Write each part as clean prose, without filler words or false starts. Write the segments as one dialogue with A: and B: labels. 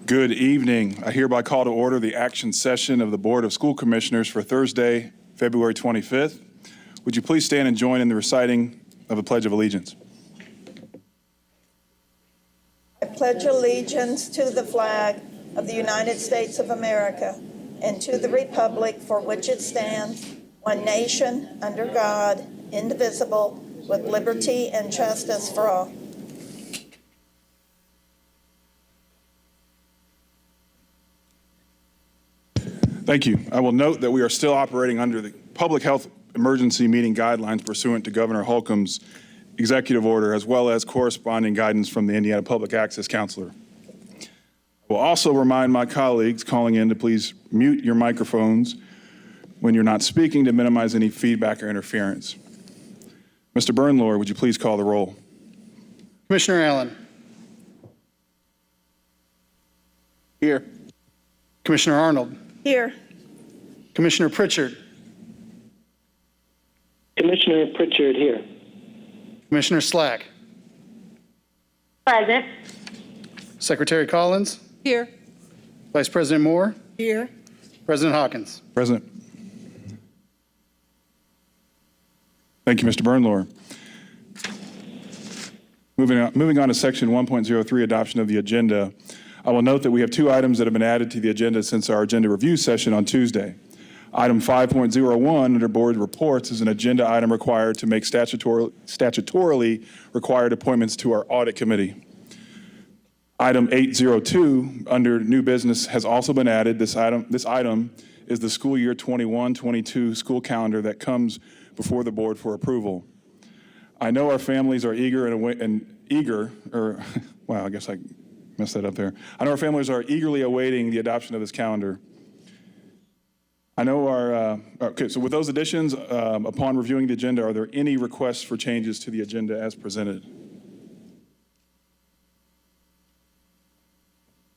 A: Good evening. I hereby call to order the action session of the Board of School Commissioners for Thursday, February 25th. Would you please stand and join in the reciting of the Pledge of Allegiance?
B: I pledge allegiance to the flag of the United States of America and to the republic for which it stands, one nation, under God, indivisible, with liberty and justice for all.
A: Thank you. I will note that we are still operating under the public health emergency meeting guidelines pursuant to Governor Holcomb's executive order, as well as corresponding guidance from the Indiana Public Access Counselor. I will also remind my colleagues calling in to please mute your microphones when you're not speaking to minimize any feedback or interference. Mr. Bernlohr, would you please call the roll?
C: Commissioner Allen.
A: Here.
C: Commissioner Arnold.
B: Here.
C: Commissioner Pritchard.
D: Commissioner Pritchard here.
C: Commissioner Slack.
E: Present.
C: Secretary Collins.
E: Here.
C: Vice President Moore.
B: Here.
C: President Hawkins.
A: Present. Thank you, Mr. Bernlohr. Moving on to section 1.03, adoption of the agenda. I will note that we have two items that have been added to the agenda since our agenda review session on Tuesday. Item 5.01 under board reports is an agenda item required to make statutorily required appointments to our audit committee. Item 802 under new business has also been added. This item is the school year 21-22 school calendar that comes before the board for approval. I know our families are wow, I guess I messed that up there. I know our families are eagerly awaiting the adoption of this calendar. I know okay, so with those additions, upon reviewing the agenda, are there any requests for changes to the agenda as presented?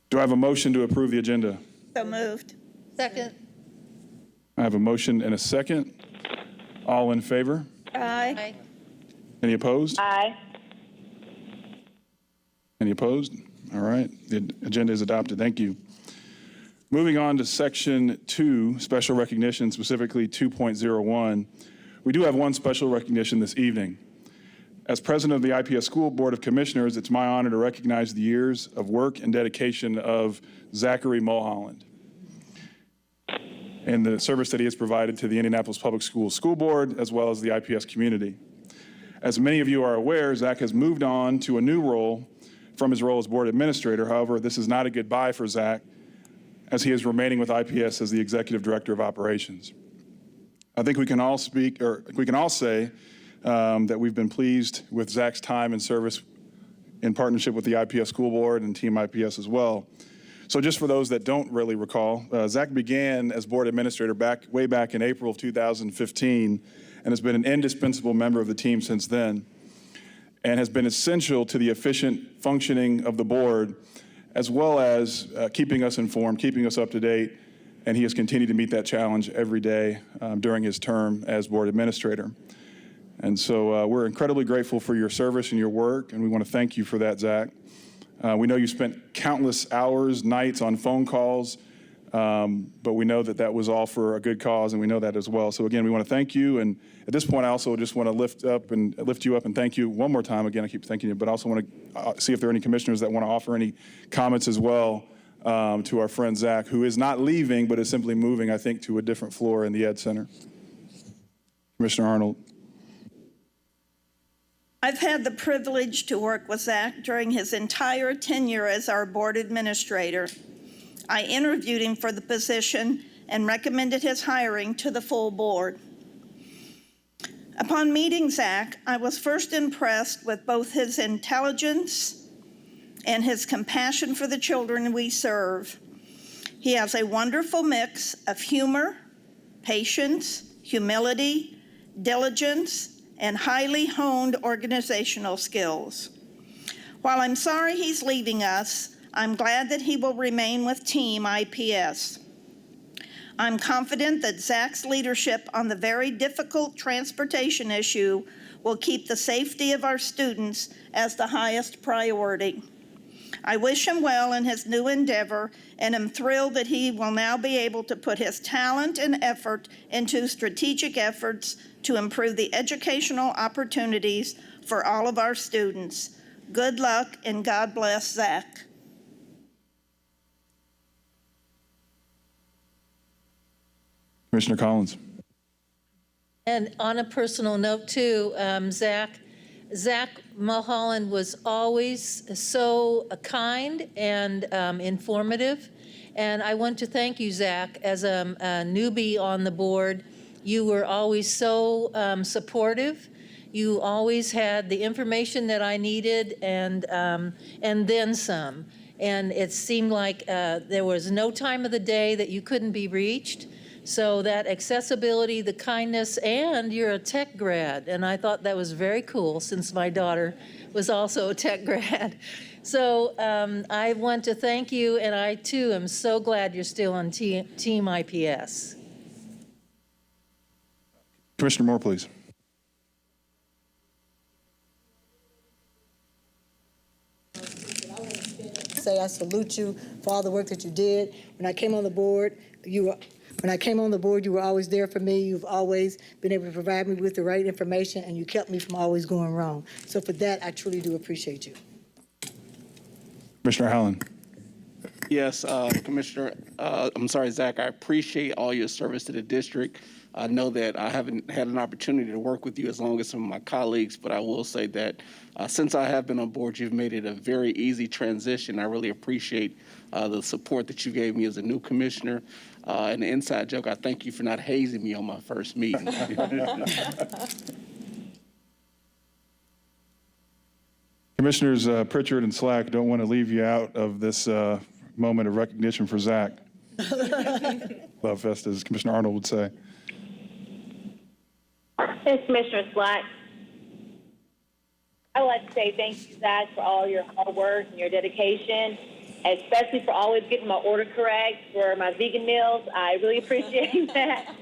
A: Do I have a motion to approve the agenda?
B: So moved.
E: Second.
A: I have a motion and a second. All in favor?
B: Aye.
A: Any opposed?
E: Aye.
A: Any opposed? All right, the agenda is adopted. Thank you. Moving on to section 2, special recognition, specifically 2.01. We do have one special recognition this evening. As president of the IPS School Board of Commissioners, it's my honor to recognize the years of work and dedication of Zachary Mulholland and the service that he has provided to the Indianapolis Public Schools School Board, as well as the IPS community. As many of you are aware, Zach has moved on to a new role from his role as board administrator. However, this is not a goodbye for Zach, as he is remaining with IPS as the executive director of operations. I think we can all say that we've been pleased with Zach's time and service in partnership with the IPS School Board and Team IPS as well. So just for those that don't really recall, Zach began as board administrator way back in April of 2015 and has been an indispensable member of the team since then, and has been essential to the efficient functioning of the board, as well as keeping us informed, keeping us up to date, and he has continued to meet that challenge every day during his term as board administrator. And so we're incredibly grateful for your service and your work, and we want to thank you for that, Zach. We know you spent countless hours, nights on phone calls, but we know that that was all for a good cause, and we know that as well. So again, we want to thank you, and at this point, I also just want to lift you up and thank you one more time. Again, I keep thanking you, but I also want to see if there are any commissioners that want to offer any comments as well to our friend Zach, who is not leaving, but is simply moving, I think, to a different floor in the Ed Center. Commissioner Arnold.
B: I've had the privilege to work with Zach during his entire tenure as our board administrator. I interviewed him for the position and recommended his hiring to the full board. Upon meeting Zach, I was first impressed with both his intelligence and his compassion for the children we serve. He has a wonderful mix of humor, patience, humility, diligence, and highly honed organizational skills. While I'm sorry he's leaving us, I'm glad that he will remain with Team IPS. I'm confident that Zach's leadership on the very difficult transportation issue will keep the safety of our students as the highest priority. I wish him well in his new endeavor and am thrilled that he will now be able to put his talent and effort into strategic efforts to improve the educational opportunities for all of our students. Good luck and God bless Zach.
A: Commissioner Collins.
E: And on a personal note too, Zach Mulholland was always so kind and informative. And I want to thank you, Zach, as a newbie on the board. You were always so supportive. You always had the information that I needed and then some. And it seemed like there was no time of the day that you couldn't be reached. So that accessibility, the kindness, and you're a tech grad. And I thought that was very cool since my daughter was also a tech grad. So I want to thank you, and I too am so glad you're still on Team IPS.
A: Commissioner Moore, please.
F: Say I salute you for all the work that you did. When I came on the board, you were always there for me. You've always been able to provide me with the right information, and you kept me from always going wrong. So for that, I truly do appreciate you.
A: Commissioner Howland.
G: Yes, Commissioner, Zach, I appreciate all your service to the district. I know that I haven't had an opportunity to work with you as long as some of my colleagues, but I will say that since I have been on board, you've made it a very easy transition. I really appreciate the support that you gave me as a new commissioner. And the inside joke, I thank you for not hazing me on my first meeting.
A: Commissioners Pritchard and Slack, don't want to leave you out of this moment of recognition for Zach. Love Fest, as Commissioner Arnold would say.
H: Thanks, Commissioner Slack. I would like to say thank you, Zach, for all your hard work and your dedication, especially for always getting my order correct for my vegan meals. I really appreciate that.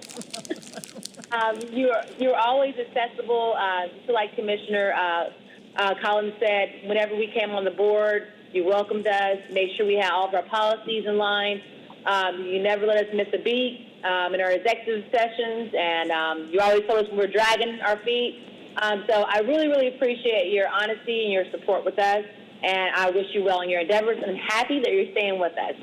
H: You're always accessible. Just like Commissioner Collins said, whenever we came on the board, you welcomed us, made sure we had all of our policies in line. You never let us miss a beat in our executive sessions, and you always told us we were dragging our feet. So I really, really appreciate your honesty and your support with us, and I wish you well in your endeavors, and I'm happy that you're staying with us.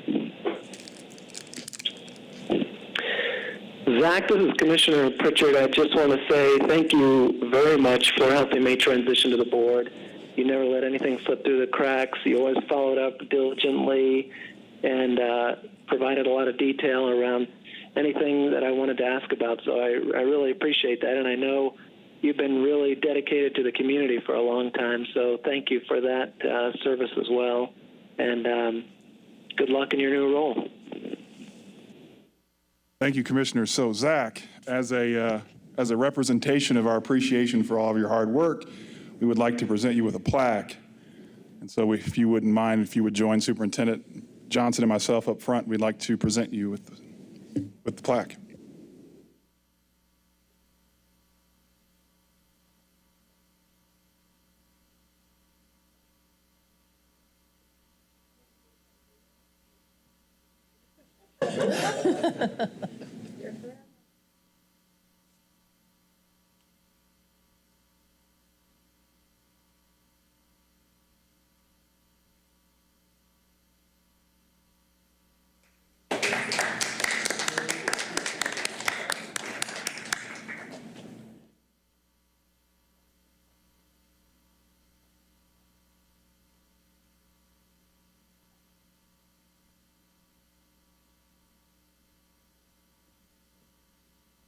D: Zach, this is Commissioner Pritchard. I just want to say thank you very much for helping me transition to the board. You never let anything slip through the cracks. You always followed up diligently and provided a lot of detail around anything that I wanted to ask about. So I really appreciate that. And I know you've been really dedicated to the community for a long time. So thank you for that service as well. And good luck in your new role.
A: Thank you, Commissioner. So, Zach, as a representation of our appreciation for all of your hard work, we would like to present you with a plaque. And so if you wouldn't mind, if you would join Superintendent Johnson and myself up front, we'd like to present you with the plaque.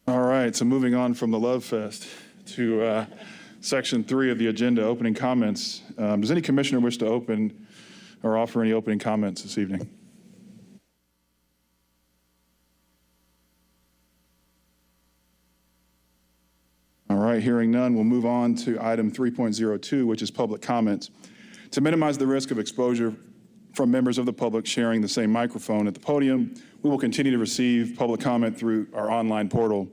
A: All right, so moving on from the Love Fest to Section 3 of the agenda, opening comments. Does any commissioner wish to open or offer any opening comments this evening? All right, hearing none, we'll move on to item 3.02, which is public comments. To minimize the risk of exposure from members of the public sharing the same microphone at the podium, we will continue to receive public comment through our online portal.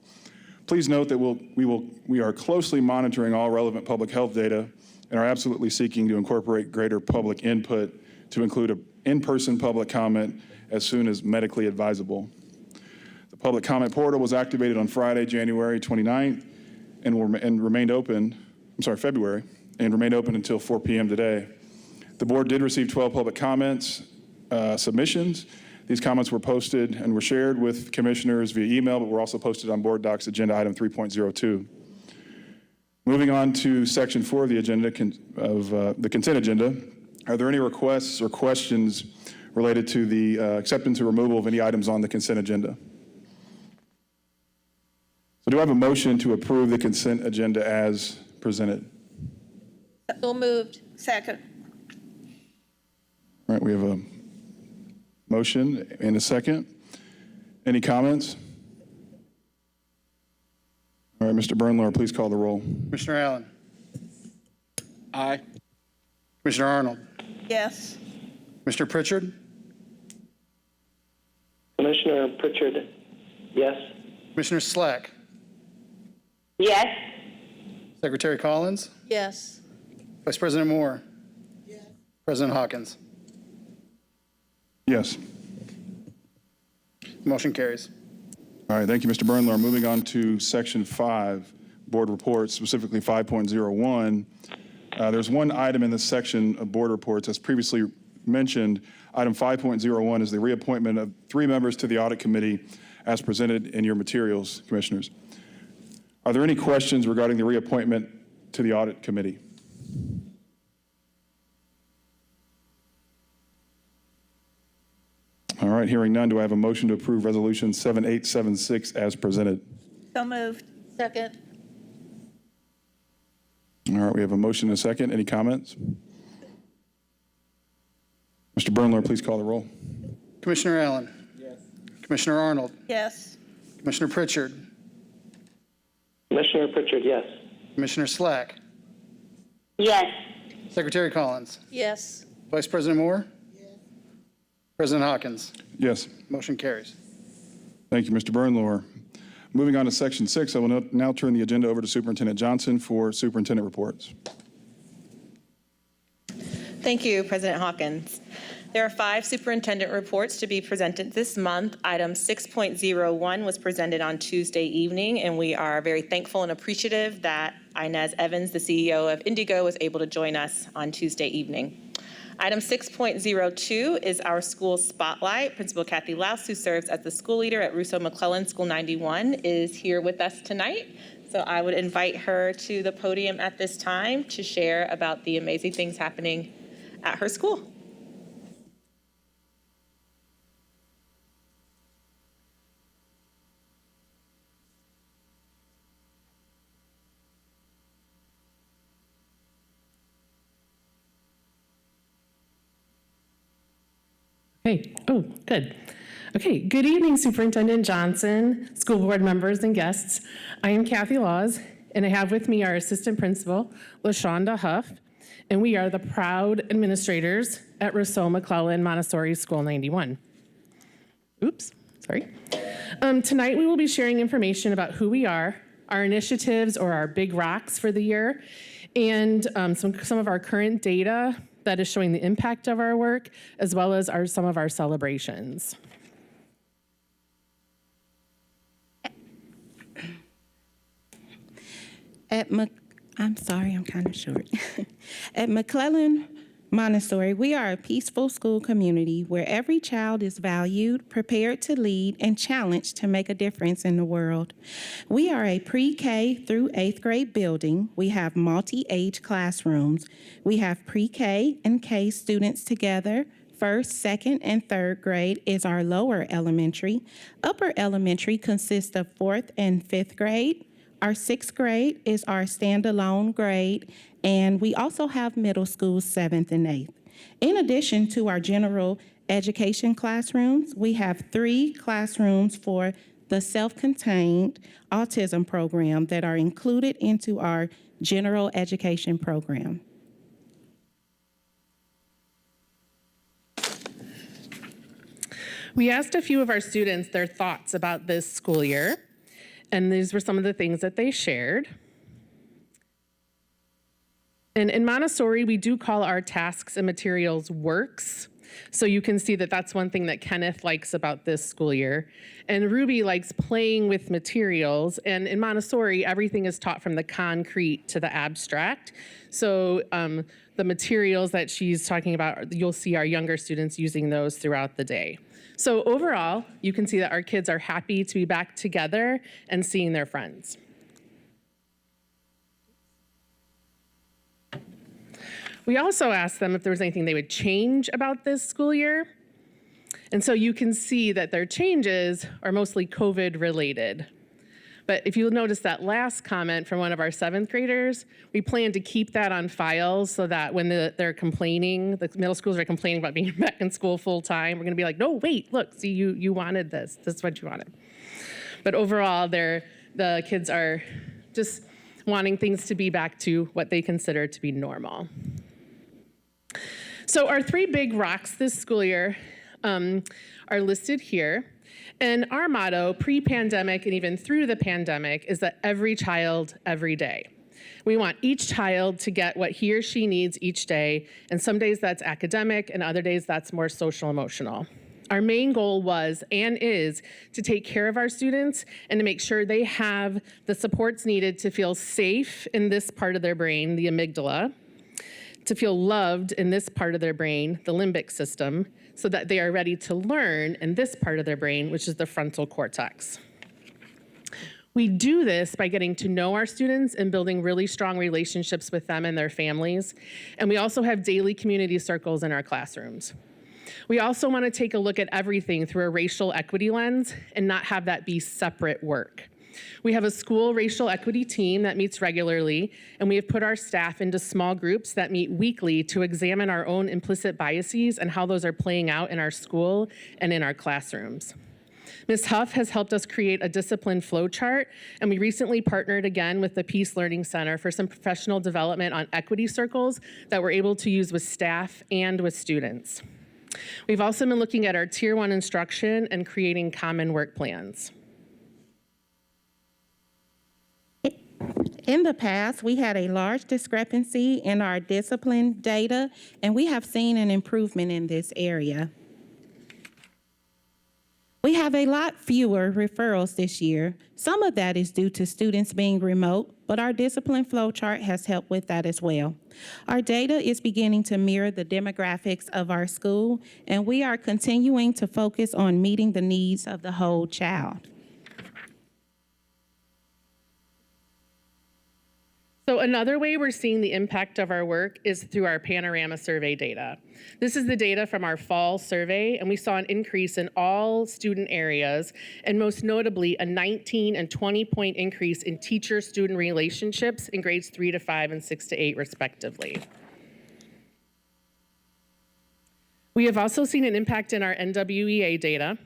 A: Please note that we are closely monitoring all relevant public health data and are absolutely seeking to incorporate greater public input to include an in-person public comment as soon as medically advisable. The public comment portal was activated on Friday, January 29th, and remained open, February, and remained open until 4 p.m. today. The board did receive 12 public comments submissions. These comments were posted and were shared with commissioners via email, but were also posted on board docs agenda item 3.02. Moving on to section 4 of the agenda of the consent agenda, are there any requests or questions related to the acceptance or removal of any items on the consent agenda? So do I have a motion to approve the consent agenda as presented?
E: So moved.
B: Second.
A: All right, we have a motion and a second. Any comments? All right, Mr. Bernlohr, please call the roll.
C: Commissioner Allen.
G: Aye.
C: Commissioner Arnold.
B: Yes.
C: Commissioner Pritchard.
D: Commissioner Pritchard, yes.
C: Commissioner Slack.
H: Yes.
C: Secretary Collins.
E: Yes.
C: Vice President Moore. President Hawkins.
A: Yes.
C: Motion carries.
A: All right, thank you, Mr. Bernlohr. Moving on to section 5, board reports, specifically 5.01. There's one item in this section of board reports, as previously mentioned. Item 5.01 is the reappointment of 3 members to the audit committee as presented in your materials, commissioners. Are there any questions regarding the reappointment to the audit committee? All right, hearing none, do I have a motion to approve resolution 7876 as presented?
B: So moved.
E: Second.
A: All right, we have a motion and a second. Any comments? Mr. Bernlohr, please call the roll.
C: Commissioner Allen. Yes. Commissioner Arnold.
B: Yes.
C: Commissioner Pritchard.
D: Commissioner Pritchard, yes.
C: Commissioner Slack.
H: Yes.
C: Secretary Collins.
E: Yes.
C: Vice President Moore. President Hawkins.
A: Yes.
C: Motion carries.
A: Thank you, Mr. Bernlohr. Moving on to section 6, I will now turn the agenda over to Superintendent Johnson for superintendent reports.
I: Thank you, President Hawkins. There are 5 superintendent reports to be presented this month. Item 6.01 was presented on Tuesday evening, and we are very thankful and appreciative that Inez Evans, the CEO of Indigo, was able to join us on Tuesday evening. Item 6.02 is our school spotlight. Principal Kathy Louse, who serves as the school leader at Russo McClellan School 91, is here with us tonight. So I would invite her to the podium at this time to share about the amazing things happening at her school.
J: Okay. Oh, good. Okay. Good evening, Superintendent Johnson, school board members, and guests. I am Kathy Laws, and I have with me our assistant principal, LaShonda Huff, and we are the proud administrators at Rousseau McClellan Montessori School 91. Oops, sorry. Tonight we will be sharing information about who we are, our initiatives or our big rocks for the year, and some of our current data that is showing the impact of our work, as well as some of our celebrations.
K: I'm sorry, I'm kind of short. At McClellan Montessori, we are a peaceful school community where every child is valued, prepared to lead, and challenged to make a difference in the world. We are a pre-K through 8th grade building. We have multi-age classrooms. We have pre-K and K students together. 1st, 2nd, and 3rd grade is our lower elementary. Upper elementary consists of 4th and 5th grade. Our 6th grade is our standalone grade, and we also have middle school 7th and 8th. In addition to our general education classrooms, we have 3 classrooms for the self-contained autism program that are included into our general education program.
J: We asked a few of our students their thoughts about this school year, and these were some of the things that they shared. And in Montessori, we do call our tasks and materials works. So you can see that that's one thing that Kenneth likes about this school year. And Ruby likes playing with materials. And in Montessori, everything is taught from the concrete to the abstract. So the materials that she's talking about, you'll see our younger students using those throughout the day. So overall, you can see that our kids are happy to be back together and seeing their friends. We also asked them if there was anything they would change about this school year. And so you can see that their changes are mostly COVID related. But if you'll notice that last comment from one of our 7th graders, we plan to keep that on file so that when they're complaining, the middle schools are complaining about being back in school full time, we're gonna be like, no, wait, look, see, you wanted this. This is what you wanted. But overall, the kids are just wanting things to be back to what they consider to be normal. So our 3 big rocks this school year are listed here. And our motto, pre-pandemic and even through the pandemic, is that every child, every day. We want each child to get what he or she needs each day, and some days that's academic, and other days that's more social emotional. Our main goal was and is to take care of our students and to make sure they have the supports needed to feel safe in this part of their brain, the amygdala, to feel loved in this part of their brain, the limbic system, so that they are ready to learn in this part of their brain, which is the frontal cortex. We do this by getting to know our students and building really strong relationships with them and their families. And we also have daily community circles in our classrooms. We also want to take a look at everything through a racial equity lens and not have that be separate work. We have a school racial equity team that meets regularly, and we have put our staff into small groups that meet weekly to examine our own implicit biases and how those are playing out in our school and in our classrooms. Ms. Huff has helped us create a discipline flow chart, and we recently partnered again with the Peace Learning Center for some professional development on equity circles that we're able to use with staff and with students. We've also been looking at our Tier 1 instruction and creating common work plans.
K: In the past, we had a large discrepancy in our discipline data, and we have seen an improvement in this area. We have a lot fewer referrals this year. Some of that is due to students being remote, but our discipline flow chart has helped with that as well. Our data is beginning to mirror the demographics of our school, and we are continuing to focus on meeting the needs of the whole child.
J: So another way we're seeing the impact of our work is through our panorama survey data. This is the data from our fall survey, and we saw an increase in all student areas, and most notably a 19 and 20-point increase in teacher-student relationships in grades 3 to 5 and 6 to 8 respectively. We have also seen an impact in our NWEA data.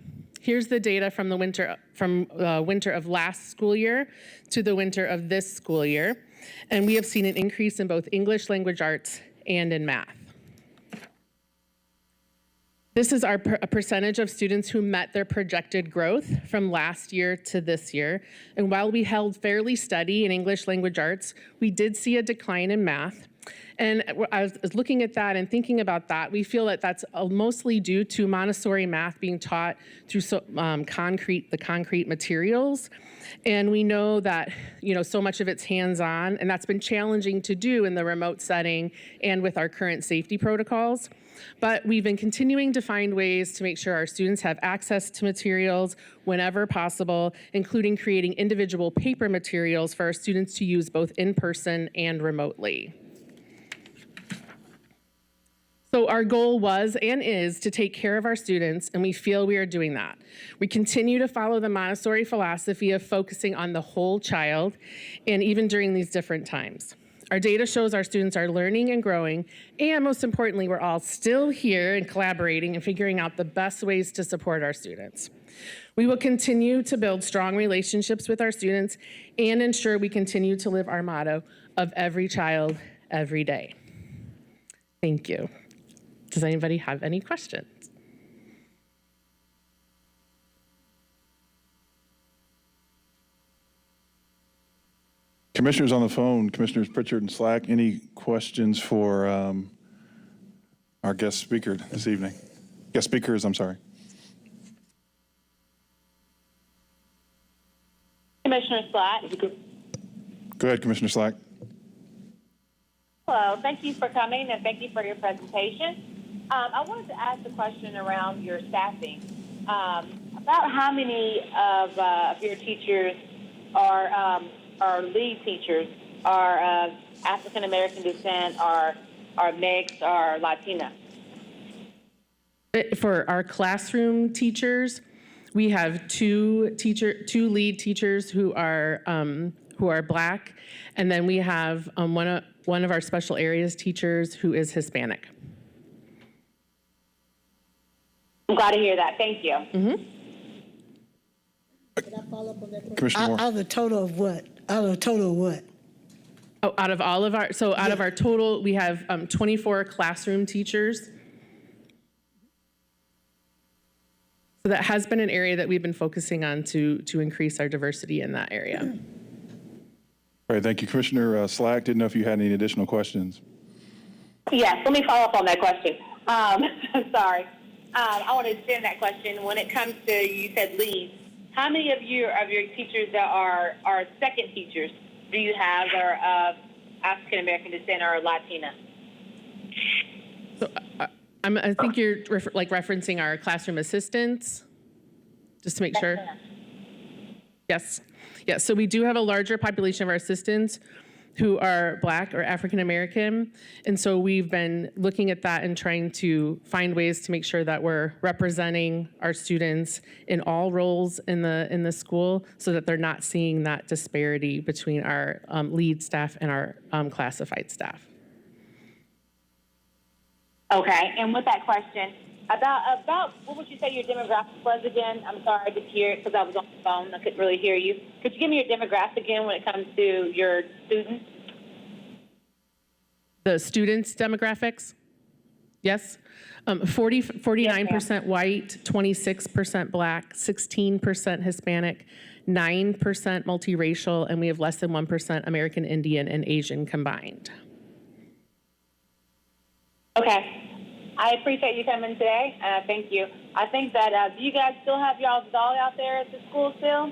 J: Here's the data from the winter of last school year to the winter of this school year. And we have seen an increase in both English language arts and in math. This is a percentage of students who met their projected growth from last year to this year. And while we held fairly steady in English language arts, we did see a decline in math. And I was looking at that and thinking about that, we feel that that's mostly due to Montessori math being taught through the concrete materials. And we know that, so much of it's hands-on, and that's been challenging to do in the remote setting and with our current safety protocols. But we've been continuing to find ways to make sure our students have access to materials whenever possible, including creating individual paper materials for our students to use both in person and remotely. So our goal was and is to take care of our students, and we feel we are doing that. We continue to follow the Montessori philosophy of focusing on the whole child, and even during these different times. Our data shows our students are learning and growing, and most importantly, we're all still here and collaborating and figuring out the best ways to support our students. We will continue to build strong relationships with our students and ensure we continue to live our motto of every child, every day. Thank you. Does anybody have any questions?
A: Commissioners on the phone, Commissioners Pritchard and Slack, any questions for our guest speaker this evening? Guest speakers, I'm sorry.
H: Commissioner Slack.
A: Go ahead, Commissioner Slack.
H: Hello, thank you for coming and thank you for your presentation. I wanted to ask a question around your staffing. About how many of your teachers are lead teachers are African American descent, are mixed, are Latina?
J: For our classroom teachers, we have two lead teachers who are Black, and then we have one of our special areas teachers who is Hispanic.
H: I'm glad to hear that. Thank you.
F: Can I follow up on that?
A: Commissioner Moore.
F: Out of the total of what? Out of the total of what?
J: Oh, out of our total, we have 24 classroom teachers. So that has been an area that we've been focusing on to increase our diversity in that area.
A: All right, thank you. Commissioner Slack, didn't know if you had any additional questions.
H: Yes, let me follow up on that question. Sorry. I want to extend that question. When it comes to, you said leads, how many of your teachers that are second teachers do you have that are of African American descent or Latina?
J: So I think you're referencing our classroom assistants, just to make sure. Yes. Yes, so we do have a larger population of our assistants who are Black or African American, and so we've been looking at that and trying to find ways to make sure that we're representing our students in all roles in the school, so that they're not seeing that disparity between our lead staff and our classified staff.
H: Okay, and with that question, about what would you say your demographic was again? I'm sorry, I didn't hear it because I was on the phone. I couldn't really hear you. Could you give me your demographic again when it comes to your students?
J: The students' demographics? Yes. 49% white, 26% Black, 16% Hispanic, 9% multiracial, and we have less than 1% American Indian and Asian combined.
H: Okay. I appreciate you coming today. Thank you. I think that, do you guys still have y'all's dog out there at the school still?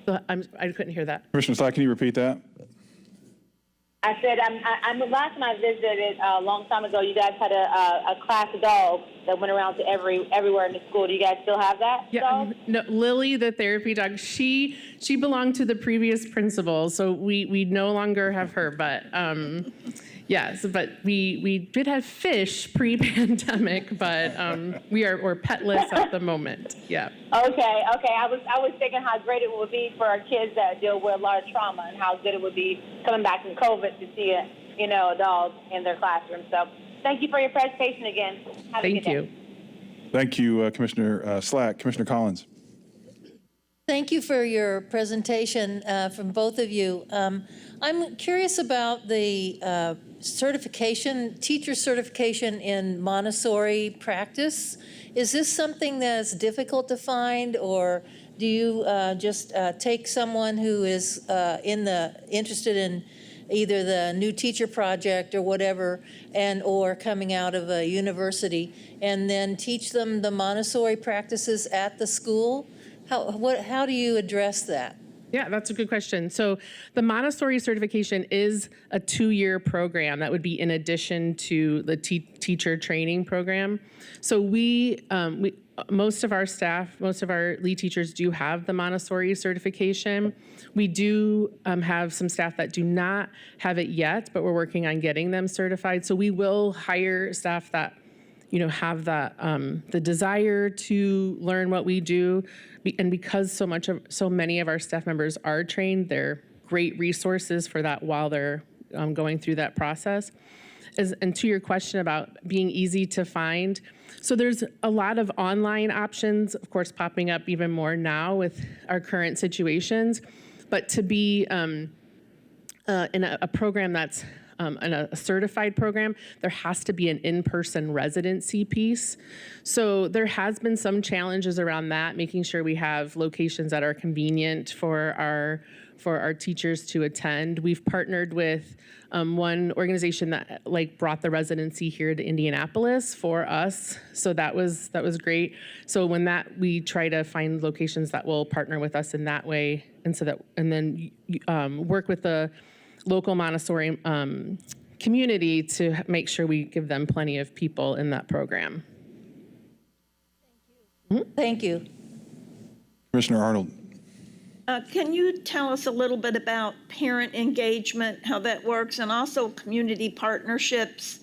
J: So I couldn't hear that.
A: Commissioner Slack, can you repeat that?
H: I said, last time I visited a long time ago, you guys had a class dog that went around to everywhere in the school. Do you guys still have that dog?
J: No, Lily, the therapy dog, she belonged to the previous principal, so we no longer have her, but yes, but we did have fish pre-pandemic, but we're petless at the moment. Yeah.
H: Okay. I was thinking how great it would be for our kids that deal with a lot of trauma, and how good it would be coming back from COVID to see a dog in their classroom. So thank you for your presentation again. Have a good day.
J: Thank you.
A: Thank you, Commissioner Slack. Commissioner Collins.
E: Thank you for your presentation from both of you. I'm curious about the teacher certification in Montessori practice. Is this something that's difficult to find, or do you just take someone who is interested in either the new teacher project or whatever, or coming out of a university, and then teach them the Montessori practices at the school? How do you address that?
J: Yeah, that's a good question. So the Montessori certification is a 2-year program that would be in addition to the teacher training program. So we most of our staff, most of our lead teachers do have the Montessori certification. We do have some staff that do not have it yet, but we're working on getting them certified. So we will hire staff that have that the desire to learn what we do, and because so many of our staff members are trained, they're great resources for that while they're going through that process. And to your question about being easy to find, so there's a lot of online options, of course, popping up even more now with our current situations, but to be in a program that's in a certified program, there has to be an in-person residency piece. So there has been some challenges around that, making sure we have locations that are convenient for our teachers to attend. We've partnered with one organization that brought the residency here to Indianapolis for us. So that was great. So we try to find locations that will partner with us in that way, and then work with the local Montessori community to make sure we give them plenty of people in that program.
E: Thank you.
A: Commissioner Arnold.
B: Can you tell us a little bit about parent engagement, how that works, and also community partnerships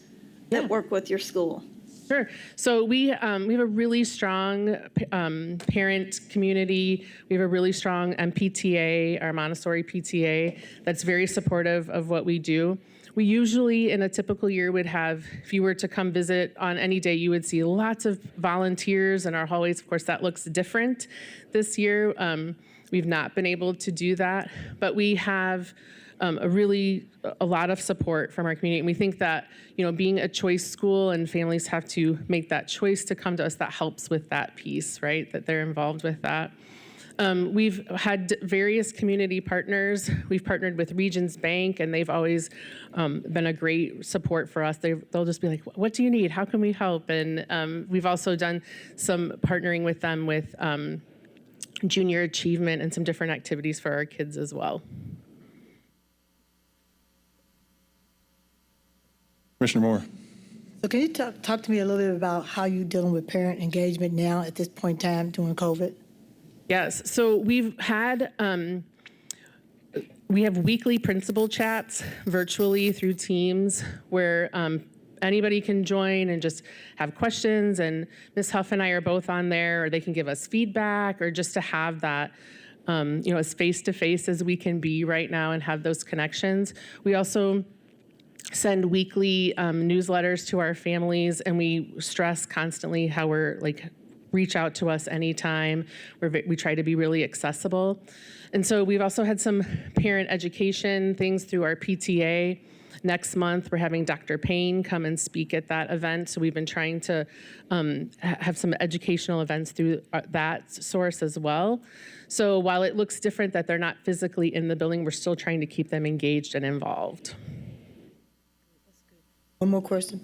B: that work with your school?
J: Sure. So we have a really strong parent community. We have a really strong MPTA, our Montessori PTA, that's very supportive of what we do. We usually, in a typical year, would have, if you were to come visit on any day, you would see lots of volunteers in our hallways. Of course, that looks different this year. We've not been able to do that, but we have a lot of support from our community. And we think that, being a choice school and families have to make that choice to come to us, that helps with that piece, right? That they're involved with that. We've had various community partners. We've partnered with Regions Bank, and they've always been a great support for us. They'll just be like, what do you need? How can we help? And we've also done some partnering with them with junior achievement and some different activities for our kids as well.
A: Commissioner Moore.
F: So can you talk to me a little bit about how you're dealing with parent engagement now at this point in time during COVID?
J: Yes, so we have weekly principal chats virtually through Teams where anybody can join and just have questions, and Ms. Huff and I are both on there, or they can give us feedback, or just to have that, as face-to-face as we can be right now and have those connections. We also send weekly newsletters to our families, and we stress constantly how we're reach out to us anytime. We try to be really accessible. And so we've also had some parent education things through our PTA. Next month, we're having Dr. Payne come and speak at that event. So we've been trying to have some educational events through that source as well. So while it looks different that they're not physically in the building, we're still trying to keep them engaged and involved.
F: One more question.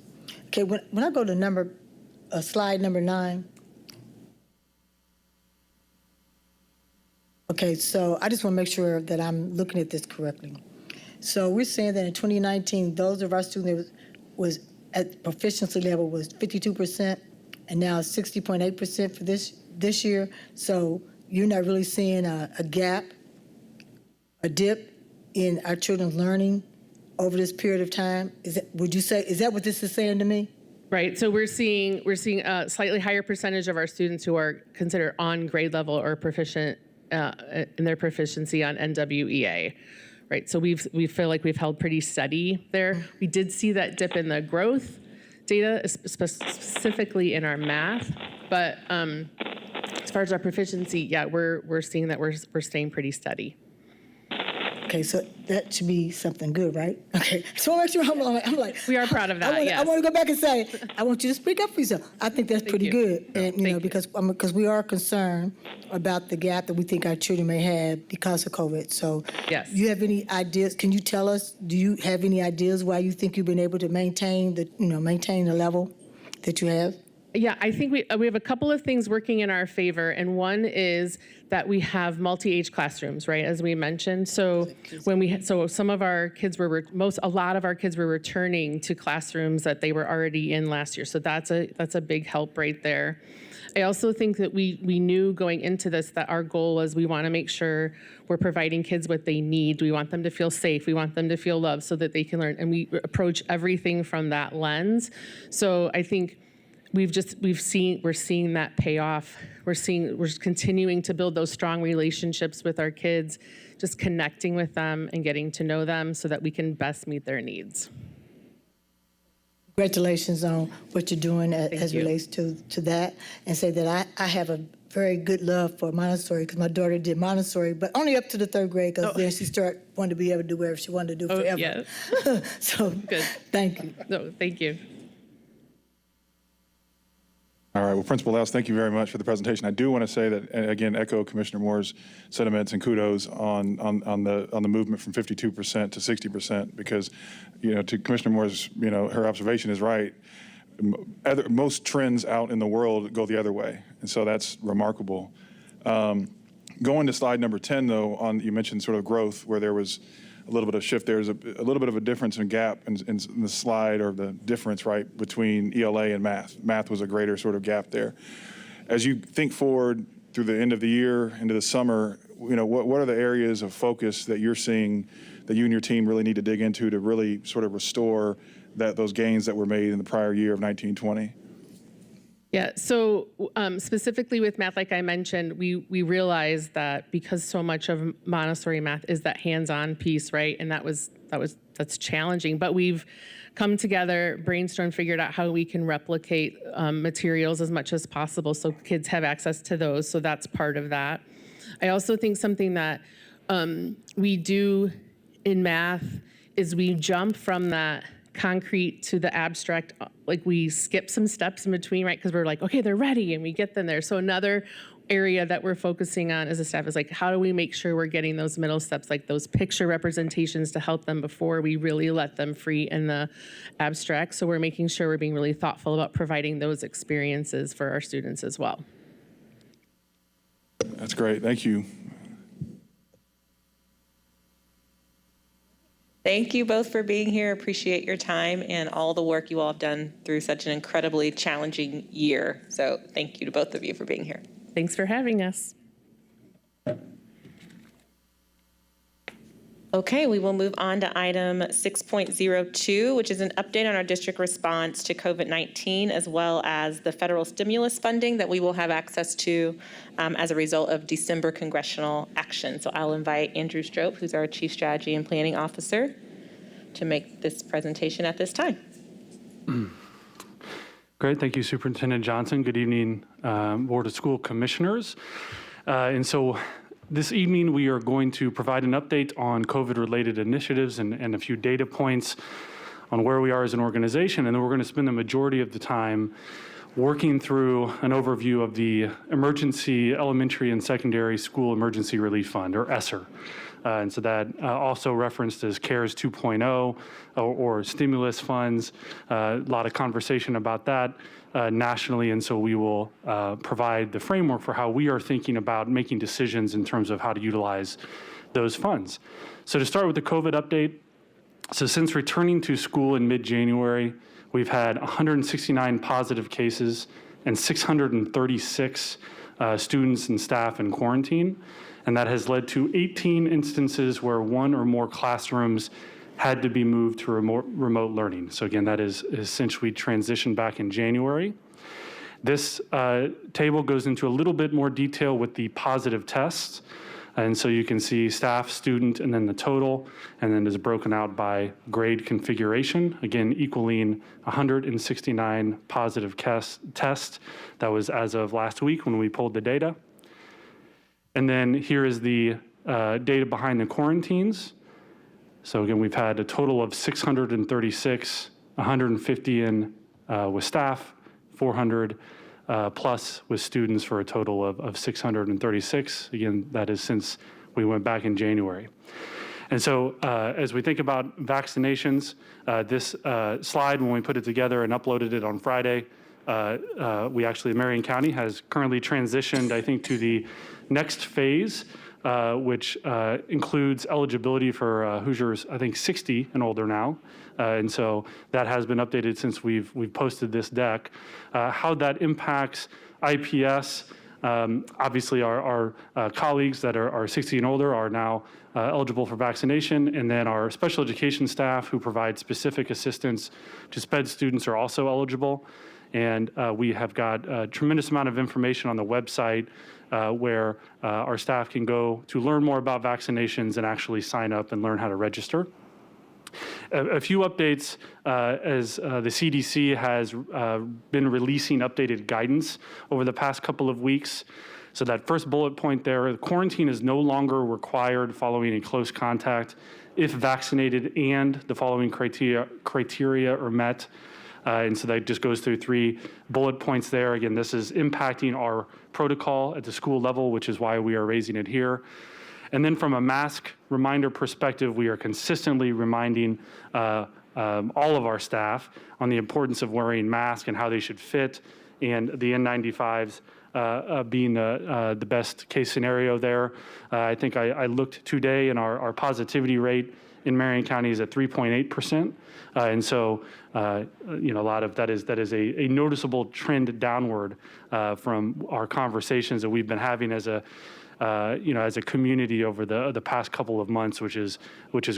F: Okay, when I go to slide number 9. Okay, so I just want to make sure that I'm looking at this correctly. So we're saying that in 2019, those of our students that was at proficiency level was 52%, and now 60.8% for this year. So you're not really seeing a gap, a dip in our children's learning over this period of time? Is that what this is saying to me?
J: Right. So we're seeing a slightly higher percentage of our students who are considered on grade level or proficient in their proficiency on NWEA. Right. So we feel like we've held pretty steady there. We did see that dip in the growth data, specifically in our math, but as far as our proficiency, yeah, we're seeing that we're staying pretty steady.
F: Okay, so that should be something good, right? Okay, so make sure I'm like.
J: We are proud of that.
F: I want to go back and say, I want you to speak up for yourself. I think that's pretty good, and because we are concerned about the gap that we think our children may have because of COVID. So,
J: yes.
F: Do you have any ideas? Can you tell us? Do you have any ideas why you think you've been able to maintain the level that you have?
J: Yeah, I think we have a couple of things working in our favor, and one is that we have multi-age classrooms, right? As we mentioned, so some of our kids a lot of our kids were returning to classrooms that they were already in last year. So that's a big help right there. I also think that we knew going into this that our goal was we want to make sure we're providing kids what they need. We want them to feel safe. We want them to feel loved so that they can learn, and we approach everything from that lens. So I think we're seeing that pay off. We're continuing to build those strong relationships with our kids, just connecting with them and getting to know them so that we can best meet their needs.
F: Congratulations on what you're doing as relates to that, and say that I have a very good love for Montessori because my daughter did Montessori, but only up to the 3rd grade because then she wanted to be able to do whatever she wanted to do forever.
J: Yeah.
F: So,
J: Good.
F: thank you.
J: No, thank you.
A: All right, well, Principal House, thank you very much for the presentation. I do want to say that, and again, echo Commissioner Moore's sentiments and kudos on the movement from 52% to 60%, because, to Commissioner Moore's, her observation is right. Most trends out in the world go the other way, and so that's remarkable. Going to slide number 10, though, you mentioned sort of growth, where there was a little bit of shift. There's a little bit of a difference in gap in the slide, or the difference, right, between ELA and math. Math was a greater sort of gap there. As you think forward through the end of the year, into the summer, what are the areas of focus that you're seeing that you and your team really need to dig into to really sort of restore those gains that were made in the prior year of 1920?
J: Yeah, so specifically with math, like I mentioned, we realized that because so much of Montessori math is that hands-on piece, right? And that's challenging. But we've come together, brainstormed, figured out how we can replicate materials as much as possible so kids have access to those. So that's part of that. I also think something that we do in math is we jump from that concrete to the abstract, like we skip some steps in between, right? Because we're like, okay, they're ready, and we get them there. So another area that we're focusing on as a staff is like, how do we make sure we're getting those middle steps, like those picture representations to help them before we really let them free in the abstract. So we're making sure we're being really thoughtful about providing those experiences for our students as well.
A: That's great, thank you.
I: Thank you both for being here. Appreciate your time and all the work you all have done through such an incredibly challenging year. So thank you to both of you for being here.
J: Thanks for having us.
I: Okay, we will move on to item 6.02, which is an update on our district response to COVID-19, as well as the federal stimulus funding that we will have access to as a result of December congressional action. So I'll invite Andrew Strope, who's our Chief Strategy and Planning Officer, to make this presentation at this time.
L: Great, thank you, Superintendent Johnson. Good evening, Board of School Commissioners. And so this evening, we are going to provide an update on COVID-related initiatives and a few data points on where we are as an organization. And then we're going to spend the majority of the time working through an overview of the Emergency Elementary and Secondary School Emergency Relief Fund, or ESSER. And so that also referenced as CARES 2.0 or stimulus funds. A lot of conversation about that nationally, and so we will provide the framework for how we are thinking about making decisions in terms of how to utilize those funds. So to start with the COVID update, so since returning to school in mid-January, we've had 169 positive cases and 636 students and staff in quarantine. And that has led to 18 instances where one or more classrooms had to be moved to remote learning. So again, that is since we transitioned back in January. This table goes into a little bit more detail with the positive tests. And so you can see staff, student, and then the total, and then is broken out by grade configuration, again, equaling 169 positive tests. That was as of last week when we pulled the data. And then here is the data behind the quarantines. So again, we've had a total of 636, 150 in with staff, 400 plus with students, for a total of 636. Again, that is since we went back in January. And so as we think about vaccinations, this slide, when we put it together and uploaded it on Friday, we actually, Marion County has currently transitioned, I think, to the next phase, which includes eligibility for Hoosiers, I think 60 and older now. And so that has been updated since we've posted this deck. How that impacts IPS, obviously our colleagues that are 60 and older are now eligible for vaccination, and then our special education staff who provide specific assistance to SPED students are also eligible. And we have got a tremendous amount of information on the website where our staff can go to learn more about vaccinations and actually sign up and learn how to register. A few updates as the CDC has been releasing updated guidance over the past couple of weeks. So that first bullet point there, quarantine is no longer required following a close contact if vaccinated and the following criteria are met. And so that just goes through 3 bullet points there. Again, this is impacting our protocol at the school level, which is why we are raising it here. And then from a mask reminder perspective, we are consistently reminding all of our staff on the importance of wearing masks and how they should fit, and the N95s being the best case scenario there. I think I looked today, and our positivity rate in Marion County is at 3.8%. And so, a lot of that is a noticeable trend downward from our conversations that we've been having as a community over the past couple of months, which is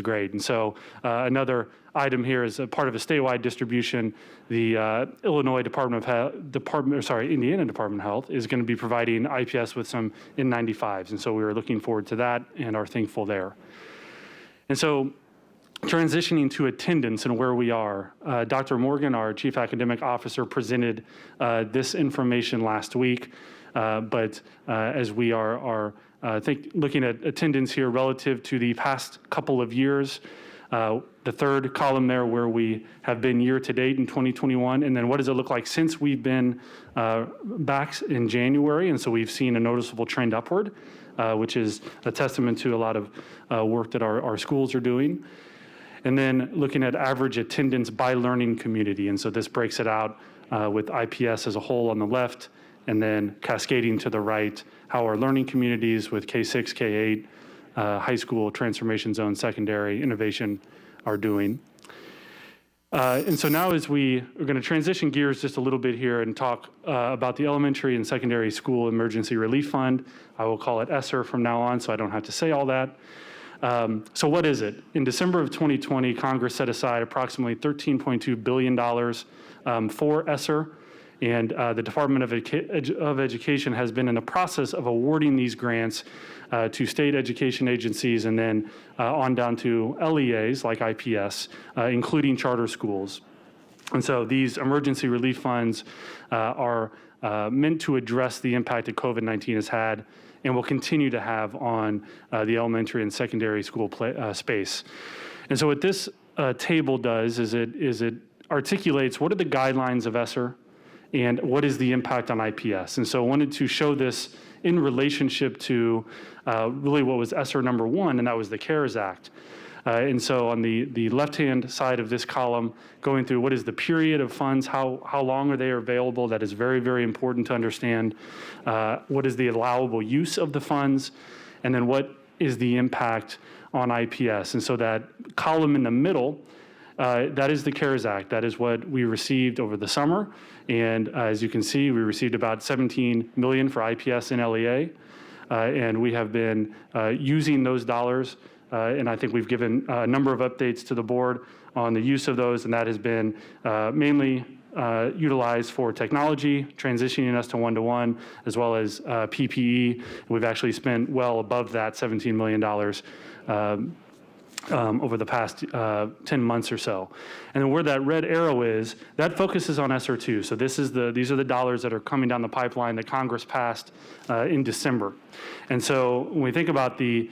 L: great. And so another item here is a part of a statewide distribution. The Indiana Department of Health is going to be providing IPS with some N95s. And so we are looking forward to that and are thankful there. And so transitioning to attendance and where we are, Dr. Morgan, our Chief Academic Officer, presented this information last week. But as we are I think looking at attendance here relative to the past couple of years, the third column there where we have been year to date in 2021, and then what does it look like since we've been back in January? And so we've seen a noticeable trend upward, which is a testament to a lot of work that our schools are doing. And then looking at average attendance by learning community. And so this breaks it out with IPS as a whole on the left, and then cascading to the right, how our learning communities with K6, K8, high school, transformation zone, secondary, innovation are doing. And so now as we are going to transition gears just a little bit here and talk about the Elementary and Secondary School Emergency Relief Fund. I will call it ESSER from now on, so I don't have to say all that. So what is it? In December of 2020, Congress set aside approximately $13.2 billion for ESSER. And the Department of Education has been in the process of awarding these grants to state education agencies and then on down to LEAs like IPS, including charter schools. And so these emergency relief funds are meant to address the impact that COVID-19 has had and will continue to have on the elementary and secondary school space. And so what this table does is it articulates what are the guidelines of ESSER and what is the impact on IPS. And so I wanted to show this in relationship to really what was ESSER number 1, and that was the CARES Act. And so on the left-hand side of this column, going through what is the period of funds, how long are they available, that is very, very important to understand. What is the allowable use of the funds, and then what is the impact on IPS. And so that column in the middle, that is the CARES Act. That is what we received over the summer. And as you can see, we received about $17 million for IPS and LEA. And we have been using those dollars. And I think we've given a number of updates to the board on the use of those. And that has been mainly utilized for technology, transitioning us to one-to-one, as well as PPE. We've actually spent well above that $17 million over the past 10 months or so. And then where that red arrow is, that focuses on ESSER 2. So these are the dollars that are coming down the pipeline that Congress passed in December. And so when we think about the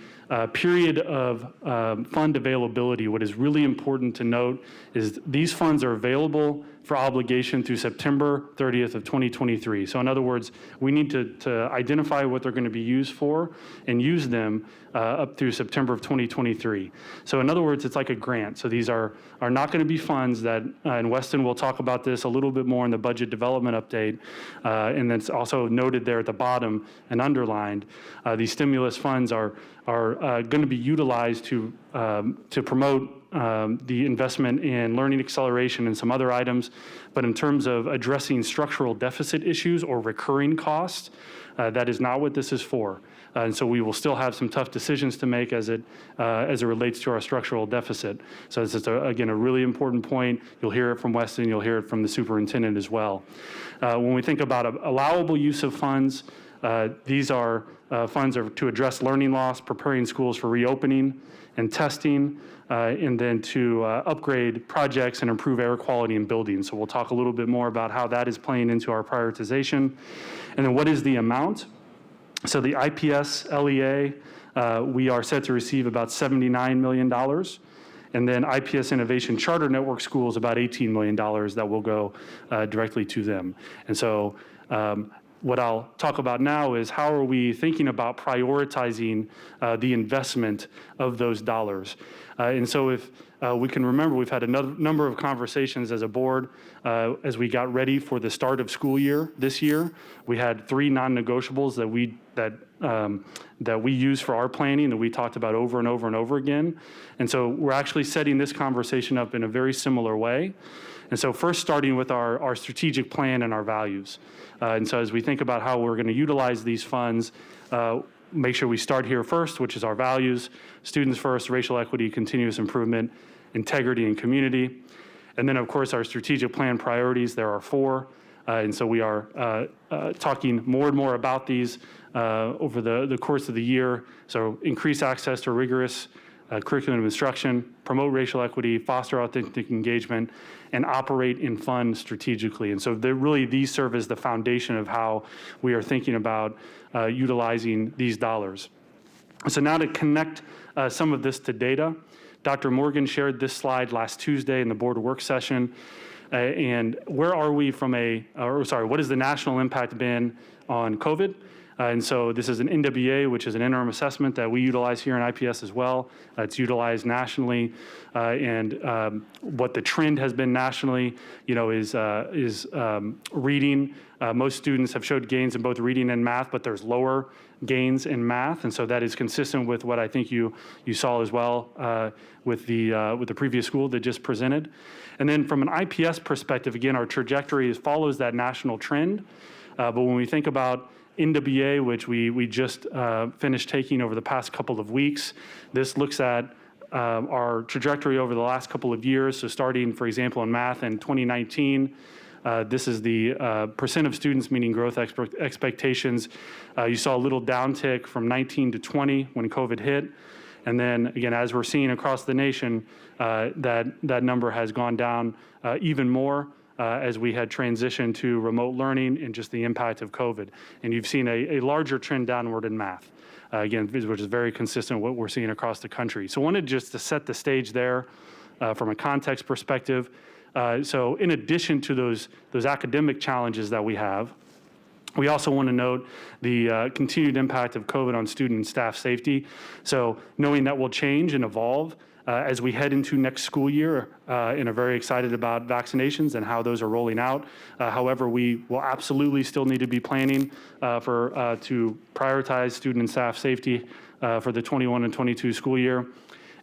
L: period of fund availability, what is really important to note is these funds are available for obligation through September 30th of 2023. So in other words, we need to identify what they're going to be used for and use them up through September of 2023. So in other words, it's like a grant. So these are not going to be funds that, and Weston will talk about this a little bit more in the budget development update, and that's also noted there at the bottom and underlined. These stimulus funds are going to be utilized to promote the investment in learning acceleration and some other items. But in terms of addressing structural deficit issues or recurring costs, that is not what this is for. And so we will still have some tough decisions to make as it relates to our structural deficit. So this is, again, a really important point. You'll hear it from Weston, you'll hear it from the superintendent as well. When we think about allowable use of funds, these are funds to address learning loss, preparing schools for reopening and testing, and then to upgrade projects and improve air quality in buildings. So we'll talk a little bit more about how that is playing into our prioritization. And then what is the amount? So the IPS LEA, we are set to receive about $79 million. And then IPS Innovation Charter Network Schools, about $18 million that will go directly to them. And so what I'll talk about now is how are we thinking about prioritizing the investment of those dollars. And so if we can remember, we've had a number of conversations as a board as we got ready for the start of school year this year. We had 3 non-negotiables that we use for our planning that we talked about over and over and over again. And so we're actually setting this conversation up in a very similar way. And so first starting with our strategic plan and our values. And so as we think about how we're going to utilize these funds, make sure we start here first, which is our values: students first, racial equity, continuous improvement, integrity, and community. And then, of course, our strategic plan priorities, there are 4. And so we are talking more and more about these over the course of the year. So increase access to rigorous curriculum instruction, promote racial equity, foster authentic engagement, and operate and fund strategically. And so really these serve as the foundation of how we are thinking about utilizing these dollars. So now to connect some of this to data, Dr. Morgan shared this slide last Tuesday in the board work session. And where are we from what has the national impact been on COVID? And so this is an NWA, which is an interim assessment that we utilize here in IPS as well. It's utilized nationally, and what the trend has been nationally, is reading. Most students have showed gains in both reading and math, but there's lower gains in math, and so that is consistent with what I think you saw as well with the previous school that just presented. And then from an IPS perspective, again, our trajectory follows that national trend. But when we think about NWA, which we just finished taking over the past couple of weeks, this looks at our trajectory over the last couple of years. So starting, for example, in math in 2019, this is the percent of students meeting growth expectations. You saw a little downtick from 19 to 20 when COVID hit. And then again, as we're seeing across the nation, that number has gone down even more as we had transitioned to remote learning and just the impact of COVID. And you've seen a larger trend downward in math, again, which is very consistent with what we're seeing across the country. So I wanted just to set the stage there from a context perspective. So in addition to those academic challenges that we have, we also want to note the continued impact of COVID on student and staff safety. So knowing that will change and evolve as we head into next school year, and are very excited about vaccinations and how those are rolling out. However, we will absolutely still need to be planning to prioritize student and staff safety for the 21 and 22 school year.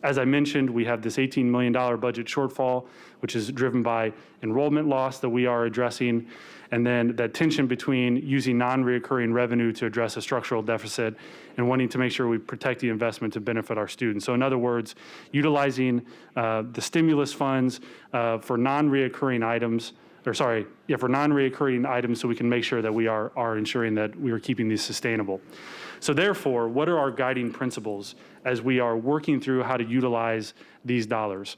L: As I mentioned, we have this $18 million budget shortfall, which is driven by enrollment loss that we are addressing, and then that tension between using non-reoccurring revenue to address a structural deficit and wanting to make sure we protect the investment to benefit our students. So in other words, utilizing the stimulus funds for non-reoccurring items, for non-reoccurring items so we can make sure that we are ensuring that we are keeping these sustainable. So therefore, what are our guiding principles as we are working through how to utilize these dollars?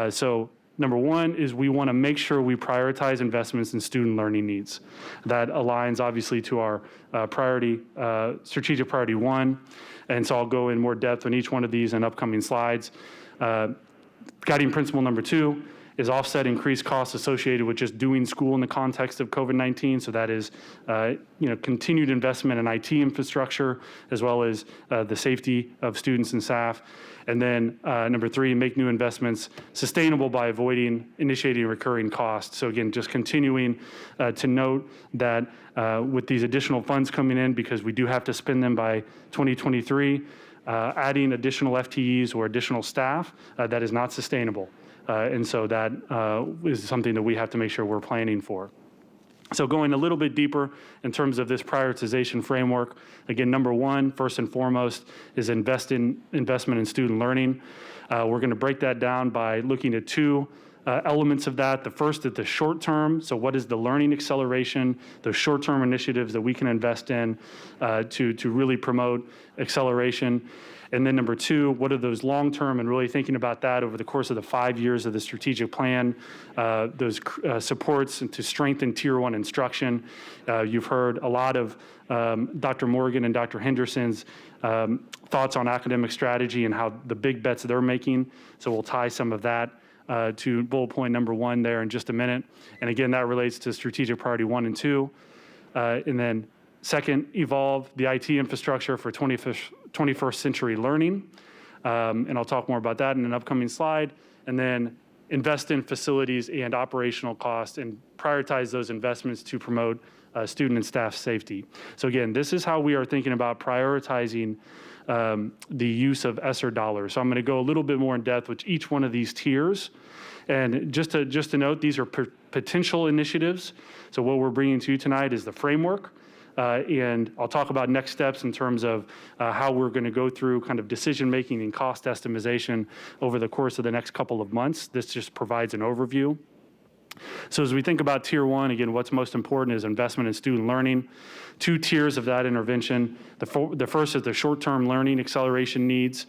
L: So number one is we want to make sure we prioritize investments in student learning needs. That aligns obviously to our strategic priority 1. And so I'll go in more depth on each one of these in upcoming slides. Guiding principle number 2 is offset increased costs associated with just doing school in the context of COVID-19. So that is, continued investment in IT infrastructure, as well as the safety of students and staff. And then number 3, make new investments sustainable by avoiding initiating recurring costs. So again, just continuing to note that with these additional funds coming in, because we do have to spend them by 2023, adding additional FTEs or additional staff, that is not sustainable. And so that is something that we have to make sure we're planning for. So going a little bit deeper in terms of this prioritization framework, again, number 1, first and foremost, is investment in student learning. We're going to break that down by looking at 2 elements of that. The first is the short term. So what is the learning acceleration, those short-term initiatives that we can invest in to really promote acceleration? And then number two, what are those long-term, and really thinking about that over the course of the 5 years of the strategic plan, those supports to strengthen Tier 1 instruction. You've heard a lot of Dr. Morgan and Dr. Henderson's thoughts on academic strategy and how the big bets they're making. So we'll tie some of that to bullet point number 1 there in just a minute. And again, that relates to strategic priority 1 and 2. And then second, evolve the IT infrastructure for 21st century learning. And I'll talk more about that in an upcoming slide. And then invest in facilities and operational costs and prioritize those investments to promote student and staff safety. So again, this is how we are thinking about prioritizing the use of ESSER dollars. So I'm going to go a little bit more in depth with each one of these tiers. And just to note, these are potential initiatives. So what we're bringing to you tonight is the framework. And I'll talk about next steps in terms of how we're going to go through kind of decision-making and cost estimation over the course of the next couple of months. This just provides an overview. So as we think about Tier 1, again, what's most important is investment in student learning. 2 tiers of that intervention. The first is the short-term learning acceleration needs.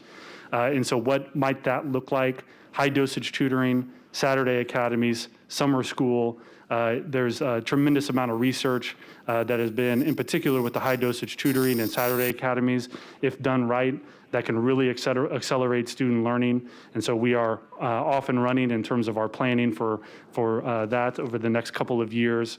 L: And so what might that look like? High-dosage tutoring, Saturday academies, summer school. There's a tremendous amount of research that has been, in particular with the high-dosage tutoring and Saturday academies, if done right, that can really accelerate student learning. And so we are off and running in terms of our planning for that over the next couple of years.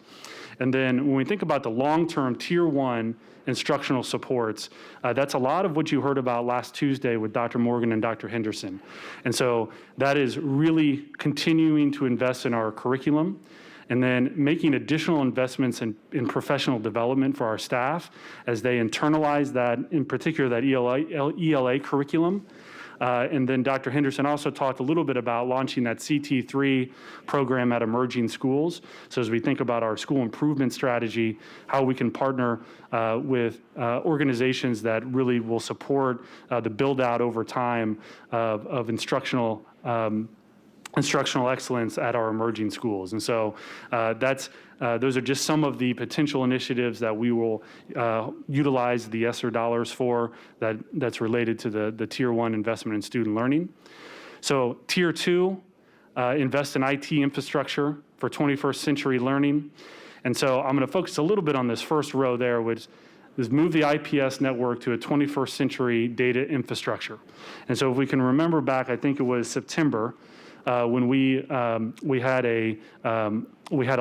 L: And then when we think about the long-term Tier 1 instructional supports, that's a lot of what you heard about last Tuesday with Dr. Morgan and Dr. Henderson. And so that is really continuing to invest in our curriculum, and then making additional investments in professional development for our staff as they internalize that, in particular, that ELA curriculum. And then Dr. Henderson also talked a little bit about launching that CT3 program at emerging schools. So as we think about our school improvement strategy, how we can partner with organizations that really will support the build out over time of instructional excellence at our emerging schools. And so those are just some of the potential initiatives that we will utilize the ESSER dollars for that's related to the Tier 1 investment in student learning. So Tier 2, invest in IT infrastructure for 21st century learning. And so I'm going to focus a little bit on this first row there, which is move the IPS network to a 21st century data infrastructure. And so if we can remember back, I think it was September, when we had a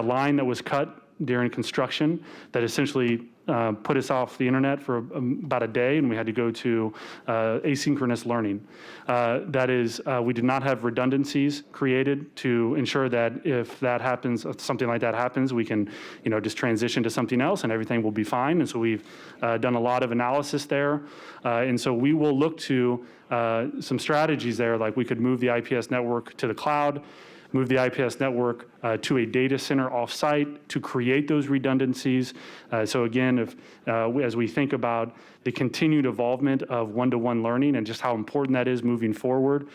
L: line that was cut during construction that essentially put us off the internet for about a day, and we had to go to asynchronous learning. That is, we did not have redundancies created to ensure that if that happens, if something like that happens, we can, just transition to something else and everything will be fine. And so we've done a lot of analysis there, and so we will look to some strategies there, like we could move the IPS network to the cloud, move the IPS network to a data center off-site to create those redundancies. So again, as we think about the continued involvement of one-to-one learning and just how important that is moving forward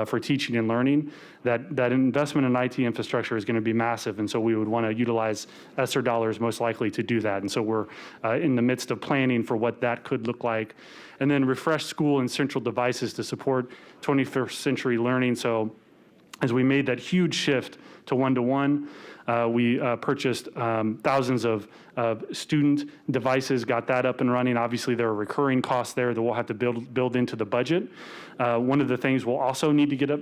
L: for teaching and learning, that investment in IT infrastructure is going to be massive. And so we would want to utilize ESSER dollars most likely to do that. And so we're in the midst of planning for what that could look like. And then refresh school and central devices to support 21st century learning. So as we made that huge shift to one-to-one, we purchased thousands of student devices, got that up and running. Obviously, there are recurring costs there that we'll have to build into the budget. One of the things we'll also need to get up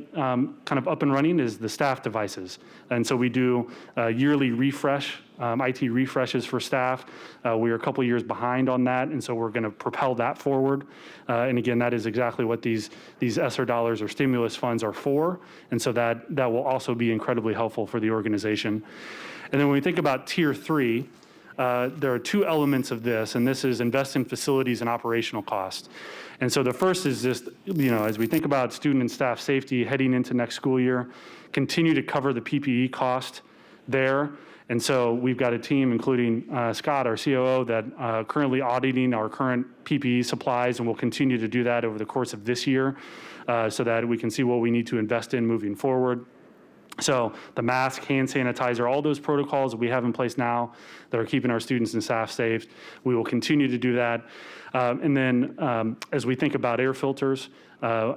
L: and running is the staff devices. And so we do yearly refresh, IT refreshes for staff. We are a couple years behind on that, and so we're going to propel that forward. And again, that is exactly what these ESSER dollars or stimulus funds are for. And so that will also be incredibly helpful for the organization. And then when we think about Tier 3, there are 2 elements of this, and this is invest in facilities and operational costs. And so the first is just, as we think about student and staff safety heading into next school year, continue to cover the PPE cost there. And so we've got a team, including Scott, our COO, that currently auditing our current PPE supplies, and we'll continue to do that over the course of this year so that we can see what we need to invest in moving forward. So the mask, hand sanitizer, all those protocols that we have in place now that are keeping our students and staff safe, we will continue to do that. And then as we think about air filters,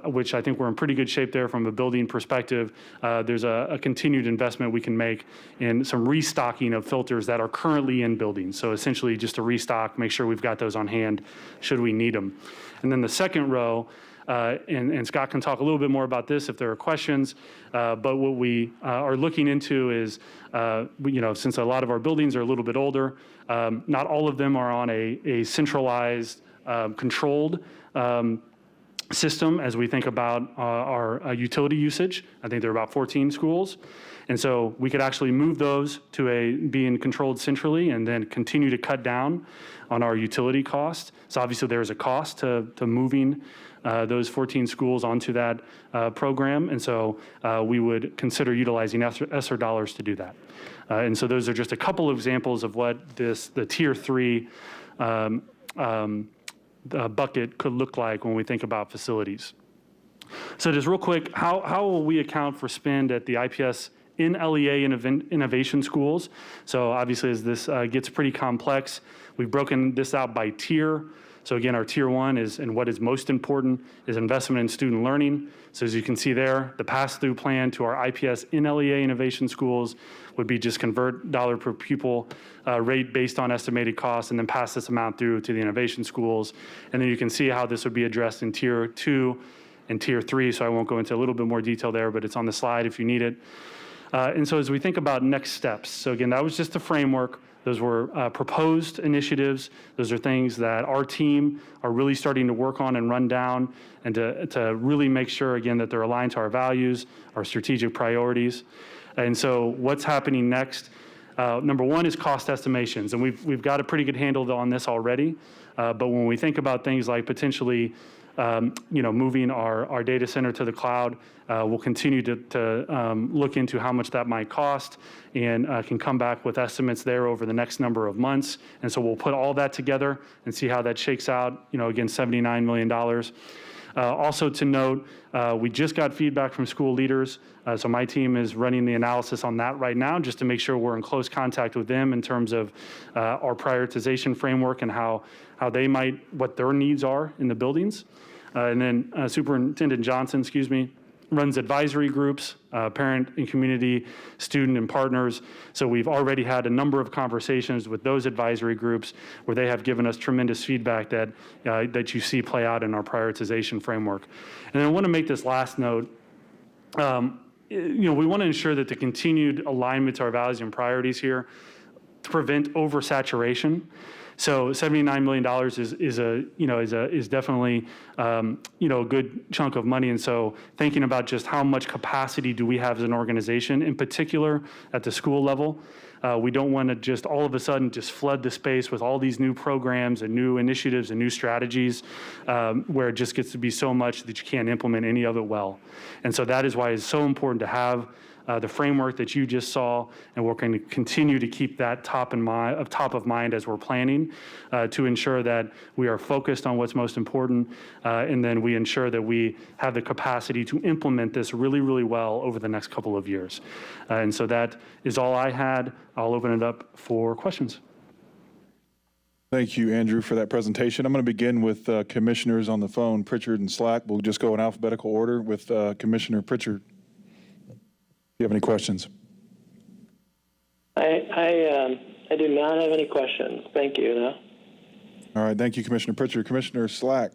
L: which I think we're in pretty good shape there from a building perspective, there's a continued investment we can make in some restocking of filters that are currently in buildings. So essentially just to restock, make sure we've got those on hand should we need them. And then the second row, and Scott can talk a little bit more about this if there are questions, but what we are looking into is, since a lot of our buildings are a little bit older, not all of them are on a centralized, controlled system as we think about our utility usage. I think there are about 14 schools. And so we could actually move those to being controlled centrally and then continue to cut down on our utility cost. So obviously there's a cost to moving those 14 schools onto that program. And so we would consider utilizing ESSER dollars to do that. And so those are just a couple of examples of what the tier 3 bucket could look like when we think about facilities. So just real quick, how will we account for spend at the IPS in LEA and innovation schools? So obviously as this gets pretty complex, we've broken this out by tier. So again, our tier 1 is, and what is most important, is investment in student learning. So as you can see there, the pass-through plan to our IPS in LEA innovation schools would be just convert dollar per pupil rate based on estimated costs and then pass this amount through to the innovation schools. And then you can see how this would be addressed in tier 2 and tier 3. So I won't go into a little bit more detail there, but it's on the slide if you need it. And so as we think about next steps, so again, that was just a framework. Those were proposed initiatives. Those are things that our team are really starting to work on and run down and to really make sure, again, that they're aligned to our values, our strategic priorities. And so what's happening next? Number one is cost estimations. And we've got a pretty good handle on this already. But when we think about things like potentially moving our data center to the cloud, we'll continue to look into how much that might cost and can come back with estimates there over the next number of months. And so we'll put all that together and see how that shakes out, again, $79 million. Also to note, we just got feedback from school leaders. So my team is running the analysis on that right now just to make sure we're in close contact with them in terms of our prioritization framework and what their needs are in the buildings. And then Superintendent Johnson, runs advisory groups, parent and community, student and partners. So we've already had a number of conversations with those advisory groups where they have given us tremendous feedback that you see play out in our prioritization framework. And then I want to make this last note. We want to ensure that the continued alignment to our values and priorities here to prevent oversaturation. So $79 million is definitely a good chunk of money. And so thinking about just how much capacity do we have as an organization, in particular at the school level, we don't want to just all of a sudden just flood the space with all these new programs and new initiatives and new strategies where it just gets to be so much that you can't implement any of it well. And so that is why it's so important to have the framework that you just saw, and we're going to continue to keep that top of mind as we're planning to ensure that we are focused on what's most important, and then we ensure that we have the capacity to implement this really, really well over the next couple of years. And so that is all I had. I'll open it up for questions.
A: Thank you, Andrew, for that presentation. I'm going to begin with commissioners on the phone, Pritchard and Slack. We'll just go in alphabetical order with Commissioner Pritchard. Do you have any questions?
D: I do not have any questions. Thank you, though.
A: All right, thank you, Commissioner Pritchard. Commissioner Slack.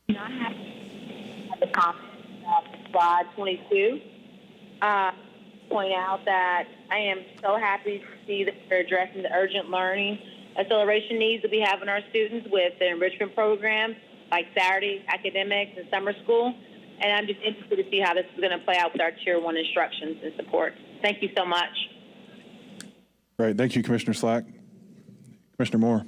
H: Not have the comments of slide 22. Point out that I am so happy to see that we're addressing the urgent learning acceleration needs that we have in our students with the enrichment program, like Saturday academics and summer school. And I'm just interested to see how this is going to play out with our Tier 1 instructions and support. Thank you so much.
A: Right, thank you, Commissioner Slack. Commissioner Moore.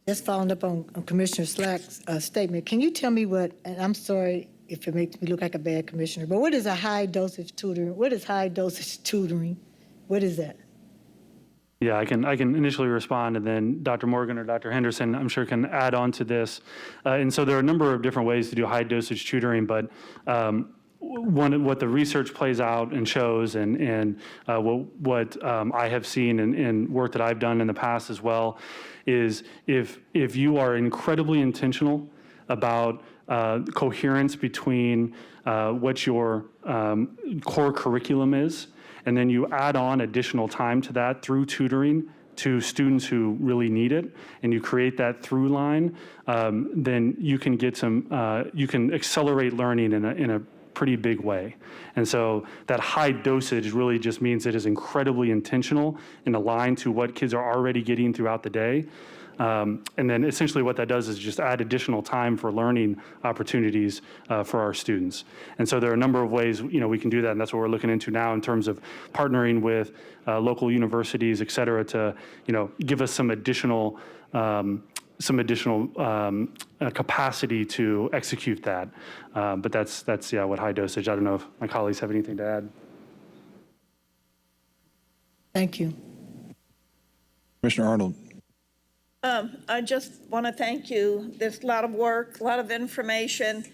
F: Just following up on Commissioner Slack's statement, can you tell me and I'm sorry if it makes me look like a bad commissioner, but what is a high dosage tutoring? What is high dosage tutoring? What is that?
L: Yeah, I can initially respond, and then Dr. Morgan or Dr. Henderson, I'm sure, can add on to this. And so there are a number of different ways to do high dosage tutoring, but what the research plays out and shows, and what I have seen in work that I've done in the past as well, is if you are incredibly intentional about coherence between what your core curriculum is, and then you add on additional time to that through tutoring to students who really need it, and you create that through line, then you can get you can accelerate learning in a pretty big way. And so that high dosage really just means it is incredibly intentional and aligned to what kids are already getting throughout the day. And then essentially what that does is just add additional time for learning opportunities for our students. And so there are a number of ways, we can do that, and that's what we're looking into now in terms of partnering with local universities, et cetera, to, give us some additional capacity to execute that. But that's what high dosage. I don't know if my colleagues have anything to add.
F: Thank you.
A: Commissioner Arnold.
B: I just want to thank you. There's a lot of work, a lot of information,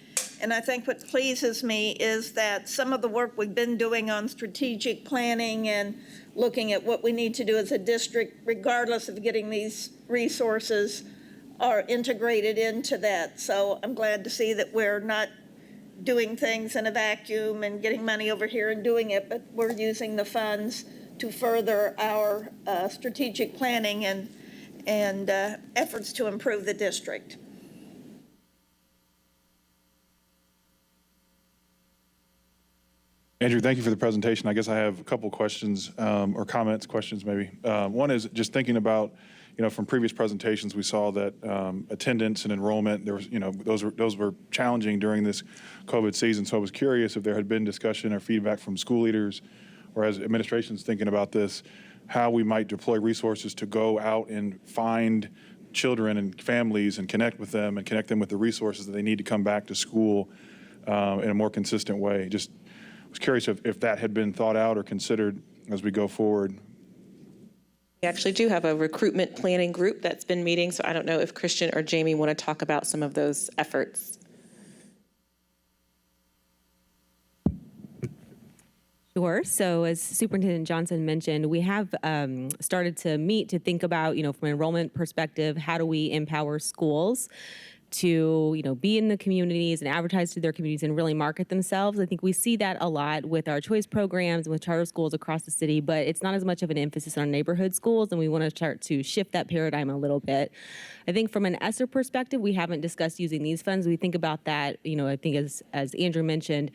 B: and I think what pleases me is that some of the work we've been doing on strategic planning and looking at what we need to do as a district, regardless of getting these resources, are integrated into that. So I'm glad to see that we're not doing things in a vacuum and getting money over here and doing it, but we're using the funds to further our strategic planning and efforts to improve the district.
A: Andrew, thank you for the presentation. I guess I have a couple questions or questions maybe. One is just thinking about, from previous presentations, we saw that attendance and enrollment, there was, those were challenging during this COVID season. So I was curious if there had been discussion or feedback from school leaders or as administration's thinking about this, how we might deploy resources to go out and find children and families and connect with them and connect them with the resources that they need to come back to school in a more consistent way. Just was curious if that had been thought out or considered as we go forward.
I: We actually do have a recruitment planning group that's been meeting, so I don't know if Christian or Jamie want to talk about some of those efforts.
M: Sure. So as Superintendent Johnson mentioned, we have started to meet to think about, from an enrollment perspective, how do we empower schools to, be in the communities and advertise to their communities and really market themselves. I think we see that a lot with our choice programs and with charter schools across the city, but it's not as much of an emphasis on neighborhood schools, and we want to start to shift that paradigm a little bit. I think from an ESSER perspective, we haven't discussed using these funds. We think about that, I think as Andrew mentioned,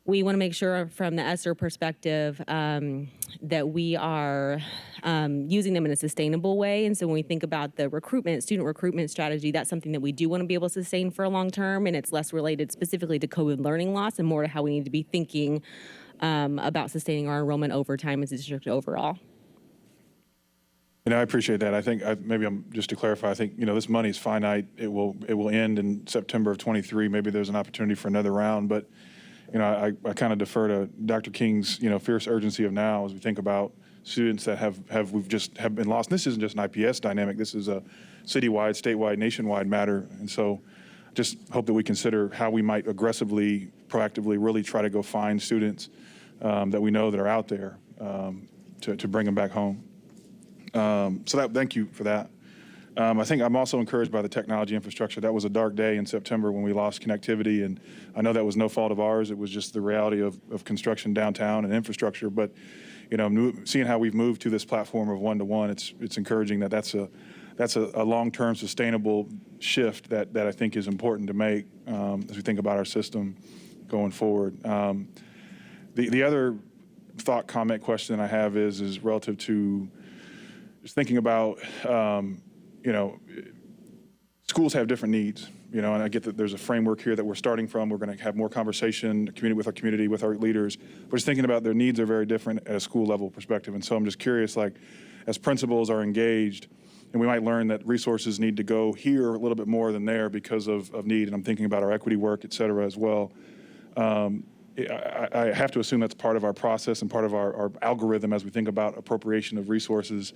M: we want to make sure from the ESSER perspective that we are using them in a sustainable way. And so when we think about the student recruitment strategy, that's something that we do want to be able to sustain for a long term, and it's less related specifically to COVID learning loss and more to how we need to be thinking about sustaining our enrollment over time as a district overall.
A: I appreciate that. I think just to clarify, I think, this money is finite. It will end in September of 23. Maybe there's an opportunity for another round, but I kind of defer to Dr. King's, fierce urgency of now as we think about students that have been lost. And this isn't just an IPS dynamic. This is a citywide, statewide, nationwide matter. And so just hope that we consider how we might aggressively, proactively really try to go find students that we know that are out there to bring them back home. Thank you for that. I think I'm also encouraged by the technology infrastructure. That was a dark day in September when we lost connectivity, and I know that was no fault of ours. It was just the reality of construction downtown and infrastructure. But seeing how we've moved to this platform of one-to-one, it's encouraging that that's a long-term sustainable shift that I think is important to make as we think about our system going forward. The other thought, comment, question I have is relative to just thinking about schools have different needs, and I get that there's a framework here that we're starting from. We're going to have more conversation, with our community, with our leaders. But just thinking about their needs are very different at a school level perspective. And so I'm just curious, as principals are engaged, and we might learn that resources need to go here a little bit more than there because of need. And I'm thinking about our equity work, et cetera, as well. I have to assume that's part of our process and part of our algorithm as we think about appropriation of resources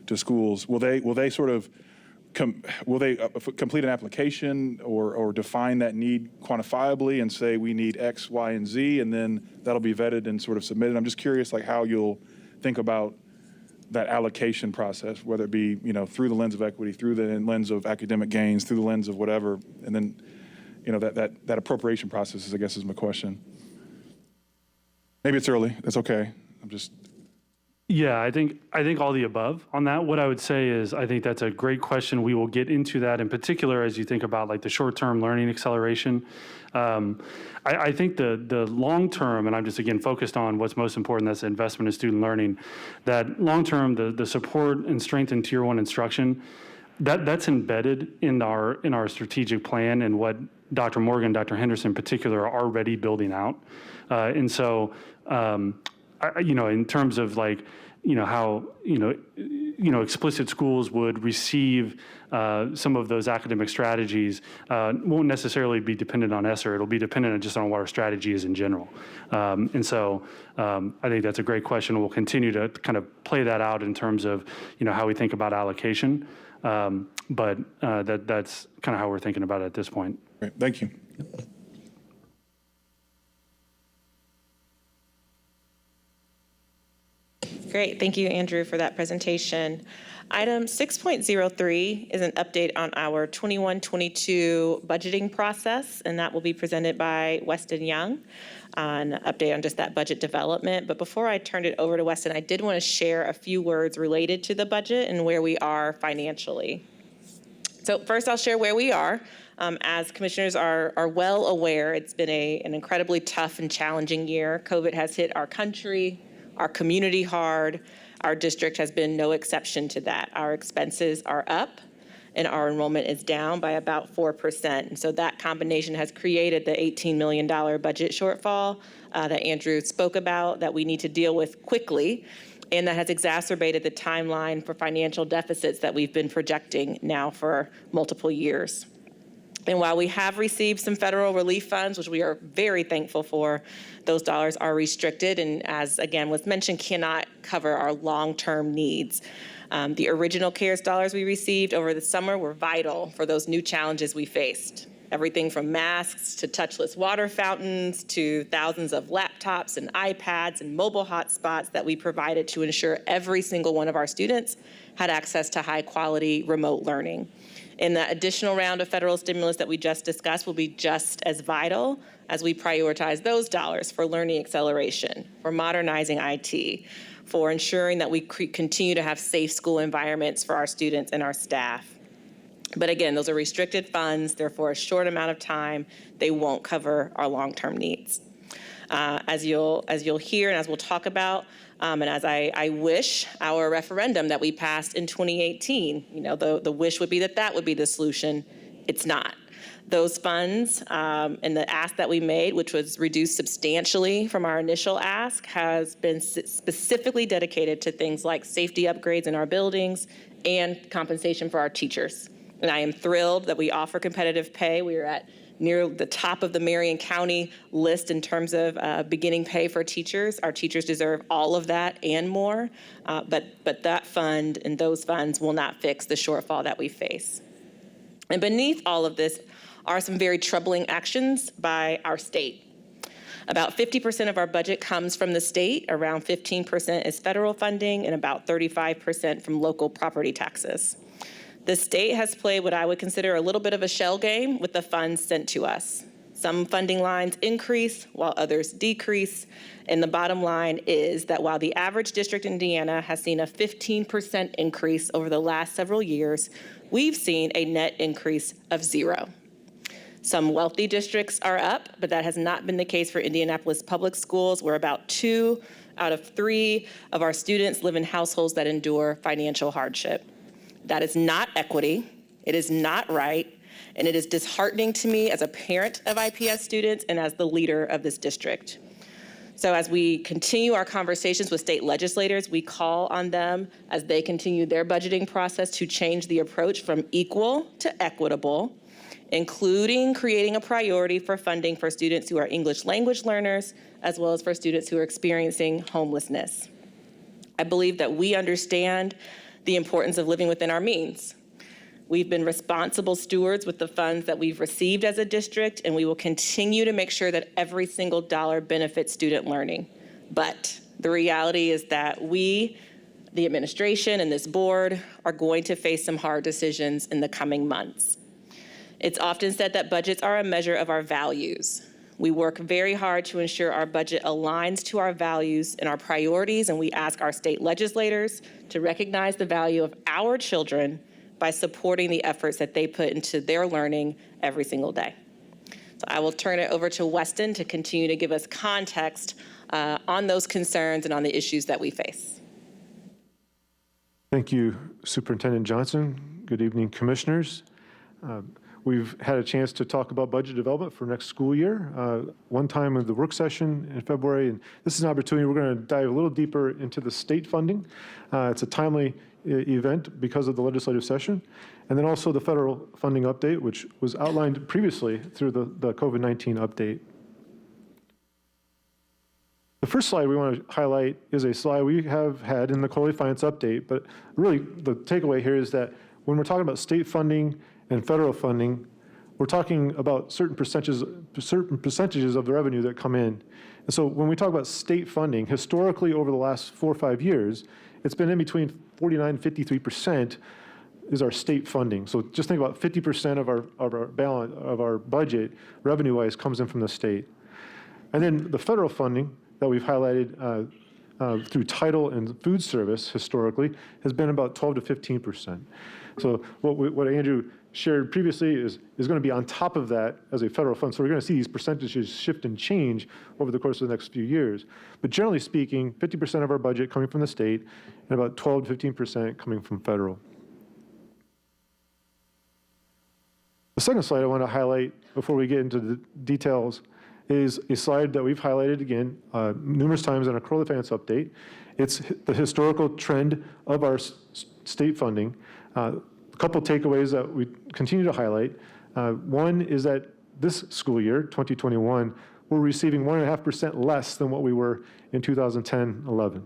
A: to schools. Will they sort of will they complete an application or define that need quantifiably and say we need X, Y, and Z, and then that'll be vetted and sort of submitted? I'm just curious, like, how you'll think about that allocation process, whether it be, through the lens of equity, through the lens of academic gains, through the lens of whatever, and then, that appropriation process is, I guess, is my question. Maybe it's early. That's okay. I'm just.
L: Yeah, I think all the above on that. What I would say is I think that's a great question. We will get into that in particular as you think about like the short-term learning acceleration. I think the long-term, and I'm just again focused on what's most important, that's investment in student learning. That long-term, the support and strength in Tier 1 instruction, that's embedded in our strategic plan and what Dr. Morgan, Dr. Henderson in particular are already building out. And so, in terms of like, how, explicit schools would receive some of those academic strategies won't necessarily be dependent on ESSER. It'll be dependent just on what our strategy is in general. And so I think that's a great question. We'll continue to kind of play that out in terms of, how we think about allocation. But that's kind of how we're thinking about it at this point.
A: Great. Thank you.
I: Great, thank you, Andrew, for that presentation. Item 6.03 is an update on our 21-22 budgeting process, and that will be presented by Weston Young, an update on just that budget development. But before I turned it over to Weston, I did want to share a few words related to the budget and where we are financially. So first, I'll share where we are. As commissioners are well aware, it's been an incredibly tough and challenging year. COVID has hit our country, our community hard. Our district has been no exception to that. Our expenses are up and our enrollment is down by about 4%. And so that combination has created the $18 million budget shortfall that Andrew spoke about that we need to deal with quickly. And that has exacerbated the timeline for financial deficits that we've been projecting now for multiple years. And while we have received some federal relief funds, which we are very thankful for, those dollars are restricted and, as again was mentioned, cannot cover our long-term needs. The original CARES dollars we received over the summer were vital for those new challenges we faced. Everything from masks to touchless water fountains to thousands of laptops and iPads and mobile hotspots that we provided to ensure every single one of our students had access to high-quality remote learning. And the additional round of federal stimulus that we just discussed will be just as vital as we prioritize those dollars for learning acceleration, for modernizing IT, for ensuring that we continue to have safe school environments for our students and our staff. But again, those are restricted funds. They're for a short amount of time. They won't cover our long-term needs. As you'll hear and as we'll talk about, and as I wish our referendum that we passed in 2018, the wish would be that would be the solution. It's not. Those funds and the ask that we made, which was reduced substantially from our initial ask, has been specifically dedicated to things like safety upgrades in our buildings and compensation for our teachers. And I am thrilled that we offer competitive pay. We are at near the top of the Marion County list in terms of beginning pay for teachers. Our teachers deserve all of that and more, but that fund and those funds will not fix the shortfall that we face. And beneath all of this are some very troubling actions by our state. About 50% of our budget comes from the state, around 15% is federal funding, and about 35% from local property taxes. The state has played what I would consider a little bit of a shell game with the funds sent to us. Some funding lines increase while others decrease. And the bottom line is that while the average district in Indiana has seen a 15% increase over the last several years, we've seen a net increase of 0. Some wealthy districts are up, but that has not been the case for Indianapolis Public Schools, where about 2 out of 3 of our students live in households that endure financial hardship. That is not equity, it is not right, and it is disheartening to me as a parent of IPS students and as the leader of this district. So as we continue our conversations with state legislators, we call on them as they continue their budgeting process to change the approach from equal to equitable, including creating a priority for funding for students who are English language learners, as well as for students who are experiencing homelessness. I believe that we understand the importance of living within our means. We've been responsible stewards with the funds that we've received as a district, and we will continue to make sure that every single dollar benefits student learning. But the reality is that we, the administration and this board, are going to face some hard decisions in the coming months. It's often said that budgets are a measure of our values. We work very hard to ensure our budget aligns to our values and our priorities, and we ask our state legislators to recognize the value of our children by supporting the efforts that they put into their learning every single day. So I will turn it over to Weston to continue to give us context on those concerns and on the issues that we face.
N: Thank you, Superintendent Johnson. Good evening, commissioners. We've had a chance to talk about budget development for next school year, one time in the work session in February, and this is an opportunity. We're going to dive a little deeper into the state funding. It's a timely event because of the legislative session, and then also the federal funding update, which was outlined previously through the COVID-19 update. The first slide we want to highlight is a slide we have had in the quarterly finance update, but really the takeaway here is that when we're talking about state funding and federal funding, we're talking about certain percentages of the revenue that come in. And so when we talk about state funding, historically over the last 4 or 5 years, it's been in between 49 and 53% is our state funding. So just think about 50% of our budget, revenue-wise, comes in from the state. And then the federal funding that we've highlighted through title and food service historically has been about 12 to 15%. So what Andrew shared previously is going to be on top of that as a federal fund. So we're going to see these percentages shift and change over the course of the next few years. But generally speaking, 50% of our budget coming from the state and about 12 to 15% coming from federal. The second slide I want to highlight before we get into the details is a slide that we've highlighted again numerous times in our quarterly finance update. It's the historical trend of our state funding. A couple takeaways that we continue to highlight. One is that this school year, 2021, we're receiving 1.5% less than what we were in 2010-11.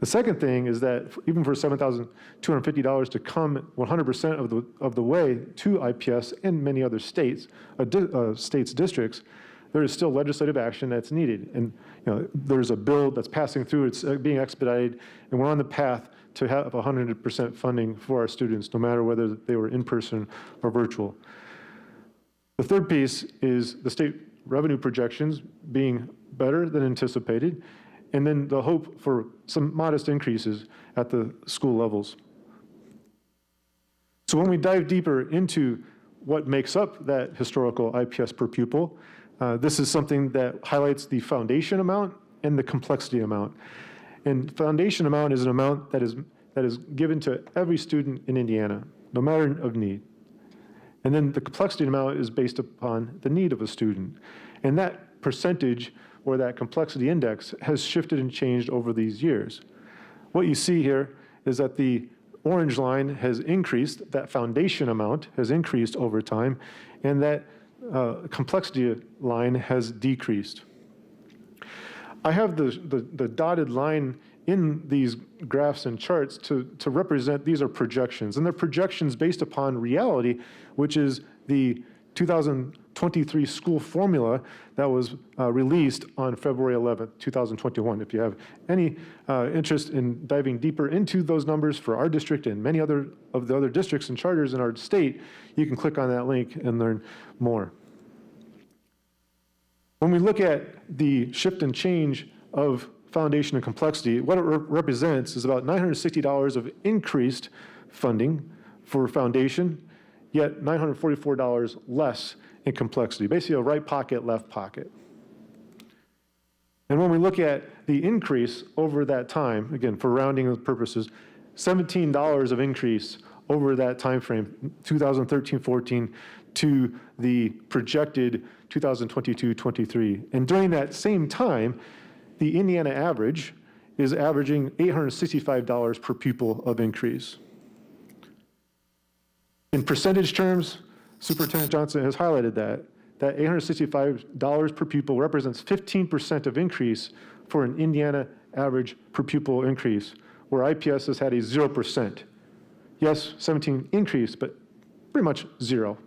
N: The second thing is that even for $7,250 to come 100% of the way to IPS and many other states, districts, there is still legislative action that's needed. And there's a bill that's passing through, it's being expedited, and we're on the path to have 100% funding for our students, no matter whether they were in person or virtual. The third piece is the state revenue projections being better than anticipated, and then the hope for some modest increases at the school levels. So when we dive deeper into what makes up that historical IPS per pupil, this is something that highlights the foundation amount and the complexity amount. And foundation amount is an amount that is given to every student in Indiana, no matter of need. And then the complexity amount is based upon the need of a student. And that percentage or that complexity index has shifted and changed over these years. What you see here is that the orange line has increased, that foundation amount has increased over time, and that complexity line has decreased. I have the dotted line in these graphs and charts to represent, these are projections, and they're projections based upon reality, which is the 2023 school formula that was released on February 11th, 2021. If you have any interest in diving deeper into those numbers for our district and many other of the other districts and charters in our state, you can click on that link and learn more. When we look at the shift and change of foundation and complexity, what it represents is about $960 of increased funding for foundation, yet $944 less in complexity, basically a right pocket, left pocket. And when we look at the increase over that time, again, for rounding purposes, $17 of increase over that time frame, 2013-14 to the projected 2022-23. And during that same time, the Indiana average is averaging $865 per pupil of increase. In percentage terms, Superintendent Johnson has highlighted that $865 per pupil represents 15% of increase for an Indiana average per pupil increase, where IPS has had a 0%. Yes, 17 increase, but pretty much zero.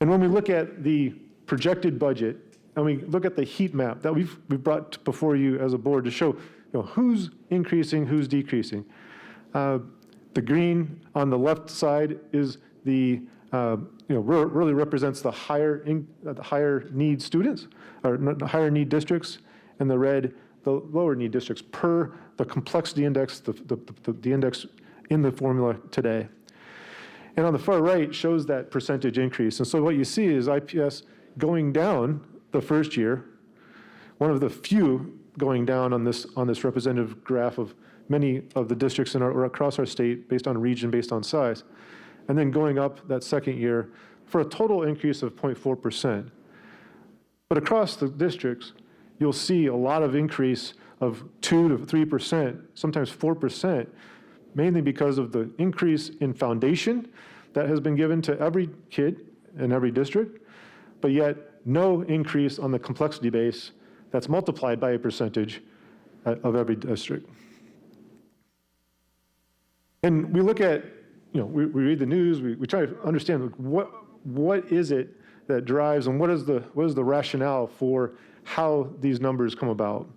N: And when we look at the projected budget, and we look at the heat map that we've brought before you as a board to show who's increasing, who's decreasing. The green on the left side is the really represents the higher need students, or the higher need districts, and the red, the lower need districts per the complexity index, the index in the formula today. And on the far right shows that percentage increase. And so what you see is IPS going down the first year, one of the few going down on this representative graph of many of the districts or across our state based on region, based on size, and then going up that second year for a total increase of 0.4%. But across the districts, you'll see a lot of increase of 2 to 3%, sometimes 4%, mainly because of the increase in foundation that has been given to every kid in every district, but yet no increase on the complexity base that's multiplied by a percentage of every district. And we look at, we read the news, we try to understand what is it that drives and what is the rationale for how these numbers come about.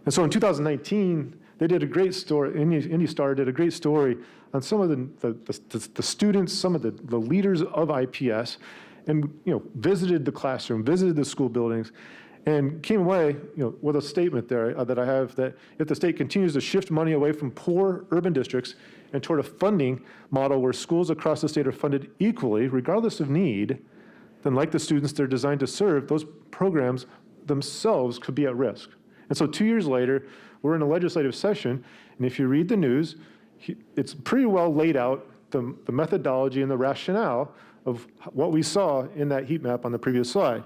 N: And so in 2019, they did a great story, IndyStar did a great story on some of the students, some of the leaders of IPS, and visited the classroom, visited the school buildings, and came away with a statement there that I have, that if the state continues to shift money away from poor urban districts and toward a funding model where schools across the state are funded equally, regardless of need, then like the students they're designed to serve, those programs themselves could be at risk. And so 2 years later, we're in a legislative session, and if you read the news, it's pretty well laid out, the methodology and the rationale of what we saw in that heat map on the previous slide.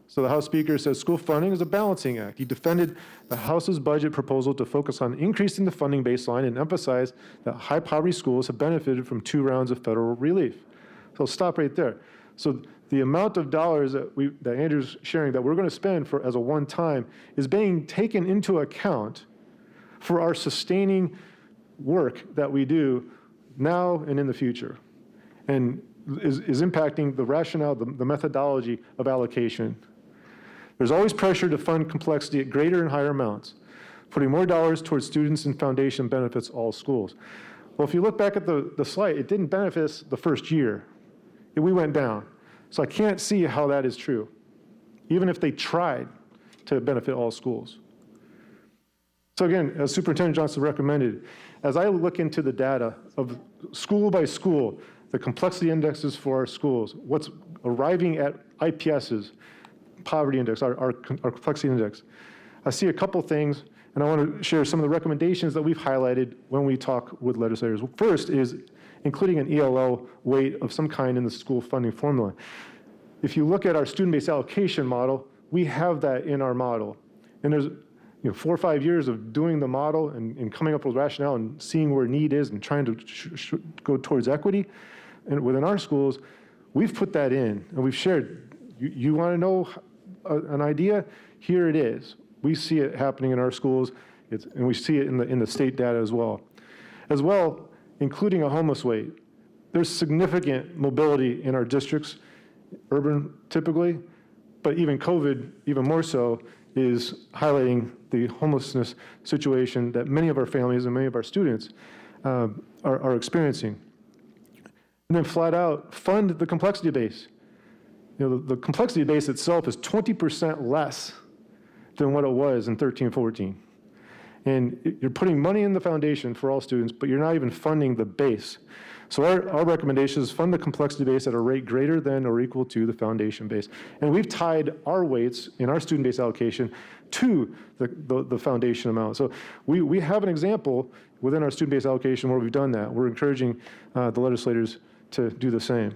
N: So the House Speaker says school funding is a balancing act. He defended the House's budget proposal to focus on increasing the funding baseline and emphasize that high poverty schools have benefited from 2 rounds of federal relief. So I'll stop right there. So the amount of dollars that Andrew's sharing that we're going to spend as a one-time is being taken into account for our sustaining work that we do now and in the future, and is impacting the rationale, the methodology of allocation. There's always pressure to fund complexity at greater and higher amounts. Putting more dollars towards students and foundation benefits all schools. Well, if you look back at the slide, it didn't benefit us the first year. We went down. So I can't see how that is true, even if they tried to benefit all schools. So again, as Superintendent Johnson recommended, as I look into the data of school by school, the complexity indexes for our schools, what's arriving at IPS's poverty index, our complexity index, I see a couple things, and I want to share some of the recommendations that we've highlighted when we talk with legislators. First is including an ELO weight of some kind in the school funding formula. If you look at our student-based allocation model, we have that in our model. And there's 4 or 5 years of doing the model and coming up with rationale and seeing where need is and trying to go towards equity. And within our schools, we've put that in and we've shared. You want to know an idea? Here it is. We see it happening in our schools, and we see it in the state data as well. As well, including a homeless weight. There's significant mobility in our districts, urban typically, but even COVID, even more so, is highlighting the homelessness situation that many of our families and many of our students are experiencing. And then flat out, fund the complexity base. The complexity base itself is 20% less than what it was in 13-14. And you're putting money in the foundation for all students, but you're not even funding the base. So our recommendation is fund the complexity base at a rate greater than or equal to the foundation base. And we've tied our weights in our student-based allocation to the foundation amount. So we have an example within our student-based allocation where we've done that. We're encouraging the legislators to do the same.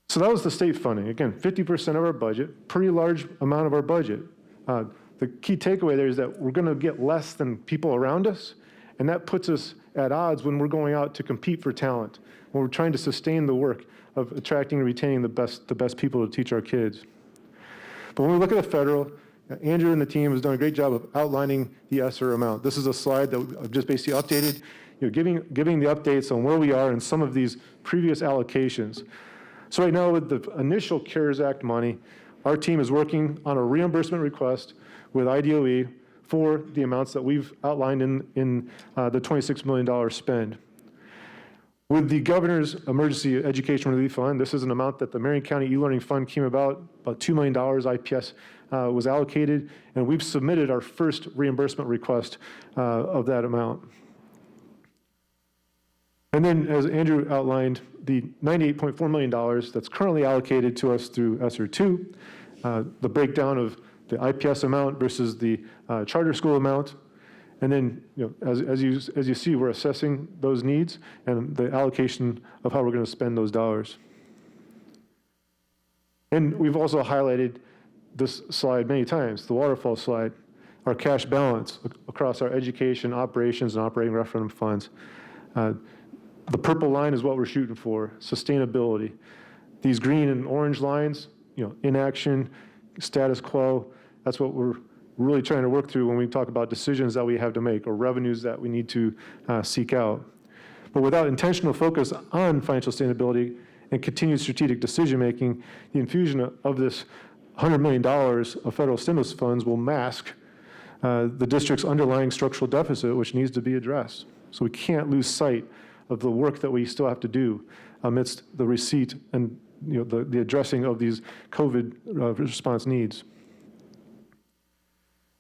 N: So that was the state funding. Again, 50% of our budget, pretty large amount of our budget. The key takeaway there is that we're going to get less than people around us, and that puts us at odds when we're going out to compete for talent, when we're trying to sustain the work of attracting and retaining the best people to teach our kids. But when we look at the federal, Andrew and the team has done a great job of outlining the ESSER amount. This is a slide that I've just basically updated. giving the updates on where we are in some of these previous allocations. So right now with the initial CARES Act money, our team is working on a reimbursement request with IDOE for the amounts that we've outlined in the $26 million spend. With the Governor's Emergency Education Relief Fund, this is an amount that the Marion County E-Learning Fund came about $2 million IPS was allocated, and we've submitted our first reimbursement request of that amount. And then, as Andrew outlined, the $98.4 million that's currently allocated to us through ESSER 2, the breakdown of the IPS amount versus the charter school amount. And then, as you see, we're assessing those needs and the allocation of how we're going to spend those dollars. And we've also highlighted this slide many times, the waterfall slide, our cash balance across our education, operations, and operating referendum funds. The purple line is what we're shooting for, sustainability. These green and orange lines, inaction, status quo, that's what we're really trying to work through when we talk about decisions that we have to make or revenues that we need to seek out. But without intentional focus on financial sustainability and continued strategic decision-making, the infusion of this $100 million of federal stimulus funds will mask the district's underlying structural deficit, which needs to be addressed. So we can't lose sight of the work that we still have to do amidst the receipt and the addressing of these COVID response needs.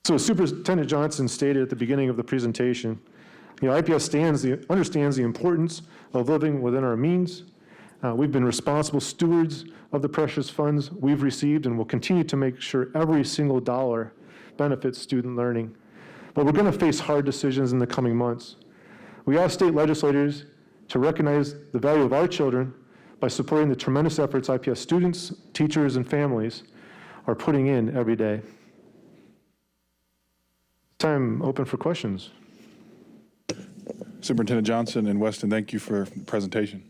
N: So as Superintendent Johnson stated at the beginning of the presentation, IPS understands the importance of living within our means. We've been responsible stewards of the precious funds we've received and will continue to make sure every single dollar benefits student learning. But we're going to face hard decisions in the coming months. We ask state legislators to recognize the value of our children by supporting the tremendous efforts IPS students, teachers, and families are putting in every day. Time open for questions.
A: Superintendent Johnson and Weston, thank you for the presentation.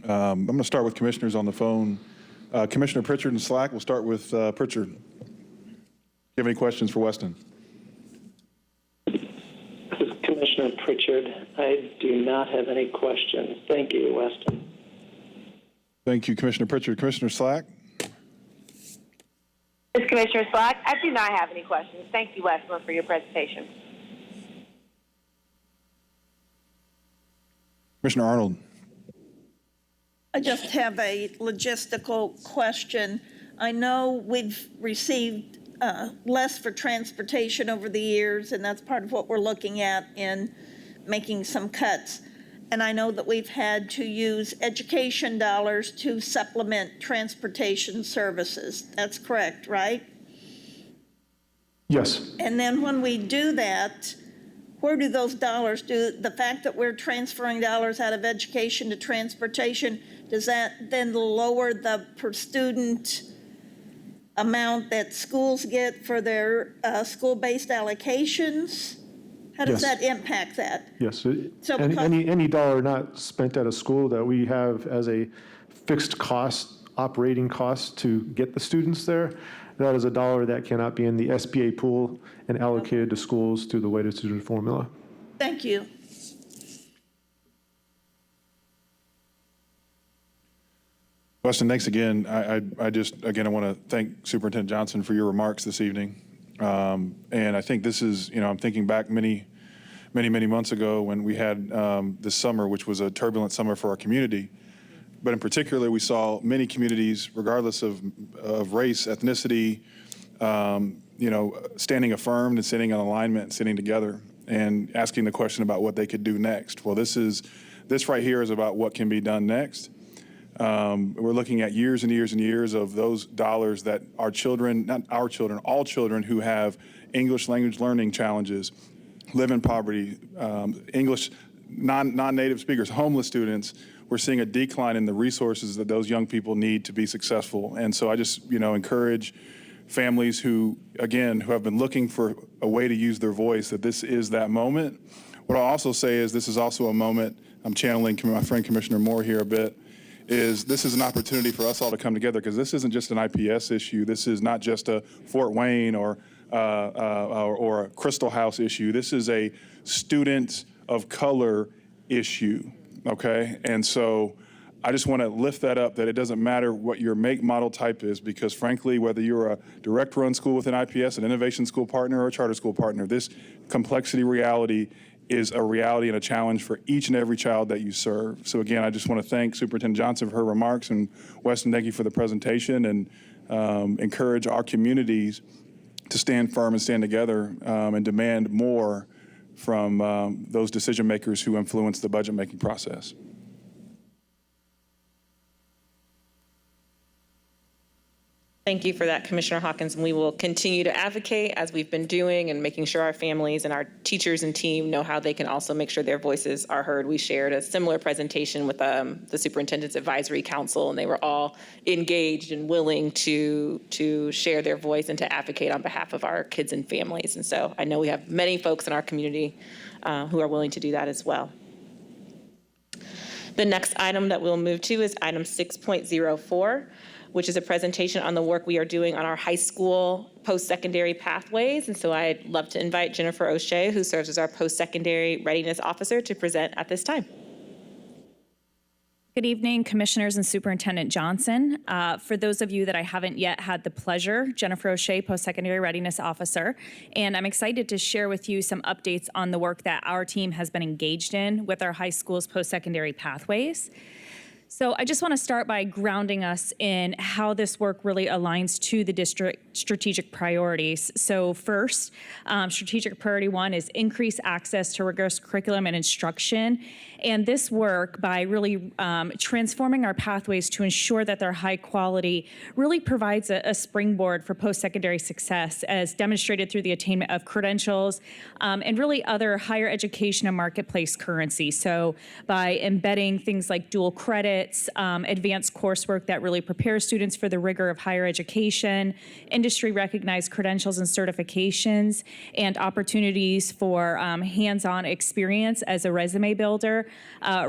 A: I'm going to start with commissioners on the phone. Commissioner Pritchard and Slack, we'll start with Pritchard. Do you have any questions for Weston?
D: This is Commissioner Pritchard. I do not have any questions. Thank you, Weston.
A: Thank you, Commissioner Pritchard. Commissioner Slack?
H: This is Commissioner Slack. I do not have any questions. Thank you, Weston, for your presentation.
A: Commissioner Arnold?
B: I just have a logistical question. I know we've received less for transportation over the years, and that's part of what we're looking at in making some cuts. And I know that we've had to use education dollars to supplement transportation services. That's correct, right?
N: Yes.
B: And then when we do that, where do those dollars the fact that we're transferring dollars out of education to transportation, does that then lower the per student amount that schools get for their school-based allocations? How does that impact that?
N: Yes.
B: So
N: Any dollar not spent at a school that we have as a fixed cost, operating cost to get the students there, that is a dollar that cannot be in the SBA pool and allocated to schools through the weighted student formula.
B: Thank you.
A: Weston, thanks again. I want to thank Superintendent Johnson for your remarks this evening. And I think this is, I'm thinking back many months ago when we had this summer, which was a turbulent summer for our community. But in particular, we saw many communities, regardless of race, ethnicity, standing affirmed and sitting in alignment and sitting together and asking the question about what they could do next. Well, this right here is about what can be done next. We're looking at years and years and years of those dollars that our children, not our children, all children who have English language learning challenges, live in poverty, English non-native speakers, homeless students, we're seeing a decline in the resources that those young people need to be successful. And so I just, encourage families who have been looking for a way to use their voice, that this is that moment. What I'll also say is this is also a moment, I'm channeling my friend Commissioner Moore here a bit, this is an opportunity for us all to come together, because this isn't just an IPS issue. This is not just a Fort Wayne or a Crystal House issue. This is a student of color issue, okay? And so I just want to lift that up, that it doesn't matter what your make, model, type is, because frankly, whether you're a direct run school with an IPS, an innovation school partner, or a charter school partner, this complexity reality is a reality and a challenge for each and every child that you serve. So again, I just want to thank Superintendent Johnson for her remarks, and Weston, thank you for the presentation, and encourage our communities to stand firm and stand together and demand more from those decision makers who influence the budget making process.
I: Thank you for that, Commissioner Hawkins. And we will continue to advocate as we've been doing and making sure our families and our teachers and team know how they can also make sure their voices are heard. We shared a similar presentation with the Superintendent's Advisory Council, and they were all engaged and willing to share their voice and to advocate on behalf of our kids and families. And so I know we have many folks in our community who are willing to do that as well. The next item that we'll move to is item 6.04. which is a presentation on the work we are doing on our high school post-secondary pathways. And so I'd love to invite Jennifer O'Shea, who serves as our post-secondary readiness officer, to present at this time.
O: Good evening, Commissioners and Superintendent Johnson. For those of you that I haven't yet had the pleasure, Jennifer O'Shea, Post-Secondary Readiness Officer, and I'm excited to share with you some updates on the work that our team has been engaged in with our high school's post-secondary pathways. So I just want to start by grounding us in how this work really aligns to the district strategic priorities. So first, strategic priority 1 is increase access to rigorous curriculum and instruction. And this work, by really transforming our pathways to ensure that they're high quality, really provides a springboard for post-secondary success, as demonstrated through the attainment of credentials and really other higher education and marketplace currency. So by embedding things like dual credits, advanced coursework that really prepares students for the rigor of higher education, industry-recognized credentials and certifications, and opportunities for hands-on experience as a resume builder,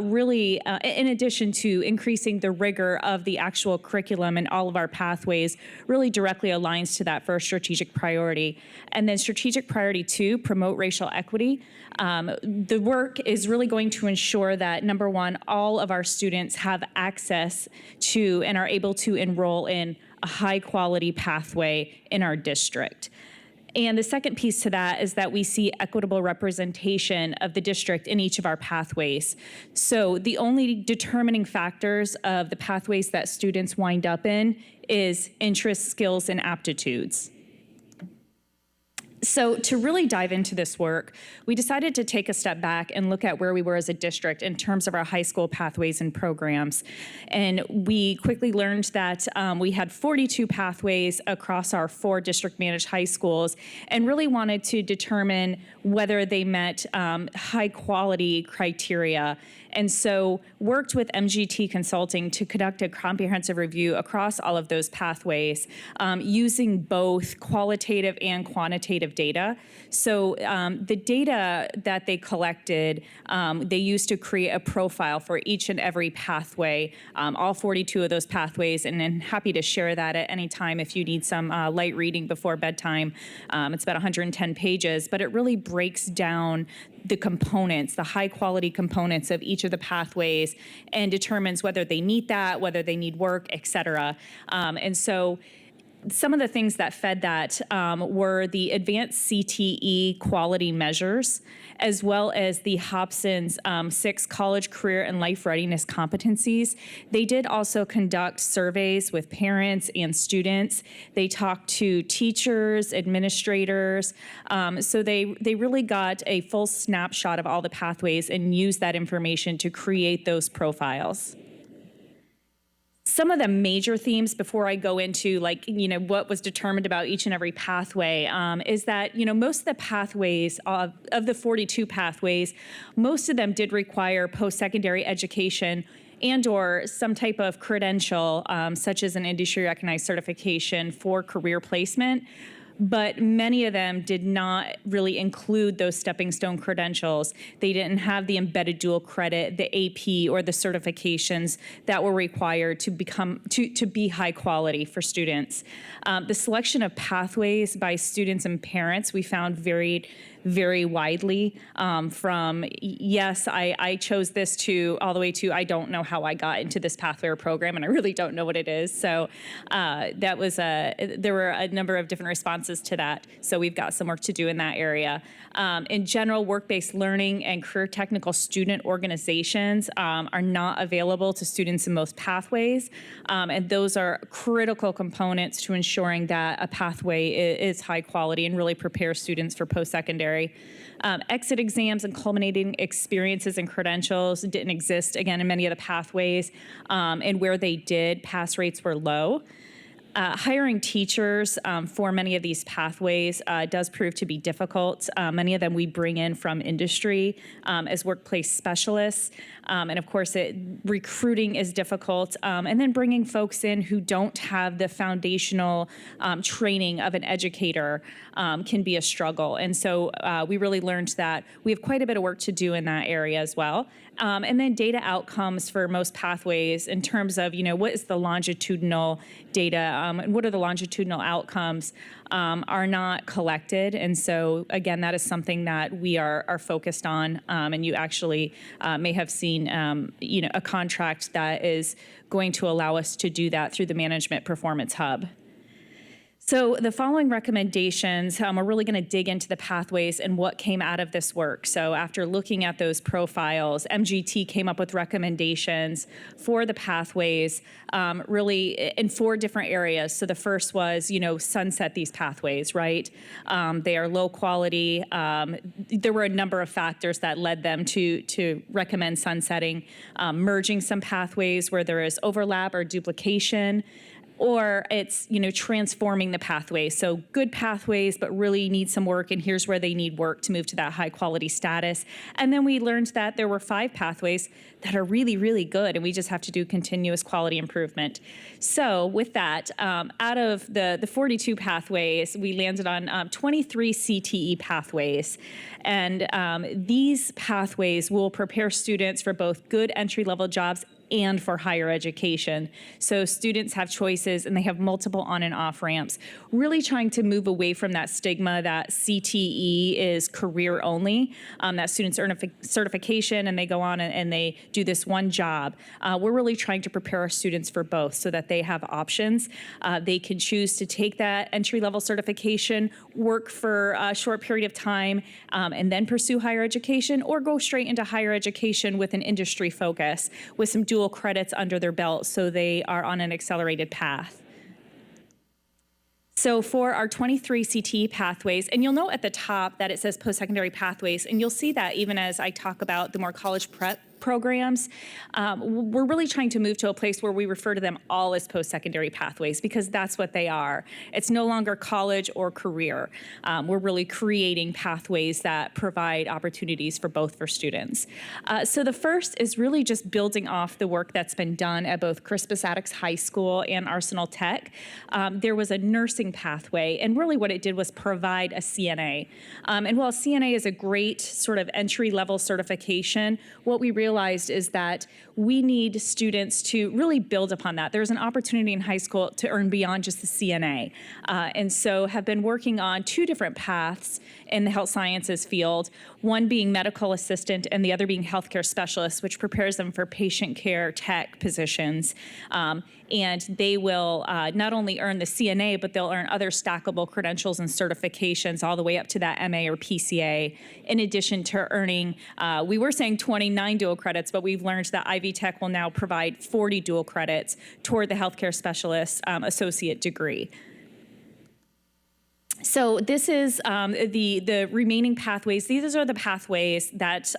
O: really, in addition to increasing the rigor of the actual curriculum in all of our pathways, really directly aligns to that first strategic priority. And then strategic priority 2, promote racial equity. The work is really going to ensure that, number 1, all of our students have access to and are able to enroll in a high quality pathway in our district. And the second piece to that is that we see equitable representation of the district in each of our pathways. So the only determining factors of the pathways that students wind up in is interests, skills, and aptitudes. So to really dive into this work, we decided to take a step back and look at where we were as a district in terms of our high school pathways and programs. And we quickly learned that we had 42 pathways across our 4 district-managed high schools, and really wanted to determine whether they met high-quality criteria. And so worked with MGT Consulting to conduct a comprehensive review across all of those pathways using both qualitative and quantitative data. So the data that they collected, they used to create a profile for each and every pathway, all 42 of those pathways, and I'm happy to share that at any time if you need some light reading before bedtime. It's about 110 pages, but it really breaks down the components, the high quality components of each of the pathways, and determines whether they meet that, whether they need work, et cetera. And so some of the things that fed that were the advanced CTE quality measures, as well as the Hobson's 6 college, career, and life readiness competencies. They did also conduct surveys with parents and students. They talked to teachers, administrators. So they really got a full snapshot of all the pathways and used that information to create those profiles. Some of the major themes before I go into what was determined about each and every pathway is that, most of the pathways of the 42 pathways, most of them did require post-secondary education and or some type of credential, such as an industry recognized certification for career placement. but many of them did not really include those stepping stone credentials. They didn't have the embedded dual credit, the AP, or the certifications that were required to be high quality for students. The selection of pathways by students and parents we found varied very widely, from yes, I chose this to all the way to I don't know how I got into this pathway or program, and I really don't know what it is. So there were a number of different responses to that. So we've got some work to do in that area. In general, work-based learning and career technical student organizations are not available to students in most pathways, and those are critical components to ensuring that a pathway is high quality and really prepares students for post-secondary. Exit exams and culminating experiences and credentials didn't exist, again, in many of the pathways, and where they did, pass rates were low. Hiring teachers for many of these pathways does prove to be difficult. Many of them we bring in from industry as workplace specialists. And of course, recruiting is difficult. And then bringing folks in who don't have the foundational training of an educator can be a struggle. And so we really learned that we have quite a bit of work to do in that area as well. And then data outcomes for most pathways in terms of, what is the longitudinal data and what are the longitudinal outcomes are not collected. And so, again, that is something that we are focused on. And you actually may have seen, a contract that is going to allow us to do that through the Management Performance Hub. So the following recommendations, we're really going to dig into the pathways and what came out of this work. So after looking at those profiles, MGT came up with recommendations for the pathways really in 4 different areas. So the first was, sunset these pathways, right? They are low quality. There were a number of factors that led them to recommend sunsetting, merging some pathways where there is overlap or duplication, or it's, transforming the pathways. So good pathways, but really need some work, and here's where they need work to move to that high quality status. And then we learned that there were 5 pathways that are really, really good, and we just have to do continuous quality improvement. So with that, out of the 42 pathways, we landed on 23 CTE pathways. And these pathways will prepare students for both good entry-level jobs and for higher education. So students have choices and they have multiple on and off ramps, really trying to move away from that stigma that CTE is career only, that students earn a certification and they go on and they do this one job. We're really trying to prepare our students for both so that they have options. They can choose to take that entry-level certification, work for a short period of time, and then pursue higher education, or go straight into higher education with an industry focus, with some dual credits under their belt so they are on an accelerated path. So for our 23 CTE pathways, and you'll note at the top that it says post-secondary pathways, and you'll see that even as I talk about the more college prep programs, we're really trying to move to a place where we refer to them all as post-secondary pathways, because that's what they are. It's no longer college or career. We're really creating pathways that provide opportunities for students. So the first is really just building off the work that's been done at both Crispus Attucks High School and Arsenal Tech. There was a nursing pathway, and really what it did was provide a CNA. And while CNA is a great sort of entry-level certification, what we realized is that we need students to really build upon that. There's an opportunity in high school to earn beyond just the CNA. And so have been working on 2 different paths in the health sciences field, one being medical assistant and the other being healthcare specialist, which prepares them for patient care tech positions. And they will not only earn the CNA, but they'll earn other stackable credentials and certifications all the way up to that MA or PCA, in addition to earning, we were saying 29 dual credits, but we've learned that Ivy Tech will now provide 40 dual credits toward the healthcare specialist associate degree. So this is the remaining pathways. These are the pathways that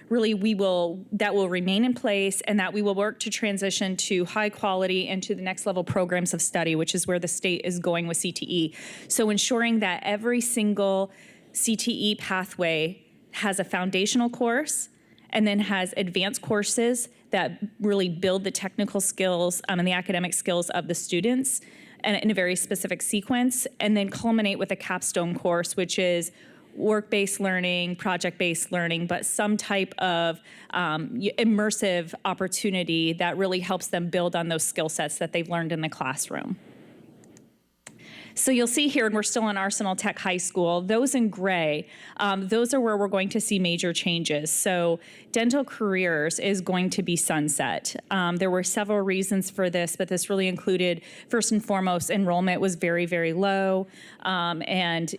O: really will remain in place, and that we will work to transition to high quality and to the next level programs of study, which is where the state is going with CTE. So ensuring that every single CTE pathway has a foundational course and then has advanced courses that really build the technical skills and the academic skills of the students. and in a very specific sequence, and then culminate with a capstone course, which is work-based learning, project-based learning, but some type of immersive opportunity that really helps them build on those skill sets that they've learned in the classroom. So you'll see here, and we're still in Arsenal Tech High School, those in gray, those are where we're going to see major changes. So dental careers is going to be sunset. There were several reasons for this, but this really included, first and foremost, enrollment was very, very low. And,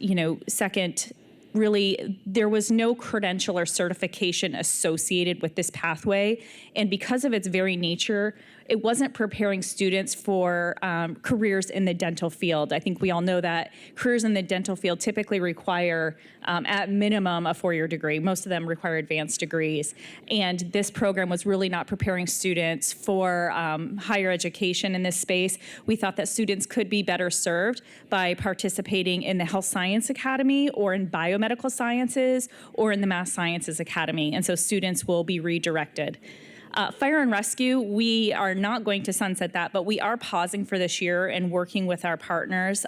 O: second, really, there was no credential or certification associated with this pathway. And because of its very nature, it wasn't preparing students for careers in the dental field. I think we all know that careers in the dental field typically require, at minimum, a 4-year degree. Most of them require advanced degrees. And this program was really not preparing students for higher education in this space. We thought that students could be better served by participating in the Health Science Academy or in Biomedical Sciences or in the Math Sciences Academy. And so students will be redirected. Fire and rescue, we are not going to sunset that, but we are pausing for this year and working with our partners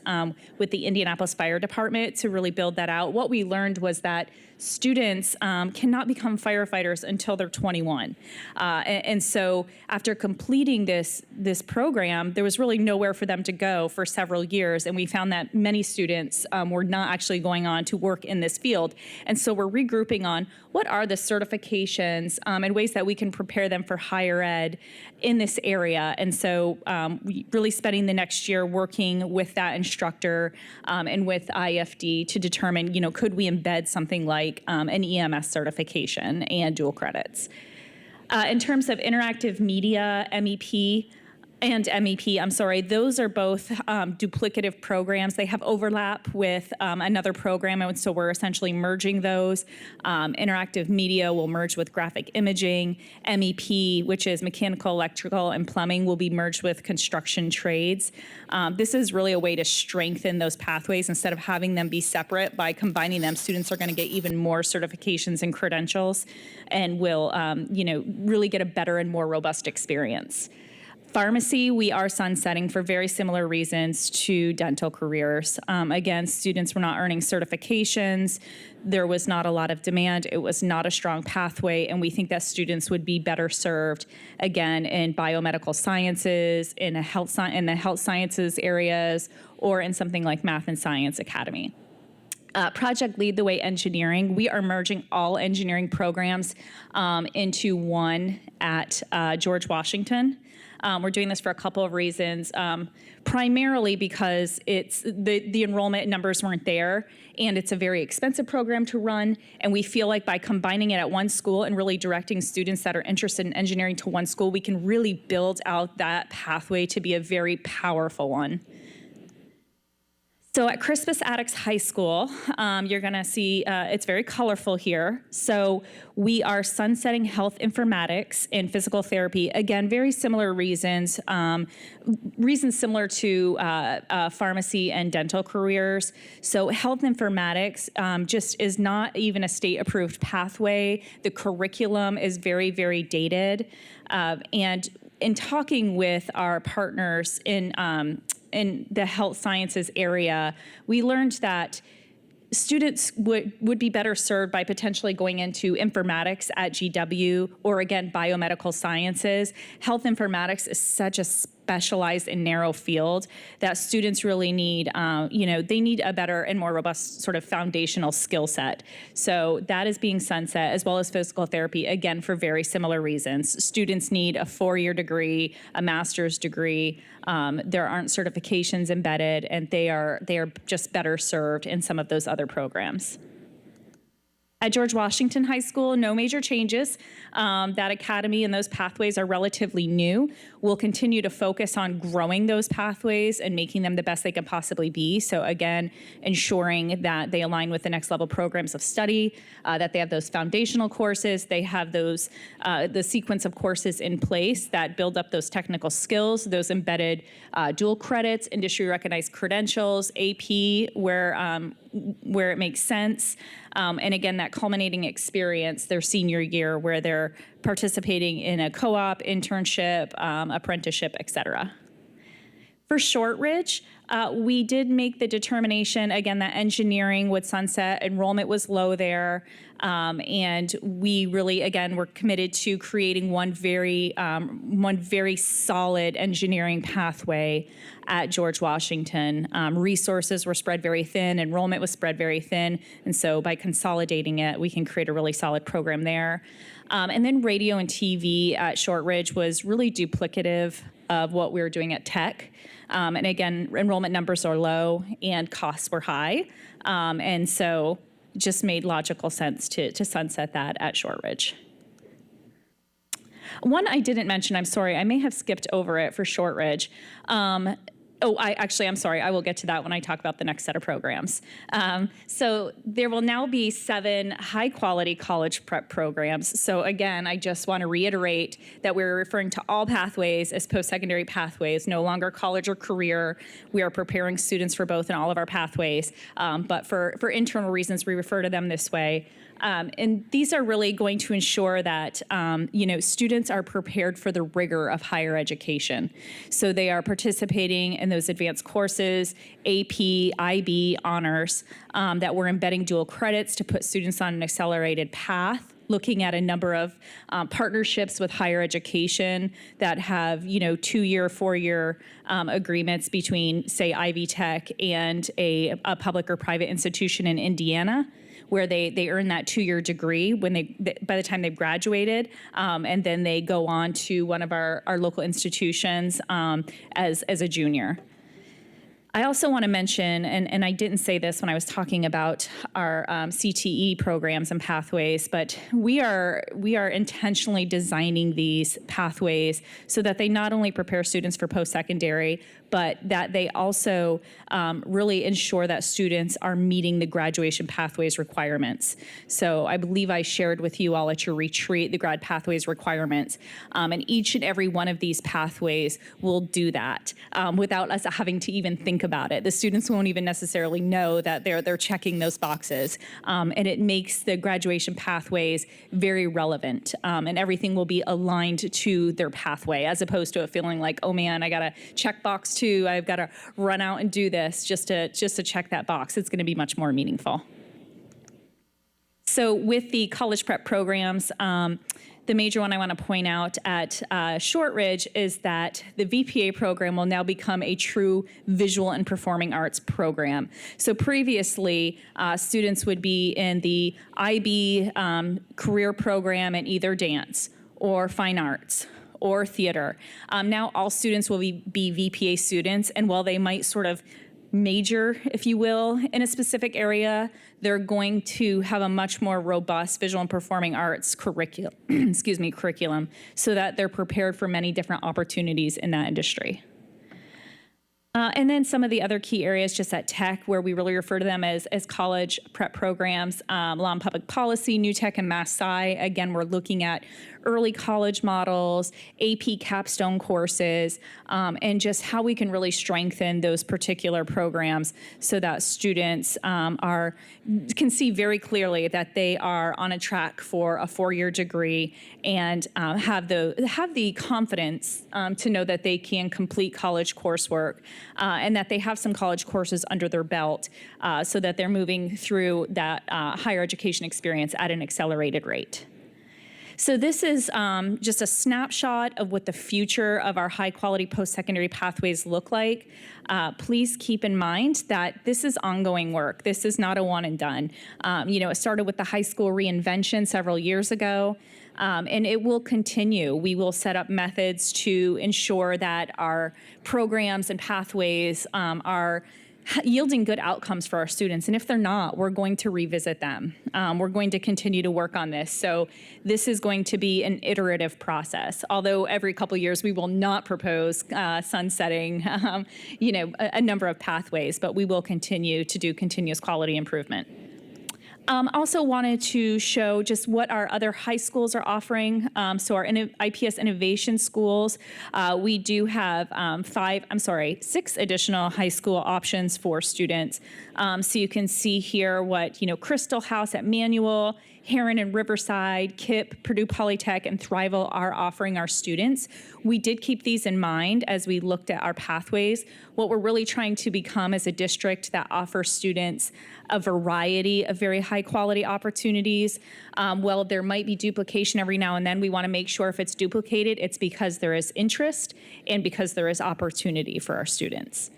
O: with the Indianapolis Fire Department to really build that out. What we learned was that students cannot become firefighters until they're 21. And so after completing this program, there was really nowhere for them to go for several years. And we found that many students were not actually going on to work in this field. And so we're regrouping on what are the certifications and ways that we can prepare them for higher ed in this area. And so really spending the next year working with that instructor and with IFD to determine, could we embed something like an EMS certification and dual credits. In terms of interactive media, MEP, those are both duplicative programs. They have overlap with another program, and so we're essentially merging those. Interactive media will merge with graphic imaging. MEP, which is mechanical, electrical, and plumbing, will be merged with construction trades. This is really a way to strengthen those pathways instead of having them be separate. By combining them, students are going to get even more certifications and credentials and will really get a better and more robust experience. Pharmacy, we are sunsetting for very similar reasons to dental careers. Again, students were not earning certifications. There was not a lot of demand. It was not a strong pathway, and we think that students would be better served, again, in biomedical sciences, in the health sciences areas, or in something like Math and Science Academy. Project Lead the Way Engineering, we are merging all engineering programs into one at George Washington. We're doing this for a couple of reasons, primarily because it's the enrollment numbers weren't there, and it's a very expensive program to run, and we feel like by combining it at one school and really directing students that are interested in engineering to one school, we can really build out that pathway to be a very powerful one. So at Crispus Attucks High School, you're going to see it's very colorful here. So we are sunsetting health informatics and physical therapy. Again, very similar reasons, reasons similar to pharmacy and dental careers. So health informatics just is not even a state-approved pathway. The curriculum is very, very dated. And in talking with our partners in the health sciences area, we learned that students would be better served by potentially going into informatics at GW or, again, biomedical sciences. Health informatics is such a specialized and narrow field that students really need, they need a better and more robust sort of foundational skill set. So that is being sunset, as well as physical therapy, again, for very similar reasons. Students need a 4-year degree, a master's degree. There aren't certifications embedded, and they are just better served in some of those other programs. At George Washington High School, no major changes. That academy and those pathways are relatively new. We'll continue to focus on growing those pathways and making them the best they can possibly be. So again, ensuring that they align with the next level programs of study, that they have those foundational courses, they have those the sequence of courses in place that build up those technical skills, those embedded dual credits, industry recognized credentials, AP, where it makes sense. And again, that culminating experience, their senior year, where they're participating in a co-op, internship, apprenticeship, et cetera. For Shortridge, we did make the determination, again, that engineering would sunset, enrollment was low there, and we really, again, were committed to creating one very solid engineering pathway at George Washington. Resources were spread very thin, enrollment was spread very thin, and so by consolidating it, we can create a really solid program there. And then radio and TV at Shortridge was really duplicative of what we were doing at Tech. And again, enrollment numbers are low and costs were high. And so just made logical sense to sunset that at Shortridge. One I didn't mention, I'm sorry, I may have skipped over it for Shortridge. I'm sorry, I will get to that when I talk about the next set of programs. So there will now be 7 high-quality college prep programs. So again, I just want to reiterate that we're referring to all pathways as post-secondary pathways, no longer college or career. We are preparing students for both in all of our pathways, but for internal reasons, we refer to them this way. And these are really going to ensure that, students are prepared for the rigor of higher education. So they are participating in those advanced courses, AP, IB, honors, that we're embedding dual credits to put students on an accelerated path, looking at a number of partnerships with higher education that have, 2-year, 4-year agreements between, say, Ivy Tech and a public or private institution in Indiana, where they earn that 2-year degree by the time they've graduated, and then they go on to one of our local institutions as a junior. I also want to mention, and I didn't say this when I was talking about our CTE programs and pathways, but we are intentionally designing these pathways so that they not only prepare students for post-secondary, but that they also really ensure that students are meeting the graduation pathways requirements. So I believe I shared with you all at your retreat the grad pathways requirements, and each and every one of these pathways will do that without us having to even think about it. The students won't even necessarily know that they're checking those boxes, and it makes the graduation pathways very relevant, and everything will be aligned to their pathway, as opposed to it feeling like, oh man, I got a checkbox too. I've got to run out and do this just to check that box. It's going to be much more meaningful. So with the college prep programs, the major one I want to point out at Shortridge is that the VPA program will now become a true visual and performing arts program. So previously, students would be in the IB career program in either dance or fine arts or theater. Now all students will be VPA students, and while they might sort of major, if you will, in a specific area, they're going to have a much more robust visual and performing arts curriculum, curriculum, so that they're prepared for many different opportunities in that industry. And then some of the other key areas just at Tech, where we really refer to them as college prep programs, law and public policy, New Tech, and Mass Sci. Again, we're looking at early college models, AP capstone courses, and just how we can really strengthen those particular programs so that students can see very clearly that they are on a track for a 4-year degree and have the confidence to know that they can complete college coursework and that they have some college courses under their belt so that they're moving through that higher education experience at an accelerated rate. So this is just a snapshot of what the future of our high-quality post-secondary pathways look like. Please keep in mind that this is ongoing work. This is not a one and done. It started with the high school reinvention several years ago, and it will continue. We will set up methods to ensure that our programs and pathways are yielding good outcomes for our students. And if they're not, we're going to revisit them. We're going to continue to work on this. So this is going to be an iterative process. Although every couple years we will not propose sunsetting, a number of pathways, but we will continue to do continuous quality improvement. Also wanted to show just what our other high schools are offering. So our IPS innovation schools, we do have 6 additional high school options for students. So you can see here what, Crystal House at Manual, Heron and Riverside, KIPP, Purdue Polytech, and Thrival are offering our students. We did keep these in mind as we looked at our pathways. What we're really trying to become is a district that offers students a variety of very high quality opportunities. While there might be duplication every now and then, we want to make sure if it's duplicated, it's because there is interest and because there is opportunity for our students.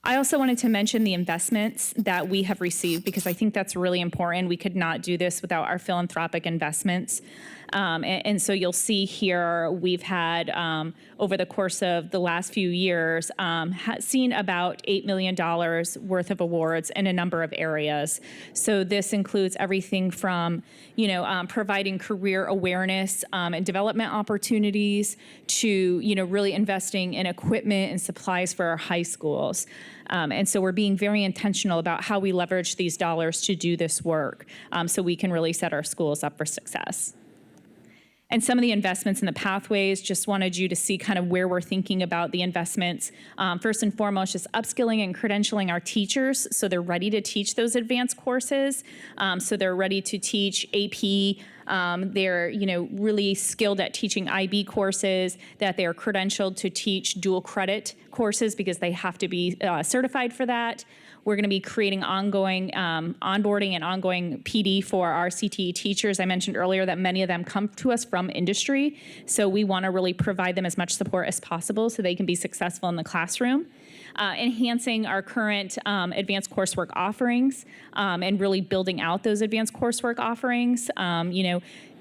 O: I also wanted to mention the investments that we have received because I think that's really important. We could not do this without our philanthropic investments. And so you'll see here we've had, over the course of the last few years, seen about $8 million worth of awards in a number of areas. So this includes everything from, providing career awareness and development opportunities to, really investing in equipment and supplies for our high schools. And so we're being very intentional about how we leverage these dollars to do this work so we can really set our schools up for success. And some of the investments in the pathways, just wanted you to see kind of where we're thinking about the investments. First and foremost, just upskilling and credentialing our teachers so they're ready to teach those advanced courses. So they're ready to teach AP. They're really skilled at teaching IB courses, that they're credentialed to teach dual credit courses because they have to be certified for that. We're going to be creating ongoing onboarding and ongoing PD for our CTE teachers. I mentioned earlier that many of them come to us from industry, so we want to really provide them as much support as possible so they can be successful in the classroom. Enhancing our current advanced coursework offerings and really building out those advanced coursework offerings.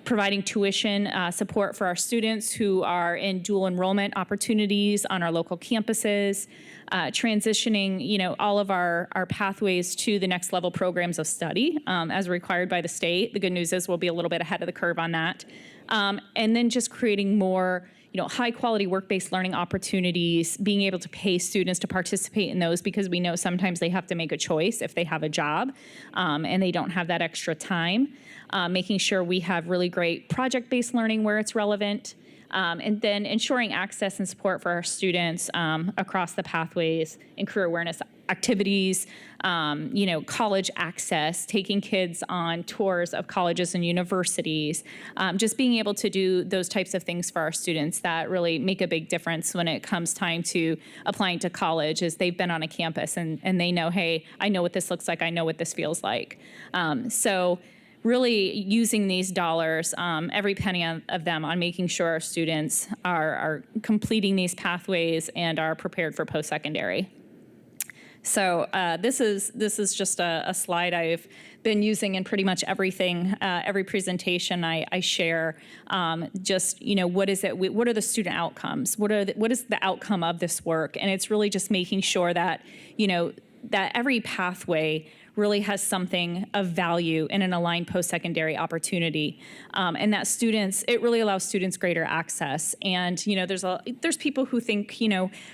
O: Providing tuition support for our students who are in dual enrollment opportunities on our local campuses, transitioning, all of our pathways to the next level programs of study as required by the state. The good news is we'll be a little bit ahead of the curve on that. And then just creating more high quality work-based learning opportunities, being able to pay students to participate in those because we know sometimes they have to make a choice if they have a job and they don't have that extra time. Making sure we have really great project-based learning where it's relevant. And then ensuring access and support for our students across the pathways and career awareness activities, college access, taking kids on tours of colleges and universities, just being able to do those types of things for our students that really make a big difference when it comes time to applying to college, as they've been on a campus and they know, hey, I know what this looks like, I know what this feels like. So really using these dollars, every penny of them, on making sure our students are completing these pathways and are prepared for post-secondary. So this is just a slide I've been using in pretty much everything, every presentation I share. Just what is it? What are the student outcomes? What is the outcome of this work? And it's really just making sure that that every pathway really has something of value in an aligned post-secondary opportunity, and that it really allows students greater access. And there's people who think,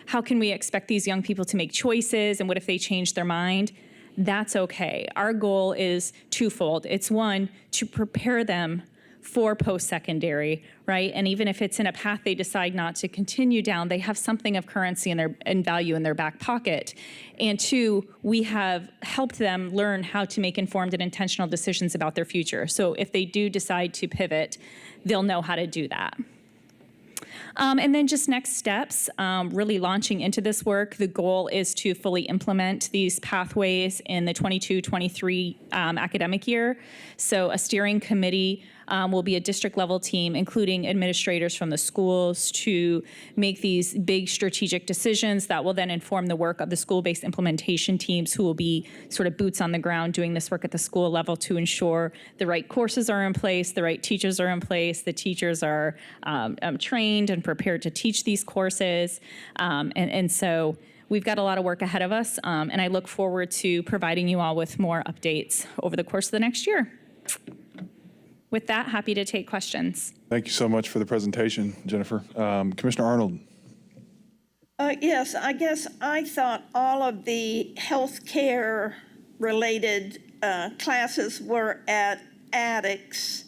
O: how can we expect these young people to make choices, and what if they change their mind? That's okay. Our goal is twofold. It's one, to prepare them for post-secondary, right? And even if it's in a path they decide not to continue down, they have something of currency and value in their back pocket. And two, we have helped them learn how to make informed and intentional decisions about their future. So if they do decide to pivot, they'll know how to do that. And then just next steps, really launching into this work. The goal is to fully implement these pathways in the 22-23 academic year. So a steering committee will be a district level team, including administrators from the schools, to make these big strategic decisions that will then inform the work of the school-based implementation teams, who will be sort of boots on the ground doing this work at the school level to ensure the right courses are in place, the right teachers are in place, the teachers are trained and prepared to teach these courses. And so we've got a lot of work ahead of us, and I look forward to providing you all with more updates over the course of the next year. With that, happy to take questions.
A: Thank you so much for the presentation, Jennifer. Commissioner Arnold.
B: Yes, I guess I thought all of the healthcare related classes were at addicts.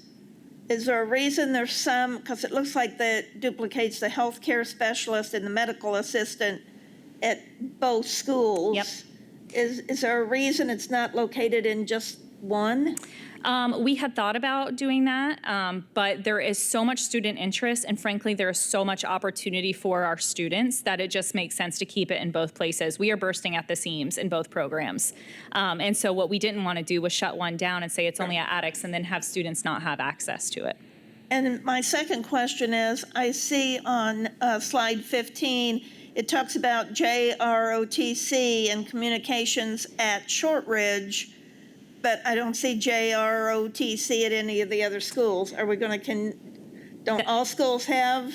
B: Is there a reason there's some, because it looks like that duplicates the healthcare specialist and the medical assistant at both schools?
O: Yep.
B: Is there a reason it's not located in just one?
O: We had thought about doing that, but there is so much student interest, and frankly, there is so much opportunity for our students that it just makes sense to keep it in both places. We are bursting at the seams in both programs. And so what we didn't want to do was shut one down and say it's only at Attucks and then have students not have access to it.
B: And my second question is, I see on slide 15, it talks about JROTC and communications at Shortridge, but I don't see JROTC at any of the other schools. Are we going to, don't all schools have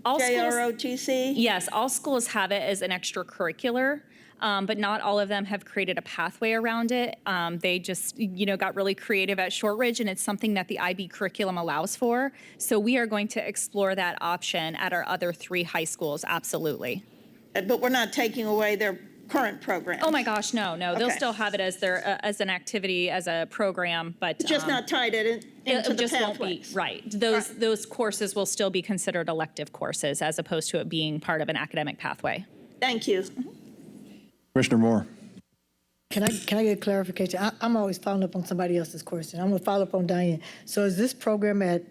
B: JROTC?
O: Yes, all schools have it as an extracurricular, but not all of them have created a pathway around it. They just, got really creative at Shortridge, and it's something that the IB curriculum allows for. So we are going to explore that option at our other 3 high schools, absolutely.
B: But we're not taking away their current program?
O: Oh my gosh, no. They'll
B: Okay.
O: still have it as as an activity, as a program, but
B: Just not tied it into
O: it
B: the
O: just won't be
B: pathways?
O: right. Those courses will still be considered elective courses as opposed to it being part of an academic pathway.
B: Thank you.
A: Commissioner Moore.
F: Can I get clarification? I'm always following up on somebody else's question. I'm going to follow up on Diane. So is this program at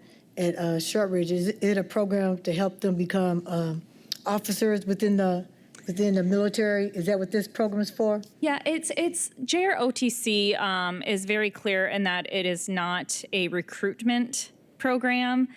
F: Shortridge, is it a program to help them become officers within the military? Is that what this program is for?
O: Yeah, it's JROTC is very clear in that it is not a recruitment program.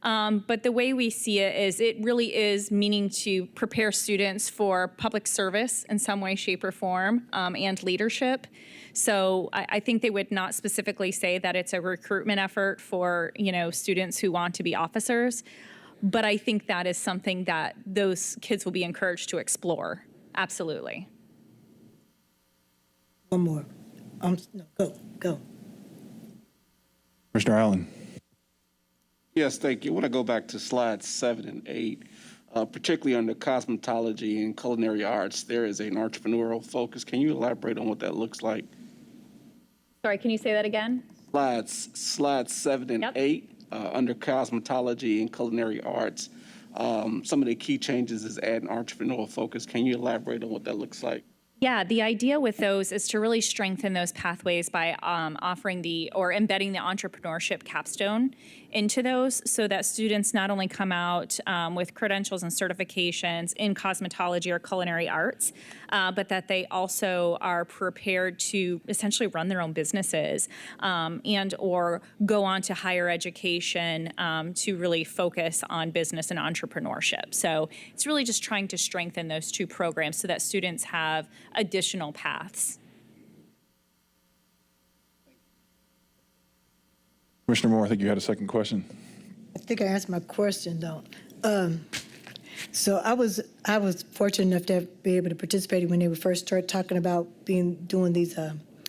O: But the way we see it is it really is meaning to prepare students for public service in some way, shape, or form, and leadership. So I think they would not specifically say that it's a recruitment effort for, students who want to be officers. But I think that is something that those kids will be encouraged to explore. Absolutely.
F: One more. No, go.
A: Commissioner Allen.
G: Yes, thank you. I want to go back to slides 7 and 8, particularly under cosmetology and culinary arts. There is an entrepreneurial focus. Can you elaborate on what that looks like?
O: Sorry, can you say that again?
G: Slides 7 and 8, under cosmetology and culinary arts. Some of the key changes is add an entrepreneurial focus. Can you elaborate on what that looks like?
O: Yeah, the idea with those is to really strengthen those pathways by offering or embedding the entrepreneurship capstone into those so that students not only come out with credentials and certifications in cosmetology or culinary arts, but that they also are prepared to essentially run their own businesses and or go on to higher education to really focus on business and entrepreneurship. So it's really just trying to strengthen those 2 programs so that students have additional paths.
A: Commissioner Moore, I think you had a second question.
F: I think I answered my question, though. So I was fortunate enough to be able to participate when they would first start talking about doing these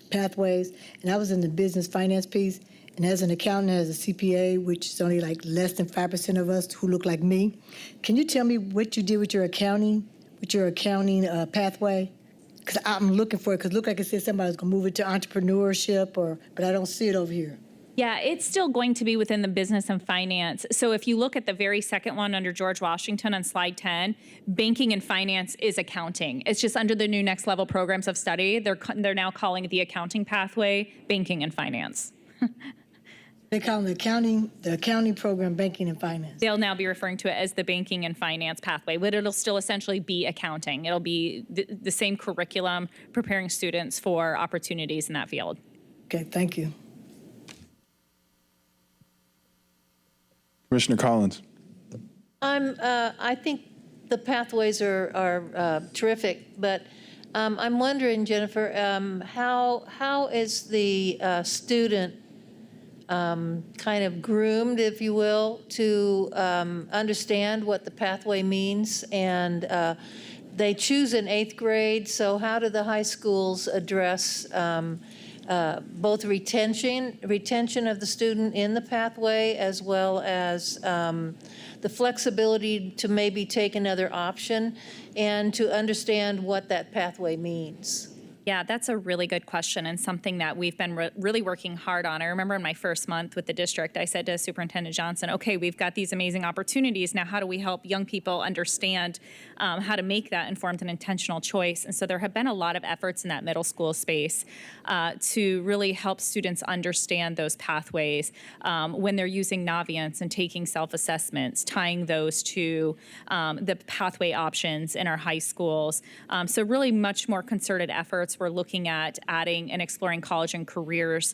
F: pathways, and I was in the business finance piece. And as an accountant, as a CPA, which is only like less than 5% of us who look like me, can you tell me what you did with your accounting pathway? Because I'm looking for it, because it looked like it said somebody was going to move it to entrepreneurship, but I don't see it over here.
O: Yeah, it's still going to be within the business and finance. So if you look at the very second one under George Washington on slide 10, banking and finance is accounting. It's just under the new next level programs of study. They're now calling it the accounting pathway, banking and finance.
F: They call it the accounting program, banking and finance.
O: They'll now be referring to it as the banking and finance pathway, but it'll still essentially be accounting. It'll be the same curriculum preparing students for opportunities in that field.
F: Okay, thank you.
A: Commissioner Collins.
E: I think the pathways are terrific, but I'm wondering, Jennifer, how is the student kind of groomed, if you will, to understand what the pathway means? And they choose in 8th grade, so how do the high schools address both retention of the student in the pathway, as well as the flexibility to maybe take another option and to understand what that pathway means?
O: Yeah, that's a really good question and something that we've been really working hard on. I remember in my first month with the district, I said to Superintendent Johnson, okay, we've got these amazing opportunities. Now, how do we help young people understand how to make that informed and intentional choice? And so there have been a lot of efforts in that middle school space to really help students understand those pathways when they're using Naviance and taking self-assessments, tying those to the pathway options in our high schools. So really much more concerted efforts. We're looking at adding and exploring college and careers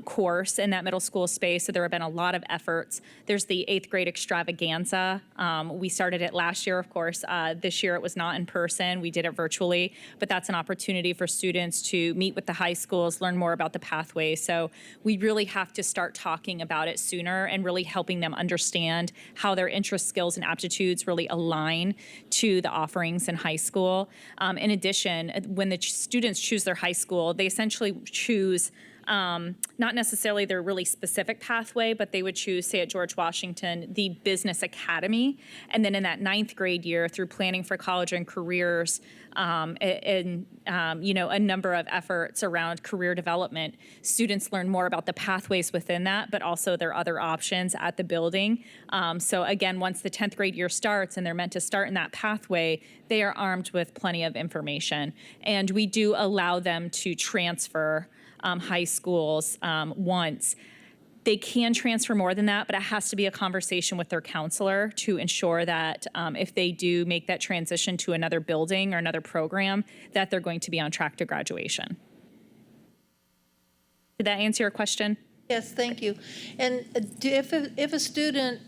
O: course in that middle school space. So there have been a lot of efforts. There's the 8th grade extravaganza. We started it last year, of course. This year it was not in person. We did it virtually, but that's an opportunity for students to meet with the high schools, learn more about the pathways. So we really have to start talking about it sooner and really helping them understand how their interests, skills, and aptitudes really align to the offerings in high school. In addition, when the students choose their high school, they essentially choose not necessarily their really specific pathway, but they would choose, say at George Washington, the business academy. And then in that 9th grade year, through planning for college and careers, and a number of efforts around career development, students learn more about the pathways within that, but also their other options at the building. So again, once the 10th grade year starts and they're meant to start in that pathway, they are armed with plenty of information. And we do allow them to transfer high schools once. They can transfer more than that, but it has to be a conversation with their counselor to ensure that if they do make that transition to another building or another program, that they're going to be on track to graduation. Did that answer your question?
E: Yes, thank you. And if a student,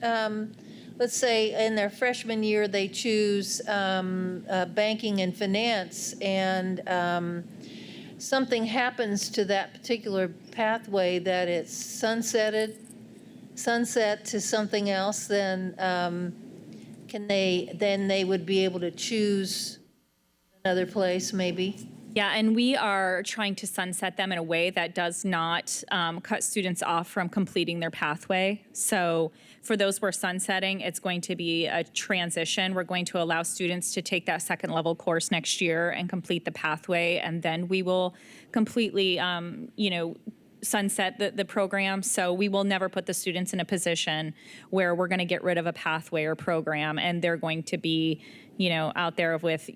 E: let's say in their freshman year, they choose banking and finance, and something happens to that particular pathway that it's sunset to something else, then they would be able to choose another place maybe?
O: Yeah, and we are trying to sunset them in a way that does not cut students off from completing their pathway. So for those we're sunsetting, it's going to be a transition. We're going to allow students to take that second level course next year and complete the pathway, and then we will completely, sunset the program. So we will never put the students in a position where we're going to get rid of a pathway or program and they're going to be, out there with,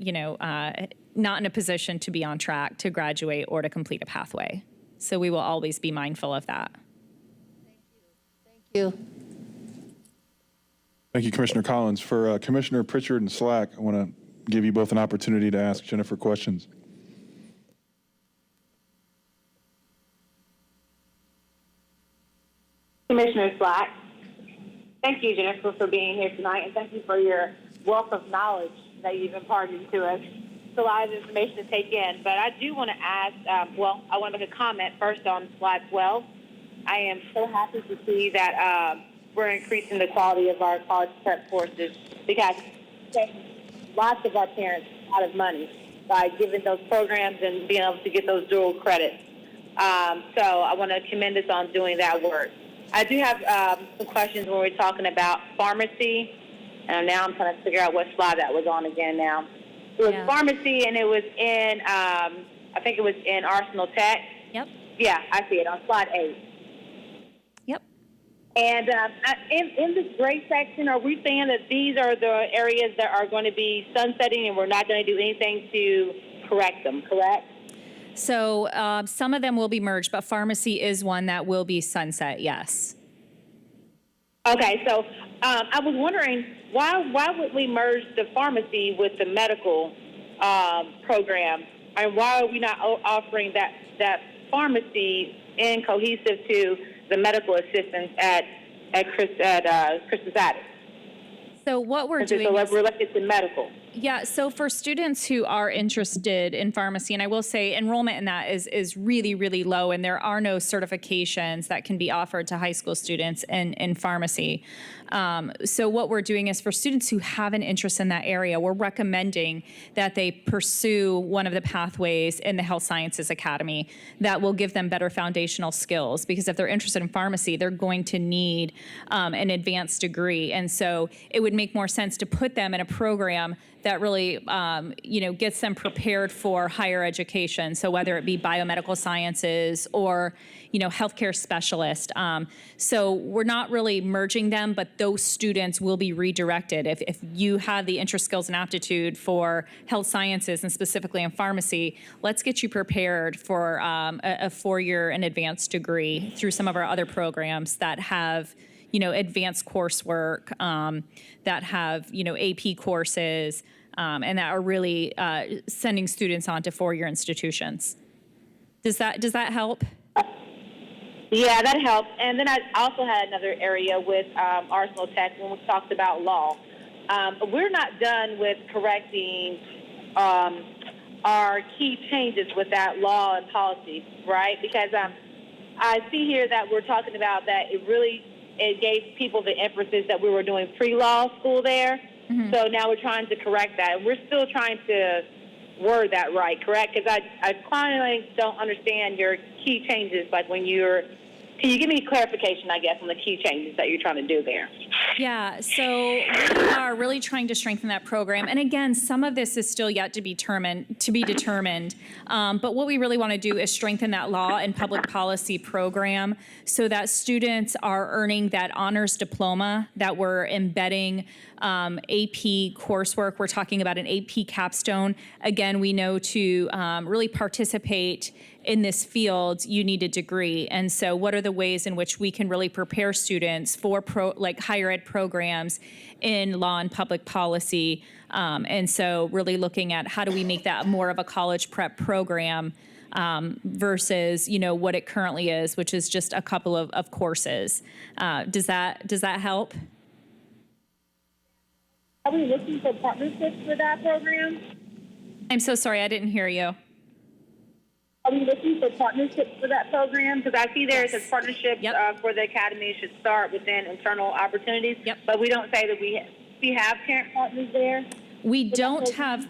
O: not in a position to be on track to graduate or to complete a pathway. So we will always be mindful of that.
E: Thank you.
A: Thank you, Commissioner Collins. For Commissioner Pritchard and Slack, I want to give you both an opportunity to ask Jennifer questions.
H: Commissioner Slack. Thank you, Jennifer, for being here tonight, and thank you for your wealth of knowledge that you've imparted to us. It's a lot of information to take in, but I do want to ask, I want to make a comment first on slide 12. I am so happy to see that we're increasing the quality of our college prep courses, because lots of our parents a lot of money by giving those programs and being able to get those dual credits. So I want to commend us on doing that work. I do have some questions when we're talking about pharmacy, and now I'm trying to figure out what slide that was on again now. It was pharmacy, and it was in, I think it was in Arsenal Tech.
O: Yep.
H: Yeah, I see it on slide 8.
O: Yep.
H: And in this gray section, are we saying that these are the areas that are going to be sunsetting and we're not going to do anything to correct them, correct?
O: So some of them will be merged, but pharmacy is one that will be sunset, yes.
H: Okay, so I was wondering, why would we merge the pharmacy with the medical program? And why are we not offering that pharmacy in cohesive to the medical assistance at Christus Addis?
O: So what we're doing
H: is related to medical.
O: Yeah, so for students who are interested in pharmacy, and I will say enrollment in that is really, really low, and there are no certifications that can be offered to high school students in pharmacy. So what we're doing is for students who have an interest in that area, we're recommending that they pursue one of the pathways in the Health Sciences Academy that will give them better foundational skills, because if they're interested in pharmacy, they're going to need an advanced degree. And so it would make more sense to put them in a program that really, gets them prepared for higher education. So whether it be biomedical sciences or, healthcare specialist. So we're not really merging them, but those students will be redirected. If you have the interest, skills, and aptitude for health sciences and specifically in pharmacy, let's get you prepared for a 4-year and advanced degree through some of our other programs that have advanced coursework, that have, AP courses, and that are really sending students on to 4-year institutions. Does that help?
H: Yeah, that helps. And then I also had another area with Arsenal Tech when we talked about law. We're not done with correcting our key changes with that law and policy, right? Because I see here that we're talking about that it gave people the emphasis that we were doing pre-law school there. Mm-hmm. So now we're trying to correct that. And we're still trying to word that right, correct? Because I kind of don't understand your key changes, like can you give me clarification, I guess, on the key changes that you're trying to do there?
O: Yeah, so we are really trying to strengthen that program. And again, some of this is still yet to be determined. But what we really want to do is strengthen that law and public policy program so that students are earning that honors diploma, that we're embedding AP coursework. We're talking about an AP capstone. Again, we know to really participate in this field, you need a degree. And so what are the ways in which we can really prepare students for higher ed programs in law and public policy? And so really looking at how do we make that more of a college prep program versus, what it currently is, which is just a couple of courses. Does that help?
H: Are we looking for partnerships for that program?
O: I'm so sorry, I didn't hear you.
H: Are we looking for partnerships for that program? Because I see there it says partnerships for the academy should start within internal opportunities. Yep. But we don't say that we have parent partners there.
O: We don't have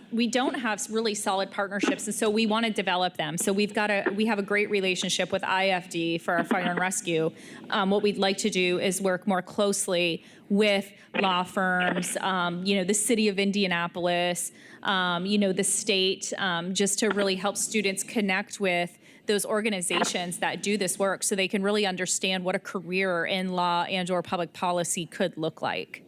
O: really solid partnerships, and so we want to develop them. So we have a great relationship with IFD for our fire and rescue. What we'd like to do is work more closely with law firms, the city of Indianapolis, the state, just to really help students connect with those organizations that do this work so they can really understand what a career in law and or public policy could look like.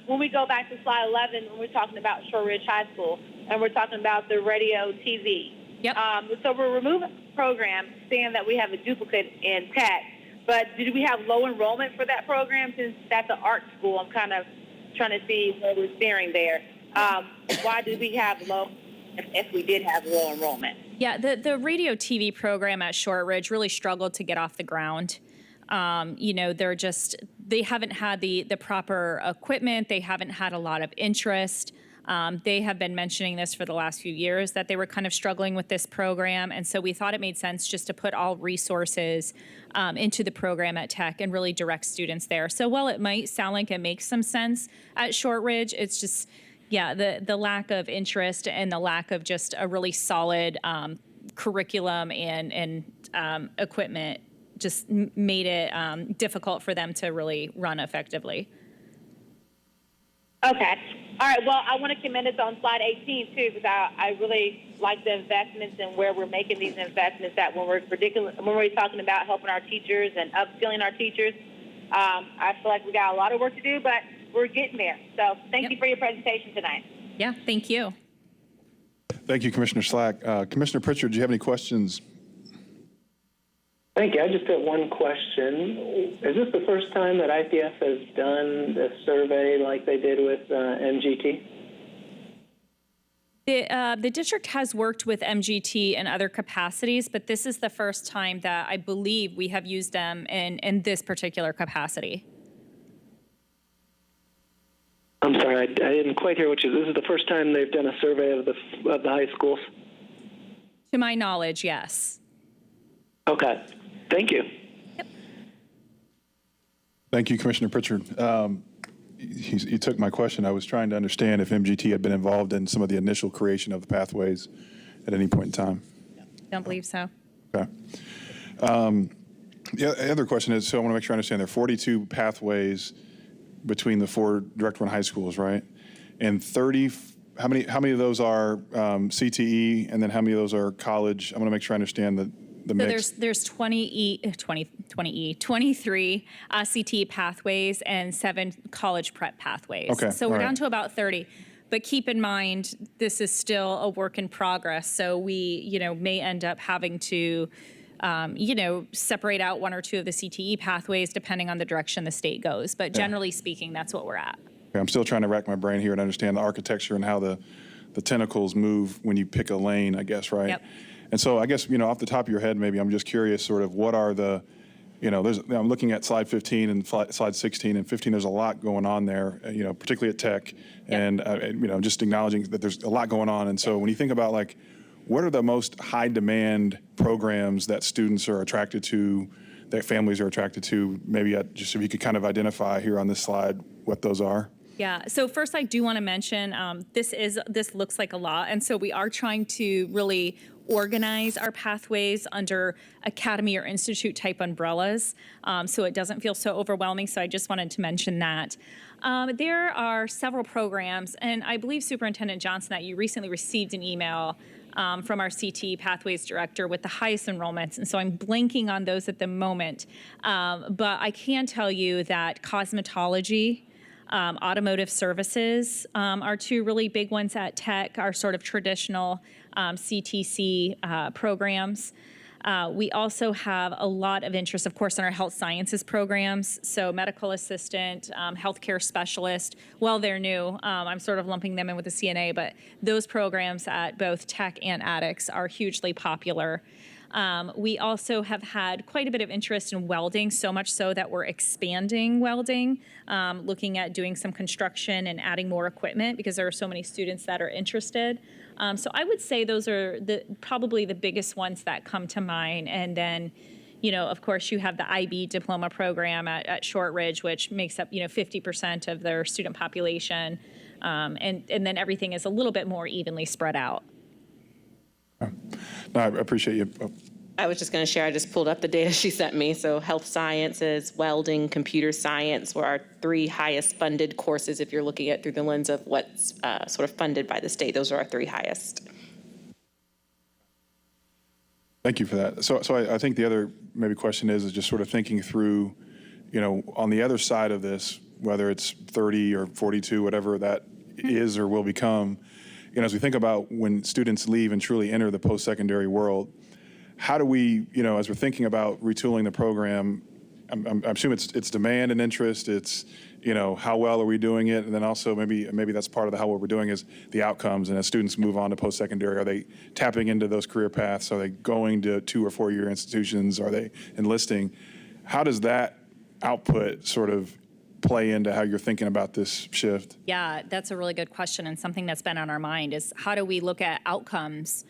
H: When we go back to slide 11, when we're talking about Shortridge High School, and we're talking about the radio TV.
O: Yep.
H: So we're removing the program, saying that we have a duplicate in tech. But did we have low enrollment for that program? Since that's an art school, I'm kind of trying to see where we're steering there. Why did we have low, if we did have low enrollment?
O: Yeah, the radio TV program at Shortridge really struggled to get off the ground. They haven't had the proper equipment. They haven't had a lot of interest. They have been mentioning this for the last few years that they were kind of struggling with this program. And so we thought it made sense just to put all resources into the program at Tech and really direct students there. So while it might sound like it makes some sense at Shortridge, it's just, the lack of interest and the lack of just a really solid curriculum and equipment just made it difficult for them to really run effectively.
H: Okay. All right. Well, I want to commend us on slide 18 too, because I really like the investments and where we're making these investments. That when we're talking about helping our teachers and upskilling our teachers, I feel like we got a lot of work to do, but we're getting there. So thank you for your presentation tonight.
O: Yeah. Thank you.
A: Thank you, Commissioner Slack. Commissioner Pritchard, do you have any questions?
D: Thank you. I just have one question. Is this the first time that IPS has done a survey like they did with MGT?
O: The district has worked with MGT in other capacities, but this is the first time that I believe we have used them in this particular capacity.
D: I'm sorry, I didn't quite hear what you. This is the first time they've done a survey of the high schools?
O: To my knowledge, yes.
D: Okay. Thank you.
O: Yep.
A: Thank you, Commissioner Pritchard. He took my question. I was trying to understand if MGT had been involved in some of the initial creation of the pathways at any point in time.
O: Don't believe so.
A: Okay. The other question is, so I want to make sure I understand, there are 42 pathways between the 4 direct run high schools, right? And 30, how many of those are CTE, and then how many of those are college? I want to make sure I understand the
O: So
A: mix.
O: there's 23 CTE pathways and 7 college prep pathways.
A: Okay,
O: So we're
A: all
O: down
A: right.
O: to about 30. But keep in mind, this is still a work in progress. So we, may end up having to, separate out 1 or 2 of the CTE pathways depending on the direction the state goes. But generally speaking, that's what we're at.
A: Okay, I'm still trying to rack my brain here and understand the architecture and how the tentacles move when you pick a lane, I guess, right?
O: Yep.
A: And so I guess, off the top of your head, maybe I'm just curious sort of what are the, I'm looking at slide 15 and slide 16 and 15, there's a lot going on there, particularly at tech. And, just acknowledging that there's a lot going on. And so when you think about like, what are the most high demand programs that students are attracted to, that families are attracted to? Maybe just if you could kind of identify here on this slide what those are.
O: Yeah. So first, I do want to mention this looks like a lot, and so we are trying to really organize our pathways under academy or institute type umbrellas, so it doesn't feel so overwhelming. So I just wanted to mention that. There are several programs, and I believe Superintendent Johnson that you recently received an email from our CTE Pathways Director with the highest enrollments, and so I'm blanking on those at the moment. But I can tell you that cosmetology, automotive services are 2 really big ones at Tech, our sort of traditional CTC programs. We also have a lot of interest, of course, in our health sciences programs. So medical assistant, healthcare specialist, well, they're new. I'm sort of lumping them in with the CNA, but those programs at both Tech and Addix are hugely popular. We also have had quite a bit of interest in welding, so much so that we're expanding welding, looking at doing some construction and adding more equipment because there are so many students that are interested. So I would say those are probably the biggest ones that come to mind. And then, of course, you have the IB diploma program at Shortridge, which makes up, 50% of their student population. And then everything is a little bit more evenly spread out.
A: No, I appreciate you.
I: I was just going to share, I just pulled up the data she sent me. So health sciences, welding, computer science were our 3 highest funded courses if you're looking at through the lens of what's sort of funded by the state. Those are our 3 highest.
A: Thank you for that. So I think the other maybe question is just sort of thinking through, on the other side of this, whether it's 30 or 42, whatever that is or will become, as we think about when students leave and truly enter the post-secondary world, how do we, as we're thinking about retooling the program, I'm assuming it's demand and interest, it's, how well are we doing it? And then also maybe that's part of how what we're doing is the outcomes. And as students move on to post-secondary, are they tapping into those career paths? Are they going to 2 or 4 year institutions? Are they enlisting? How does that output sort of play into how you're thinking about this shift?
O: Yeah, that's a really good question, and something that's been on our mind is how do we look at outcomes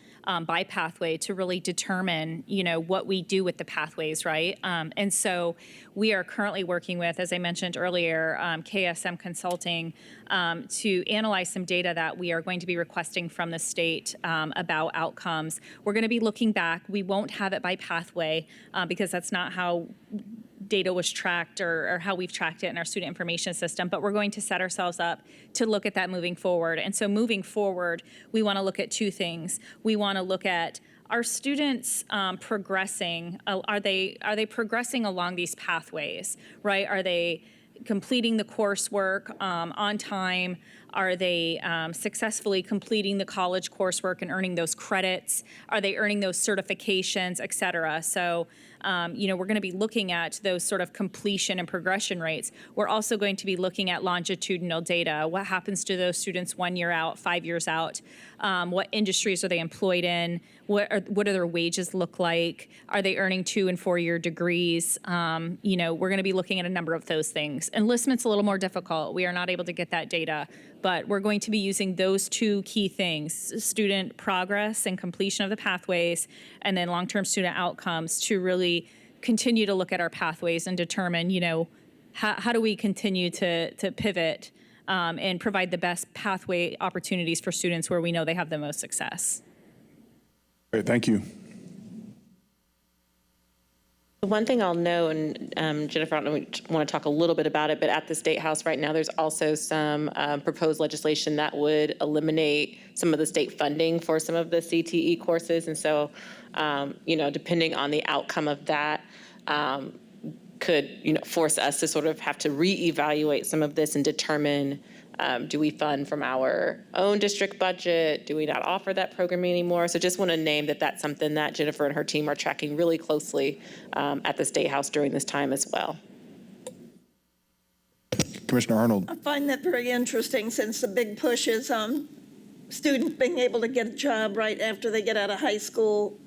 O: by pathway to really determine, what we do with the pathways, right? And so we are currently working with, as I mentioned earlier, KSM Consulting to analyze some data that we are going to be requesting from the state about outcomes. We're going to be looking back. We won't have it by pathway because that's not how data was tracked or how we've tracked it in our student information system, but we're going to set ourselves up to look at that moving forward. And so moving forward, we want to look at 2 things. We want to look at, are students progressing? Are they progressing along these pathways, right? Are they completing the coursework on time? Are they successfully completing the college coursework and earning those credits? Are they earning those certifications, et cetera? So, we're going to be looking at those sort of completion and progression rates. We're also going to be looking at longitudinal data. What happens to those students 1 year out, 5 years out? What industries are they employed in? What do their wages look like? Are they earning 2 and 4 year degrees? We're going to be looking at a number of those things. Enlistment's a little more difficult. We are not able to get that data, but we're going to be using those 2 key things, student progress and completion of the pathways, and then long-term student outcomes to really continue to look at our pathways and determine, how do we continue to pivot and provide the best pathway opportunities for students where we know they have the most success.
A: Great, thank you.
I: The one thing I'll note, and Jennifer, I don't know if you want to talk a little bit about it, but at the State House right now, there's also some proposed legislation that would eliminate some of the state funding for some of the CTE courses. And so, depending on the outcome of that, could, force us to sort of have to reevaluate some of this and determine, do we fund from our own district budget? Do we not offer that programming anymore? So just want to name that that's something that Jennifer and her team are tracking really closely at the State House during this time as well.
P: Commissioner Arnold.
B: I find that very interesting, since the big push is students being able to get a job right after they get out of high school,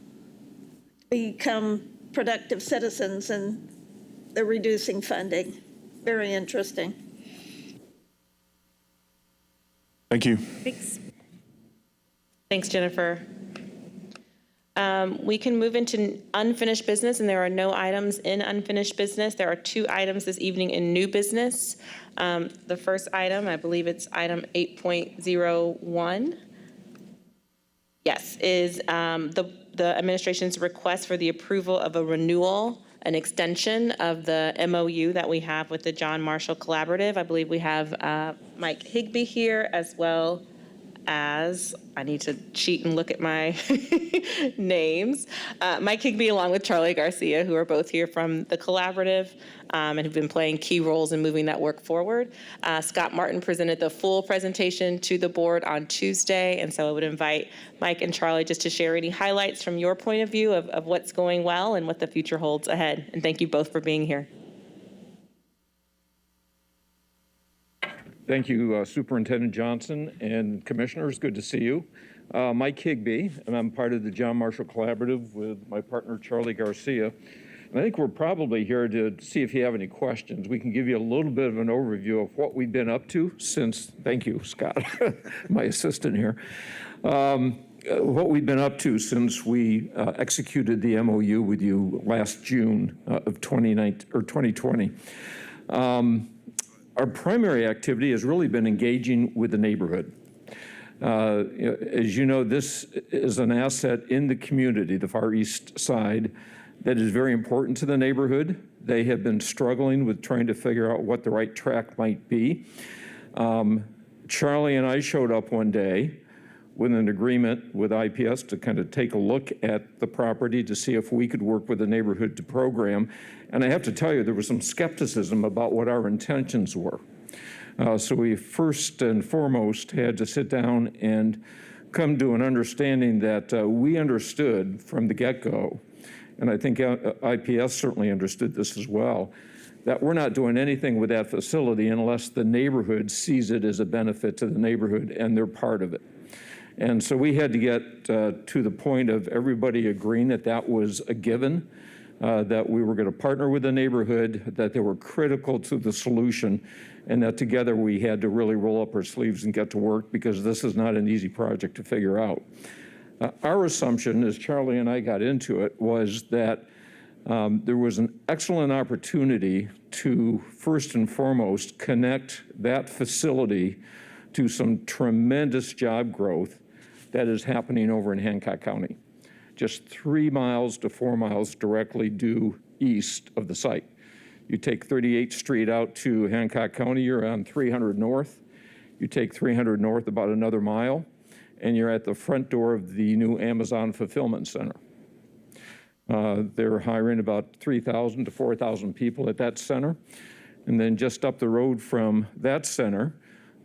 B: become productive citizens, and they're reducing funding. Very interesting.
A: Thank you.
I: Thanks. Thanks, Jennifer. We can move into unfinished business, and there are no items in unfinished business. There are 2 items this evening in new business. The first item, I believe it's item 8.01. Yes, is the administration's request for the approval of a renewal, an extension of the MOU that we have with the John Marshall Collaborative. I believe we have Mike Higbee here, as well as, I need to cheat and look at my names, Mike Higbee along with Charlie Garcia, who are both here from the collaborative and have been playing key roles in moving that work forward. Scott Martin presented the full presentation to the board on Tuesday, and so I would invite Mike and Charlie just to share any highlights from your point of view of what's going well and what the future holds ahead. And thank you both for being here.
Q: Thank you, Superintendent Johnson and Commissioners. Good to see you. Mike Higbee, and I'm part of the John Marshall Collaborative with my partner, Charlie Garcia. And I think we're probably here to see if you have any questions. We can give you a little bit of an overview of what we've been up to since, thank you, Scott, my assistant here. What we've been up to since we executed the MOU with you last June of 2020. Our primary activity has really been engaging with the neighborhood. As you know, this is an asset in the community, the Far East Side, that is very important to the neighborhood. They have been struggling with trying to figure out what the right track might be. Charlie and I showed up one day with an agreement with IPS to kind of take a look at the property to see if we could work with the neighborhood to program. And I have to tell you, there was some skepticism about what our intentions were. So we first and foremost had to sit down and come to an understanding that we understood from the get-go, and I think IPS certainly understood this as well, that we're not doing anything with that facility unless the neighborhood sees it as a benefit to the neighborhood and they're part of it. And so we had to get to the point of everybody agreeing that that was a given, that we were going to partner with the neighborhood, that they were critical to the solution, and that together we had to really roll up our sleeves and get to work, because this is not an easy project to figure out. Our assumption, as Charlie and I got into it, was that there was an excellent opportunity to, first and foremost, connect that facility to some tremendous job growth that is happening over in Hancock County, just 3 miles to 4 miles directly due east of the site. You take 38th Street out to Hancock County, you're on 300 North. You take 300 North about another mile, and you're at the front door of the new Amazon Fulfillment Center. They're hiring about 3,000 to 4,000 people at that center. And then just up the road from that center,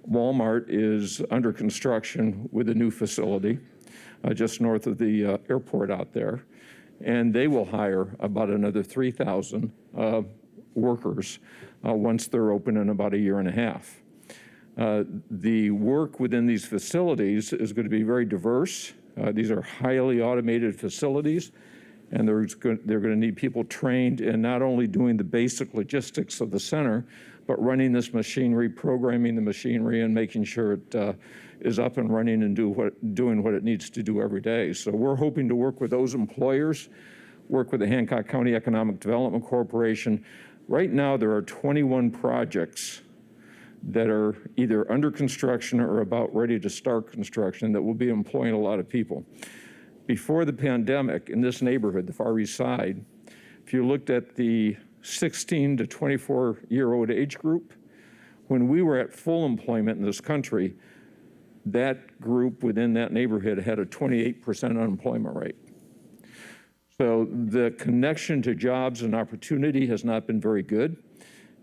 Q: Walmart is under construction with a new facility just north of the airport out there. And they will hire about another 3,000 workers once they're open in about 1.5 years. The work within these facilities is going to be very diverse. These are highly automated facilities, and they're going to need people trained in not only doing the basic logistics of the center, but running this machinery, programming the machinery, and making sure it is up and running and doing what it needs to do every day. So we're hoping to work with those employers, work with the Hancock County Economic Development Corporation. Right now, there are 21 projects that are either under construction or about ready to start construction that will be employing a lot of people. Before the pandemic, in this neighborhood, the Far East Side, If you looked at the 16 to 24-year-old age group, when we were at full employment in this country, that group within that neighborhood had a 28% unemployment rate. So the connection to jobs and opportunity has not been very good.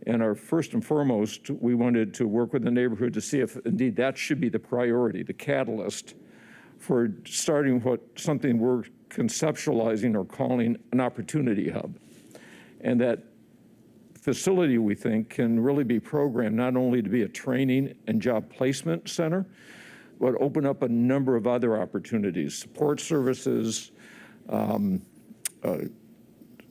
Q: And our first and foremost, we wanted to work with the neighborhood to see if indeed that should be the priority, the catalyst for starting something we're conceptualizing or calling an opportunity hub. And that facility, we think, can really be programmed not only to be a training and job placement center, but open up a number of other opportunities, support services,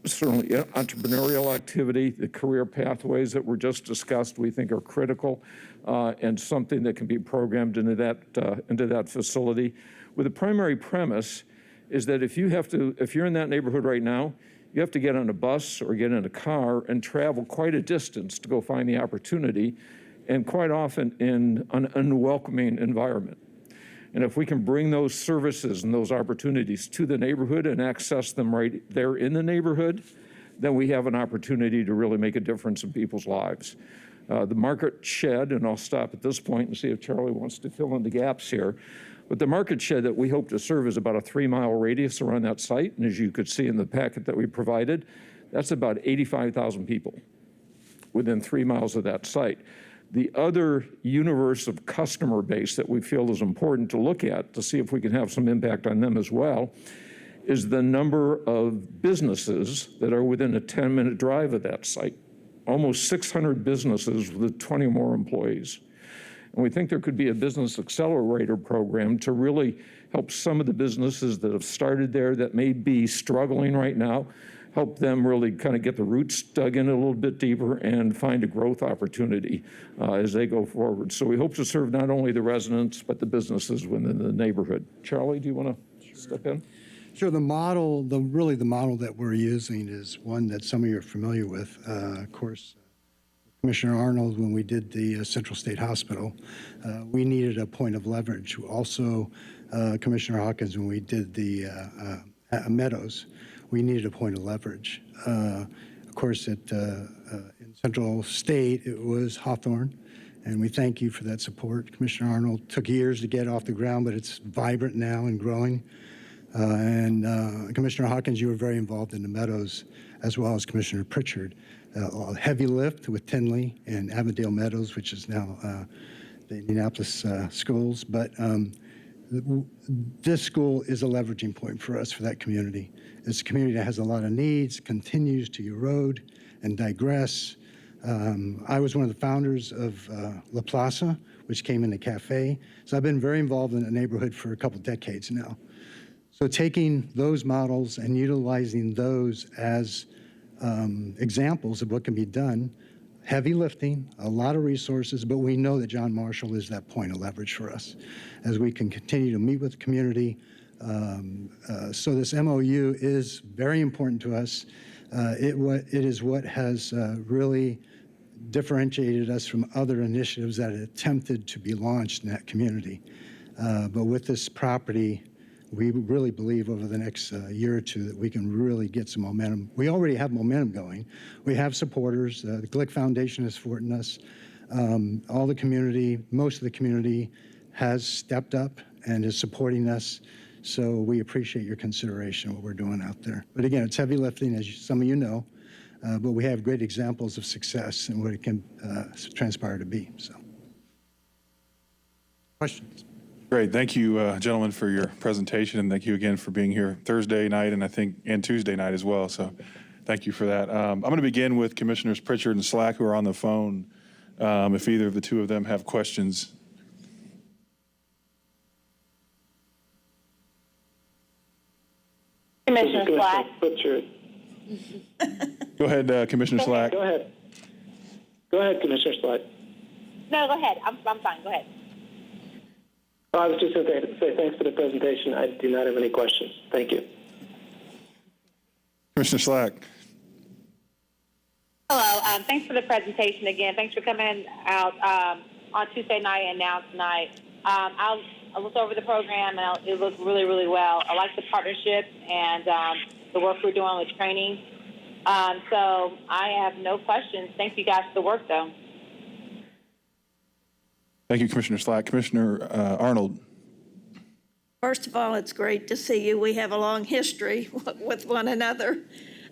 Q: certainly entrepreneurial activity, the career pathways that were just discussed, we think are critical, and something that can be programmed into that facility. With the primary premise is that if you're in that neighborhood right now, you have to get on a bus or get in a car and travel quite a distance to go find the opportunity, and quite often in an unwelcoming environment. And if we can bring those services and those opportunities to the neighborhood and access them right there in the neighborhood, then we have an opportunity to really make a difference in people's lives. The market shed, and I'll stop at this point and see if Charlie wants to fill in the gaps here, but the market shed that we hope to serve is about a 3-mile radius around that site, and as you could see in the packet that we provided, that's about 85,000 people within 3 miles of that site. The other universe of customer base that we feel is important to look at to see if we can have some impact on them as well is the number of businesses that are within a 10-minute drive of that site. Almost 600 businesses with 20 or more employees. And we think there could be a business accelerator program to really help some of the businesses that have started there that may be struggling right now, help them really kind of get the roots dug in a little bit deeper and find a growth opportunity as they go forward. So we hope to serve not only the residents, but the businesses within the neighborhood. Charlie, do you want to step in?
P: Sure. The model that we're using is one that some of you are familiar with. Of course, Commissioner Arnold, when we did the Central State Hospital, we needed a point of leverage. Also, Commissioner Hawkins, when we did the Meadows, we needed a point of leverage. Of course, in Central State, it was Hawthorne, and we thank you for that support. Commissioner Arnold, took years to get off the ground, but it's vibrant now and growing. And Commissioner Hawkins, you were very involved in the Meadows, as well as Commissioner Pritchard. A heavy lift with Tinley and Avondale Meadows, which is now the Indianapolis schools. But this school is a leveraging point for us for that community. It's a community that has a lot of needs, continues to erode and digress. I was one of the founders of La Plaza, which came in the cafe. So I've been very involved in the neighborhood for a couple decades now. So taking those models and utilizing those as examples of what can be done, heavy lifting, a lot of resources, but we know that John Marshall is that point of leverage for us as we can continue to meet with the community. So this MOU is very important to us. It is what has really differentiated us from other initiatives that attempted to be launched in that community. But with this property, we really believe over the next year or two that we can really get some momentum. We already have momentum going. We have supporters. The Glick Foundation is supporting us. All the community, most of the community has stepped up and is supporting us. So we appreciate your consideration of what we're doing out there. But again, it's heavy lifting, as some of you know, but we have great examples of success and what it can transpire to be. So, questions?
A: Great. Thank you, gentlemen, for your presentation, and thank you again for being here Thursday night and Tuesday night as well. So thank you for that. I'm going to begin with Commissioners Pritchard and Slack, who are on the phone, if either of the two of them have questions.
H: Commissioner Slack.
D: Pritchard.
A: Go ahead, Commissioner Slack.
D: Go ahead. Go ahead, Commissioner Slack.
H: No, go ahead. I'm fine. Go ahead.
D: I was just going to say thanks for the presentation. I do not have any questions. Thank you.
A: Commissioner Slack.
H: Hello. Thanks for the presentation again. Thanks for coming out on Tuesday night and now tonight. I looked over the program, and it looked really, really well. I like the partnership and the work we're doing with training. So I have no questions. Thank you guys for the work, though.
A: Thank you, Commissioner Slack. Commissioner Arnold.
B: First of all, it's great to see you. We have a long history with one another.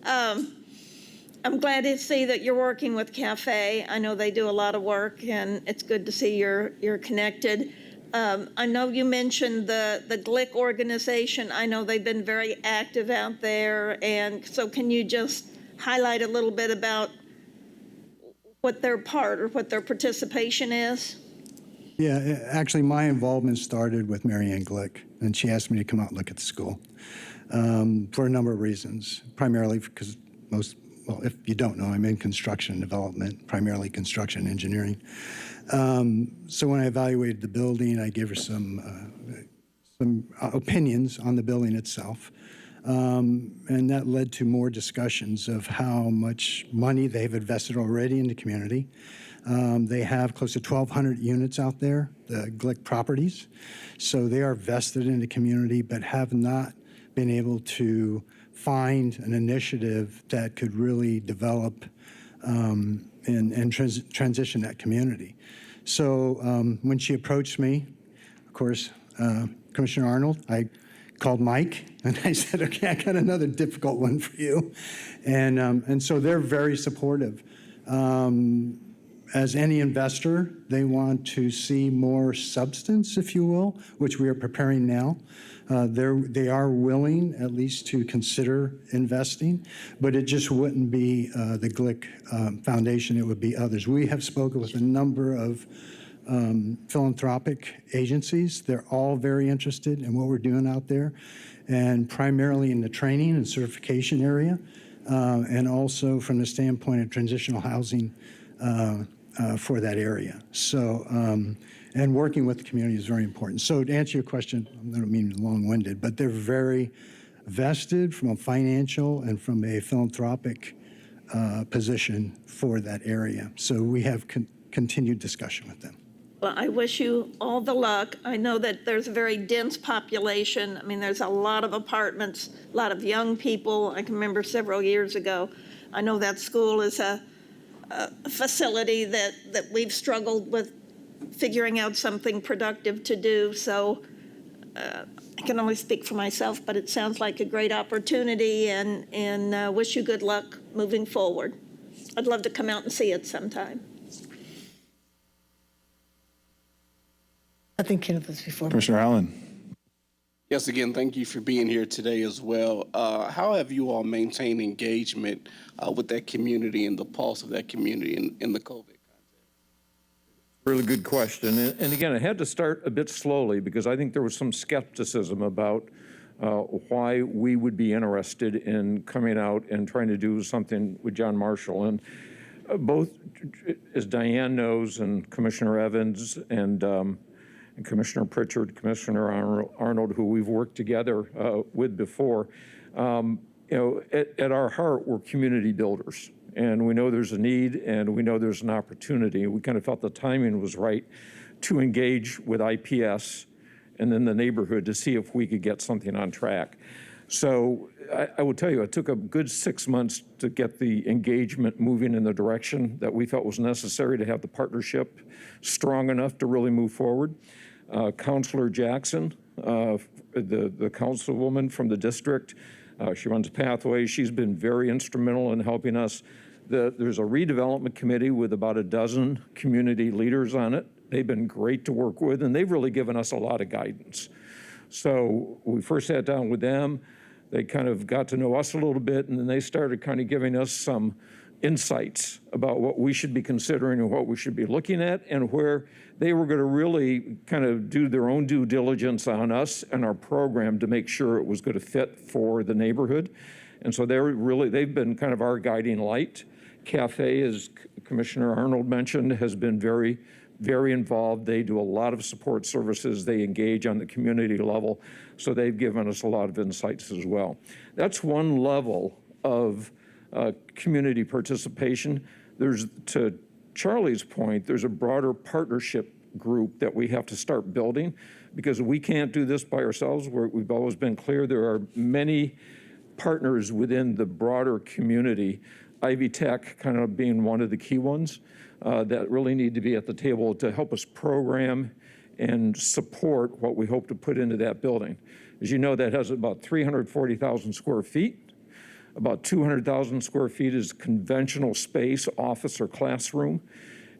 B: I'm glad to see that you're working with CAFE. I know they do a lot of work, and it's good to see you're connected. I know you mentioned the GLIC organization. I know they've been very active out there, and so can you just highlight a little bit about what their part or what their participation is?
P: Yeah, actually, my involvement started with Mary Ann Glick, and she asked me to come out and look at the school for a number of reasons, primarily because well, if you don't know, I'm in construction and development, primarily construction engineering. So when I evaluated the building, I gave her some opinions on the building itself. And that led to more discussions of how much money they've invested already in the community. They have close to 1,200 units out there, the Glick properties. So they are vested in the community, but have not been able to find an initiative that could really develop and transition that community. So when she approached me, of course, Commissioner Arnold, I called Mike and I said, okay, I got another difficult one for you. And so they're very supportive. As any investor, they want to see more substance, if you will, which we are preparing now. They are willing at least to consider investing, but it just wouldn't be the Glick Foundation, it would be others. We have spoken with a number of philanthropic agencies. They're all very interested in what we're doing out there, and primarily in the training and certification area, and also from the standpoint of transitional housing for that area. So, and working with the community is very important. So to answer your question, I don't mean long-winded, but they're very vested from a financial and from a philanthropic position for that area. So we have continued discussion with them.
B: Well, I wish you all the luck. I know that there's a very dense population. I mean, there's a lot of apartments, a lot of young people. I can remember several years ago. I know that school is a facility that we've struggled with figuring out something productive to do. So I can only speak for myself, but it sounds like a great opportunity, and wish you good luck moving forward. I'd love to come out and see it sometime.
F: I think Kenneth was before.
A: Commissioner Allen.
G: Yes, again, thank you for being here today as well. How have you all maintained engagement with that community and the pulse of that community in the COVID?
Q: Really good question. And again, I had to start a bit slowly because I think there was some skepticism about why we would be interested in coming out and trying to do something with John Marshall. And both, as Diane knows, and Commissioner Evans and Commissioner Pritchard, Commissioner Arnold, who we've worked together with before, at our heart, we're community builders. And we know there's a need and we know there's an opportunity. We kind of felt the timing was right to engage with IPS and then the neighborhood to see if we could get something on track. So I will tell you, it took a good 6 months to get the engagement moving in the direction that we felt was necessary to have the partnership strong enough to really move forward. Councilor Jackson, the councilwoman from the district, she runs Pathways. She's been very instrumental in helping us. There's a redevelopment committee with about a dozen community leaders on it. They've been great to work with, and they've really given us a lot of guidance. So we first sat down with them. They kind of got to know us a little bit, and then they started kind of giving us some insights about what we should be considering and what we should be looking at, and where they were going to really kind of do their own due diligence on us and our program to make sure it was going to fit for the neighborhood. And so they've been kind of our guiding light. CAFE, as Commissioner Arnold mentioned, has been very, very involved. They do a lot of support services. They engage on the community level. So they've given us a lot of insights as well. That's one level of community participation. There's, to Charlie's point, there's a broader partnership group that we have to start building because we can't do this by ourselves. We've always been clear there are many partners within the broader community, Ivy Tech kind of being one of the key ones that really need to be at the table to help us program and support what we hope to put into that building. As you know, that has about 340,000 square feet. About 200,000 square feet is conventional space, office or classroom.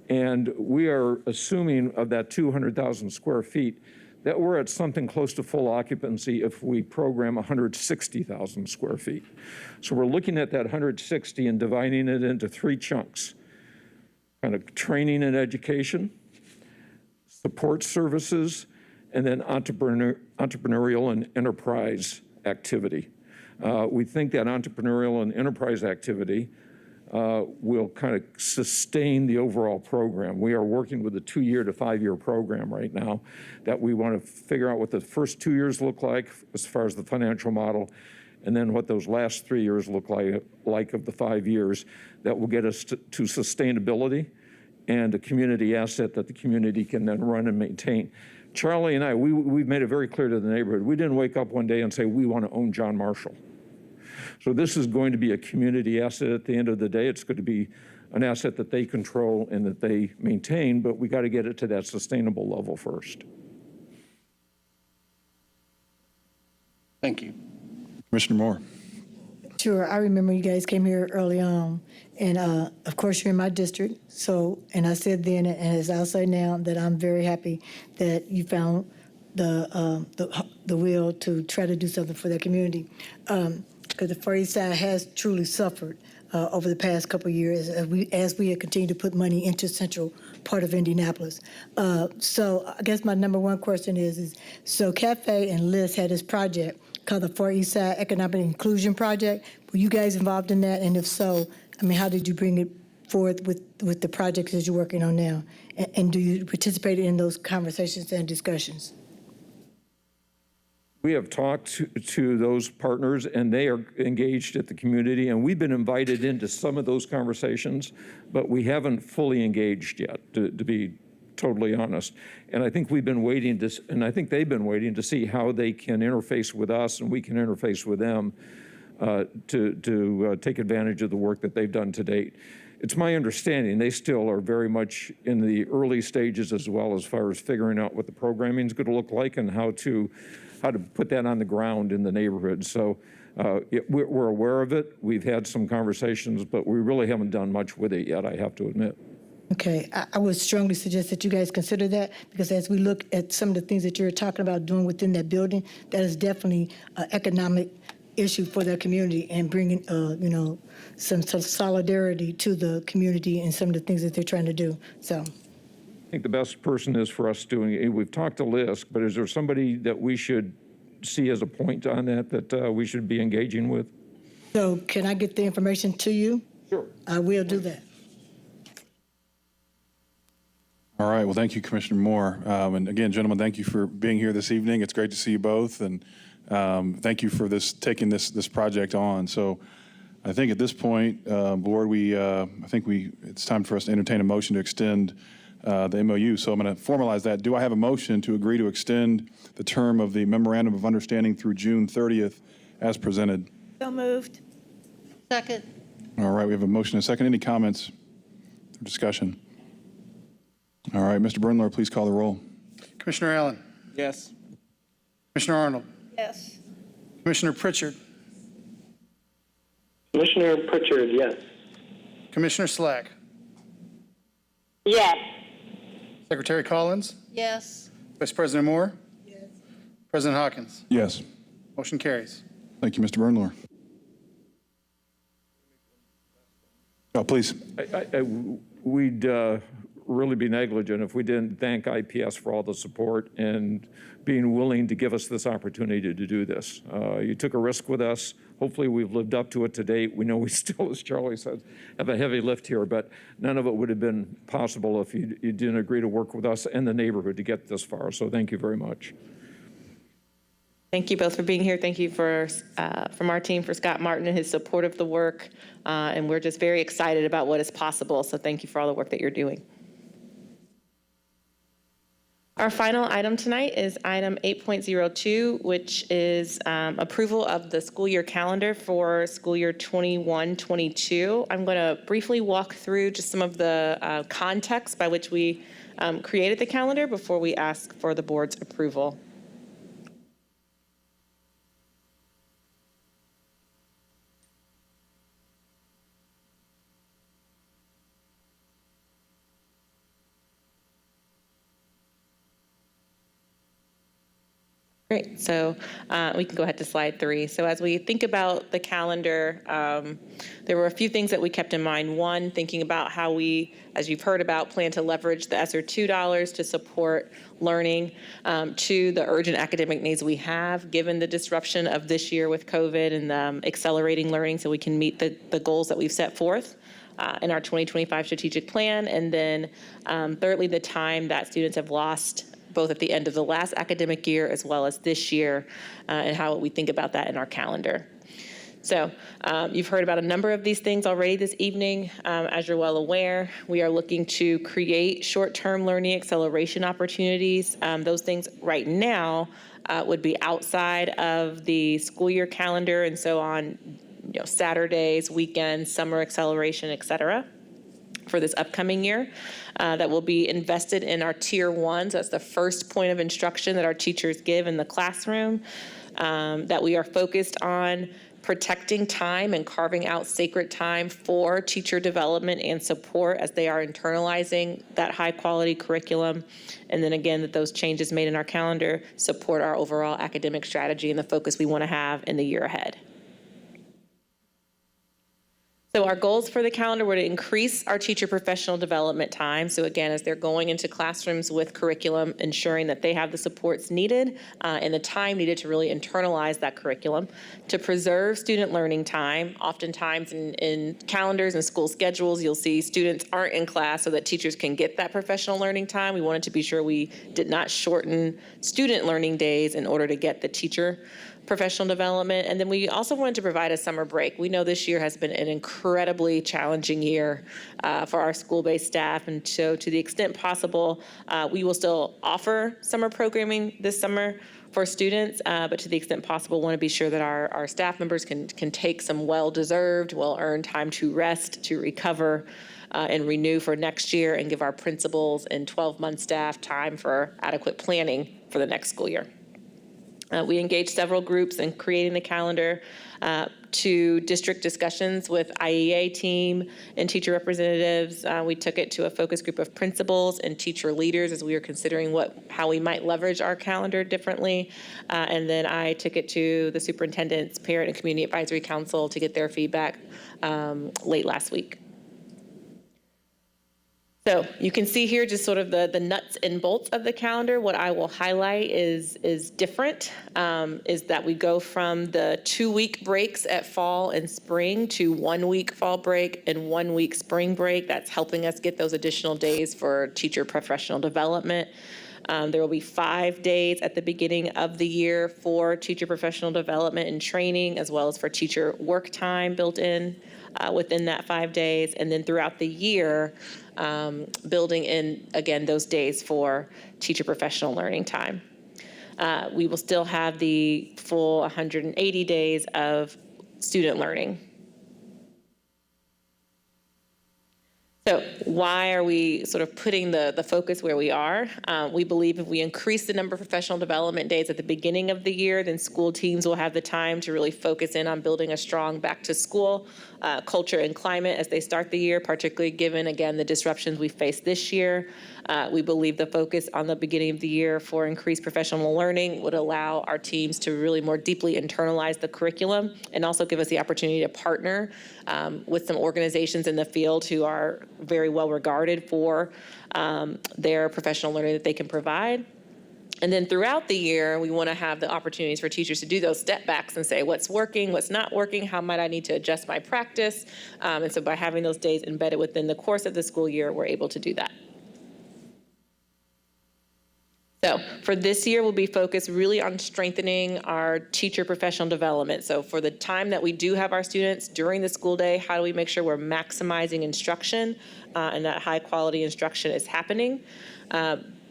Q: And we are assuming of that 200,000 square feet that we're at something close to full occupancy if we program 160,000 square feet. So we're looking at that 160 and dividing it into 3 chunks, kind of training and education, support services, and then entrepreneurial and enterprise activity. We think that entrepreneurial and enterprise activity will kind of sustain the overall program. We are working with a 2-year to 5-year program right now that we want to figure out what the first 2 years look like as far as the financial model, and then what those last 3 years look like of the 5 years that will get us to sustainability and a community asset that the community can then run and maintain. Charlie and I, we've made it very clear to the neighborhood. We didn't wake up one day and say, we want to own John Marshall. So this is going to be a community asset at the end of the day. It's going to be an asset that they control and that they maintain, but we got to get it to that sustainable level first.
C: Thank you.
A: Commissioner Moore.
F: Sure, I remember you guys came here early on, and of course you're in my district. So, and I said then, and as I'll say now, that I'm very happy that you found the will to try to do something for that community, because the Far East Side has truly suffered over the past couple of years as we have continued to put money into central part of Indianapolis. So I guess my number one question is so Cafe and Liz had this project called the Far East Side Economic Inclusion Project. Were you guys involved in that? And if so, I mean, how did you bring it forth with the projects that you're working on now? And do you participate in those conversations and discussions?
Q: We have talked to those partners, and they are engaged at the community, and we've been invited into some of those conversations, but we haven't fully engaged yet, to be totally honest. And I think we've been waiting to, and I think they've been waiting to see how they can interface with us and we can interface with them to take advantage of the work that they've done to date. It's my understanding they still are very much in the early stages as well as far as figuring out what the programming is going to look like and how to put that on the ground in the neighborhood. So we're aware of it. We've had some conversations, but we really haven't done much with it yet, I have to admit.
F: Okay, I would strongly suggest that you guys consider that, because as we look at some of the things that you're talking about doing within that building, that is definitely an economic issue for their community and bringing, some solidarity to the community and some of the things that they're trying to do. So.
Q: I think the best person is for us doing it. We've talked to LISC, but is there somebody that we should see as a point on that we should be engaging with?
F: So can I get the information to you?
Q: Sure.
F: I will do that.
A: All right. Well, thank you, Commissioner Moore. And again, gentlemen, thank you for being here this evening. It's great to see you both. And thank you for taking this project on. So I think at this point, board, it's time for us to entertain a motion to extend the MOU. So I'm going to formalize that. Do I have a motion to agree to extend the term of the Memorandum of Understanding through June 30th as presented?
B: So moved.
E: Second.
A: All right. We have a motion and a second. Any comments or discussion? All right, Mr. Brundler, please call the roll.
C: Commissioner Allen.
G: Yes.
C: Commissioner Arnold.
B: Yes.
C: Commissioner Pritchard.
D: Commissioner Pritchard, yes.
C: Commissioner Slack.
H: Yes.
C: Secretary Collins.
E: Yes.
C: Vice President Moore. Yes. President Hawkins.
A: Yes.
C: Motion carries.
A: Thank you, Mr. Brundler. Oh, please.
Q: We'd really be negligent if we didn't thank IPS for all the support and being willing to give us this opportunity to do this. You took a risk with us. Hopefully we've lived up to it to date. We know we still, as Charlie said, have a heavy lift here, but none of it would have been possible if you didn't agree to work with us and the neighborhood to get this far. So thank you very much.
I: Thank you both for being here. Thank you from our team for Scott Martin and his support of the work. And we're just very excited about what is possible. So thank you for all the work that you're doing. Our final item tonight is item 8.02, which is approval of the school year calendar for school year 21-22. I'm going to briefly walk through just some of the context by which we created the calendar before we ask for the board's approval. Great, so we can go ahead to slide 3. So as we think about the calendar, there were a few things that we kept in mind. One, thinking about how we, as you've heard about, plan to leverage the ESSER II dollars to support learning. 2, the urgent academic needs we have, given the disruption of this year with COVID and accelerating learning so we can meet the goals that we've set forth in our 2025 strategic plan. And then thirdly, the time that students have lost both at the end of the last academic year as well as this year, and how we think about that in our calendar. So you've heard about a number of these things already this evening. As you're well aware, we are looking to create short-term learning acceleration opportunities. Those things right now would be outside of the school year calendar, and so on Saturdays, weekends, summer acceleration, et cetera, for this upcoming year, that will be invested in our tier 1. So that's the first point of instruction that our teachers give in the classroom, that we are focused on protecting time and carving out sacred time for teacher development and support as they are internalizing that high quality curriculum. And then again, that those changes made in our calendar support our overall academic strategy and the focus we want to have in the year ahead. So our goals for the calendar were to increase our teacher professional development time. So again, as they're going into classrooms with curriculum, ensuring that they have the supports needed and the time needed to really internalize that curriculum. To preserve student learning time. Oftentimes in calendars and school schedules, you'll see students aren't in class so that teachers can get that professional learning time. We wanted to be sure we did not shorten student learning days in order to get the teacher professional development. And then we also wanted to provide a summer break. We know this year has been an incredibly challenging year for our school-based staff. And so to the extent possible, we will still offer summer programming this summer for students, but to the extent possible, want to be sure that our staff members can take some well-deserved, well-earned time to rest, to recover, and renew for next year, and give our principals and 12-month staff time for adequate planning for the next school year. We engaged several groups in creating the calendar, to district discussions with IEA team and teacher representatives. We took it to a focus group of principals and teacher leaders as we were considering how we might leverage our calendar differently. And then I took it to the superintendent's parent and community advisory council to get their feedback late last week. So you can see here just sort of the nuts and bolts of the calendar. What I will highlight is different, is that we go from the 2-week breaks at fall and spring to 1-week fall break and 1-week spring break. That's helping us get those additional days for teacher professional development. There will be 5 days at the beginning of the year for teacher professional development and training, as well as for teacher work time built in within that 5 days. And then throughout the year, building in, again, those days for teacher professional learning time. We will still have the full 180 days of student learning. So why are we sort of putting the focus where we are? We believe if we increase the number of professional development days at the beginning of the year, then school teams will have the time to really focus in on building a strong back to school culture and climate as they start the year, particularly given, again, the disruptions we faced this year. We believe the focus on the beginning of the year for increased professional learning would allow our teams to really more deeply internalize the curriculum and also give us the opportunity to partner with some organizations in the field who are very well regarded for their professional learning that they can provide. And then throughout the year, we want to have the opportunities for teachers to do those step backs and say, what's working, what's not working, how might I need to adjust my practice? And so by having those days embedded within the course of the school year, we're able to do that. So for this year, we'll be focused really on strengthening our teacher professional development. So for the time that we do have our students during the school day, how do we make sure we're maximizing instruction and that high quality instruction is happening?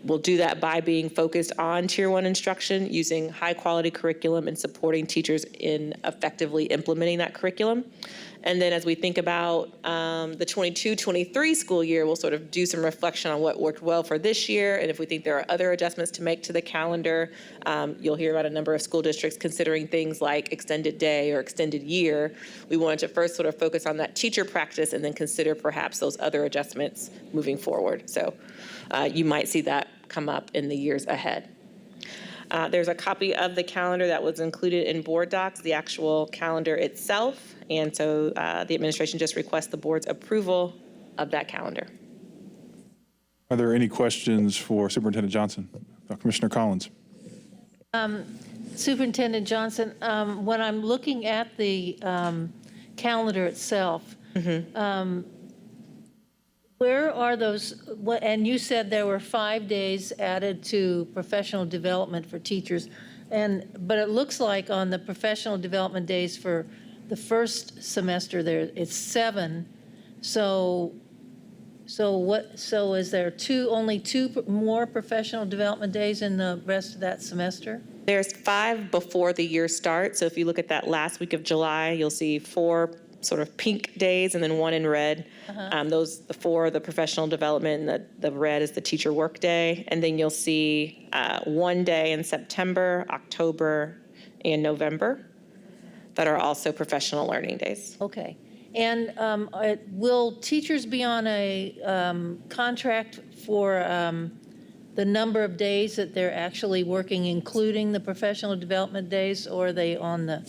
I: We'll do that by being focused on Tier 1 instruction, using high-quality curriculum and supporting teachers in effectively implementing that curriculum. And then as we think about the 22-23 school year, we'll sort of do some reflection on what worked well for this year, and if we think there are other adjustments to make to the calendar. You'll hear about a number of school districts considering things like extended day or extended year. We wanted to first sort of focus on that teacher practice and then consider perhaps those other adjustments moving forward. So you might see that come up in the years ahead. There's a copy of the calendar that was included in board docs, the actual calendar itself. And so the administration just requests the board's approval of that calendar.
A: Are there any questions for Superintendent Johnson? Commissioner Collins.
E: Superintendent Johnson, when I'm looking at the calendar itself, where are those, and you said there were 5 days added to professional development for teachers, but it looks like on the professional development days for the first semester there, it's 7. So is there only 2 more professional development days in the rest of that semester?
I: There's 5 before the year starts. So if you look at that last week of July, you'll see 4 sort of pink days and then 1 in red. Those, the 4 are the professional development, and the red is the teacher work day. And then you'll see 1 day in September, October, and November that are also professional learning days.
E: Okay. And will teachers be on a contract for the number of days that they're actually working, including the professional development days, or are they on the?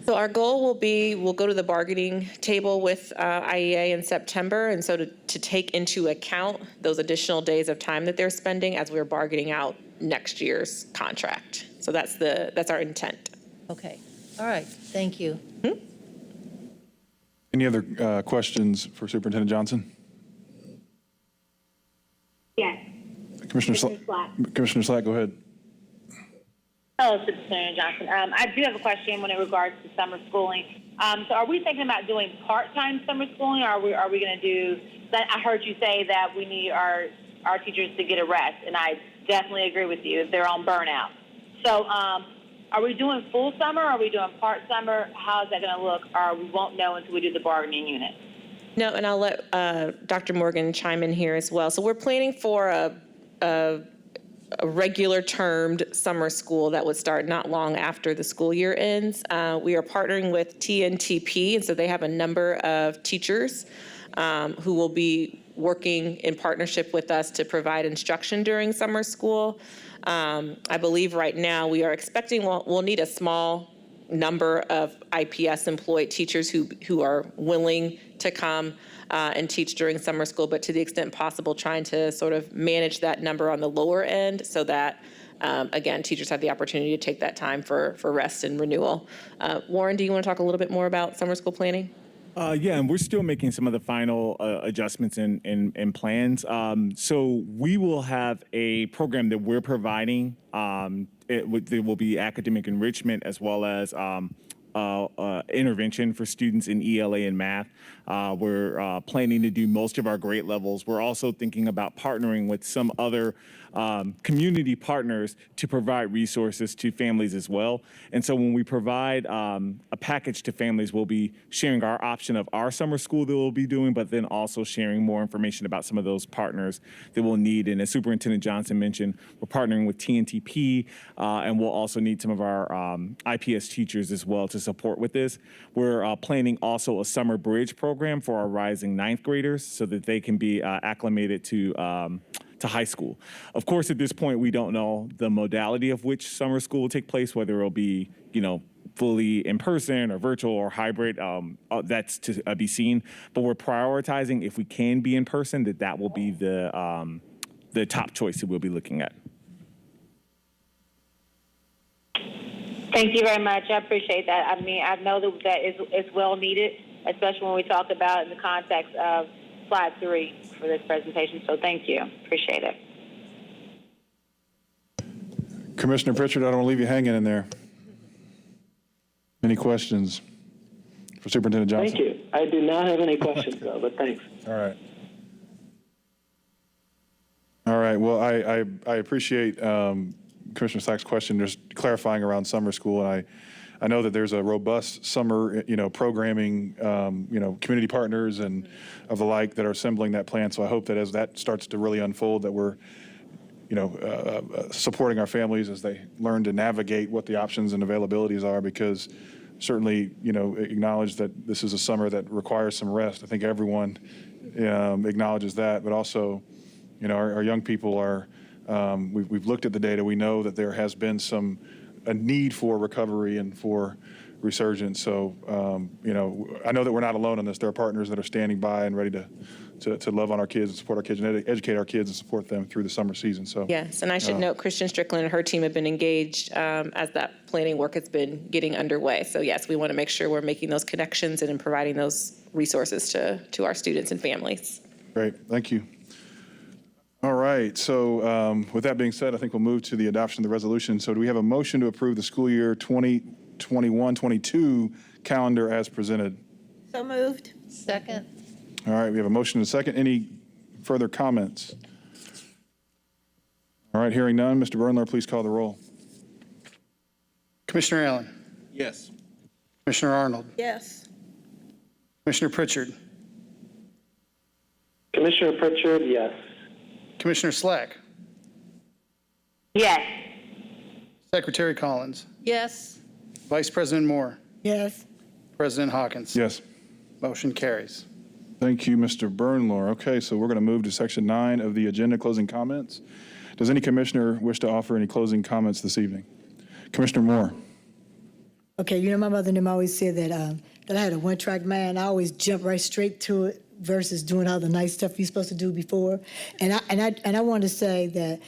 I: So our goal will be, we'll go to the bargaining table with IEA in September, and so to take into account those additional days of time that they're spending as we're bargaining out next year's contract. So that's our intent.
E: Okay. All right. Thank you.
A: Any other questions for Superintendent Johnson?
H: Yes.
A: Commissioner Slack, go ahead.
H: Hello, Superintendent Johnson. I do have a question when it regards to summer schooling. So are we thinking about doing part-time summer schooling, or are we going to do, I heard you say that we need our teachers to get a rest, and I definitely agree with you. They're on burnout. So are we doing full summer, or are we doing part summer? How is that going to look? Or we won't know until we do the bargaining unit.
I: No, and I'll let Dr. Morgan chime in here as well. So we're planning for a regular termed summer school that would start not long after the school year ends. We are partnering with TNTP, and so they have a number of teachers who will be working in partnership with us to provide instruction during summer school. I believe right now we are expecting we'll need a small number of IPS employed teachers who are willing to come and teach during summer school, but to the extent possible, trying to sort of manage that number on the lower end so that, again, teachers have the opportunity to take that time for rest and renewal. Warren, do you want to talk a little bit more about summer school planning?
R: Yeah, and we're still making some of the final adjustments and plans. So we will have a program that we're providing. There will be academic enrichment as well as intervention for students in ELA and math. We're planning to do most of our grade levels. We're also thinking about partnering with some other community partners to provide resources to families as well. And so when we provide a package to families, we'll be sharing our option of our summer school that we'll be doing, but then also sharing more information about some of those partners that we'll need. And as Superintendent Johnson mentioned, we're partnering with TNTP, and we'll also need some of our IPS teachers as well to support with this. We're planning also a summer bridge program for our rising 9th graders so that they can be acclimated to high school. Of course, at this point, we don't know the modality of which summer school will take place, whether it'll be, fully in person or virtual or hybrid. That's to be seen. But we're prioritizing, if we can be in person, that will be the top choice that we'll be looking at.
H: Thank you very much. I appreciate that. I mean, I know that is well needed, especially when we talk about in the context of slide 3 for this presentation. So thank you. Appreciate it.
A: Commissioner Pritchard, I don't want to leave you hanging in there. Any questions for Superintendent Johnson?
D: Thank you. I do not have any questions, though, but thanks.
A: All All right. Well, I appreciate Commissioner Slack's question, just clarifying around summer school. And I know that there's a robust summer, programming, community partners and of the like that are assembling that plan. So I hope that as that starts to really unfold, that we're, supporting our families as they learn to navigate what the options and availabilities are, because certainly, acknowledge that this is a summer that requires some rest. I think everyone acknowledges that, but also, our young people are, we've looked at the data. We know that there has been a need for recovery and for resurgence. So, I know that we're not alone on this. There are partners that are standing by and ready to love on our kids and support our kids and educate our kids and support them through the summer season. So
I: Yes, and I should note Christian Strickland and her team have been engaged as that planning work has been getting underway. So yes, we want to make sure we're making those connections and providing those resources to our students and families.
A: Great, thank you. All right, so with that being said, I think we'll move to the adoption of the resolution. So do we have a motion to approve the school year 2021-22 calendar as presented?
B: So moved.
E: Second.
A: All right, we have a motion and a second. Any further comments? All right, hearing none, Mr. Burnler, please call the roll.
C: Commissioner Allen.
G: Yes.
C: Commissioner Arnold.
B: Yes.
C: Commissioner Pritchard.
D: Commissioner Pritchard, yes.
C: Commissioner Slack.
H: Yes.
C: Secretary Collins.
E: Yes.
C: Vice President Moore.
F: Yes.
C: President Hawkins.
A: Yes.
C: Motion carries.
A: Thank you, Mr. Burnlor. Okay, so we're going to move to section 9 of the agenda, closing comments. Does any commissioner wish to offer any closing comments this evening? Commissioner Moore.
F: Okay, my mother and them always said that I had a one-track mind. I always jump right straight to it versus doing all the nice stuff you're supposed to do before. And I want to say that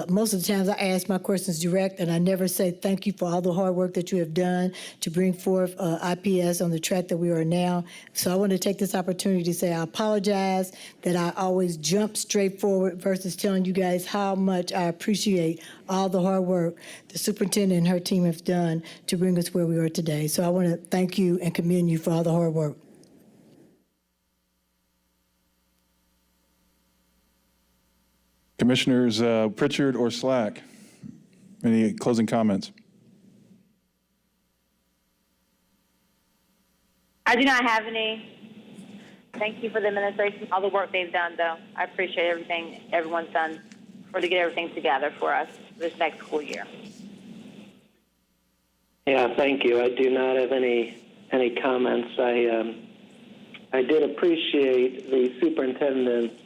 F: most of the times I ask my questions direct, and I never say thank you for all the hard work that you have done to bring forth IPS on the track that we are now. So I want to take this opportunity to say I apologize that I always jump straight forward versus telling you guys how much I appreciate all the hard work the superintendent and her team have done to bring us where we are today. So I want to thank you and commend you for all the hard work.
A: Commissioners Pritchard or Slack, any closing comments?
H: I do not have any. Thank you for the administration, all the work they've done, though. I appreciate everything everyone's done to get everything together for us this next school year.
D: Yeah, thank you. I do not have any comments. I did appreciate the superintendent's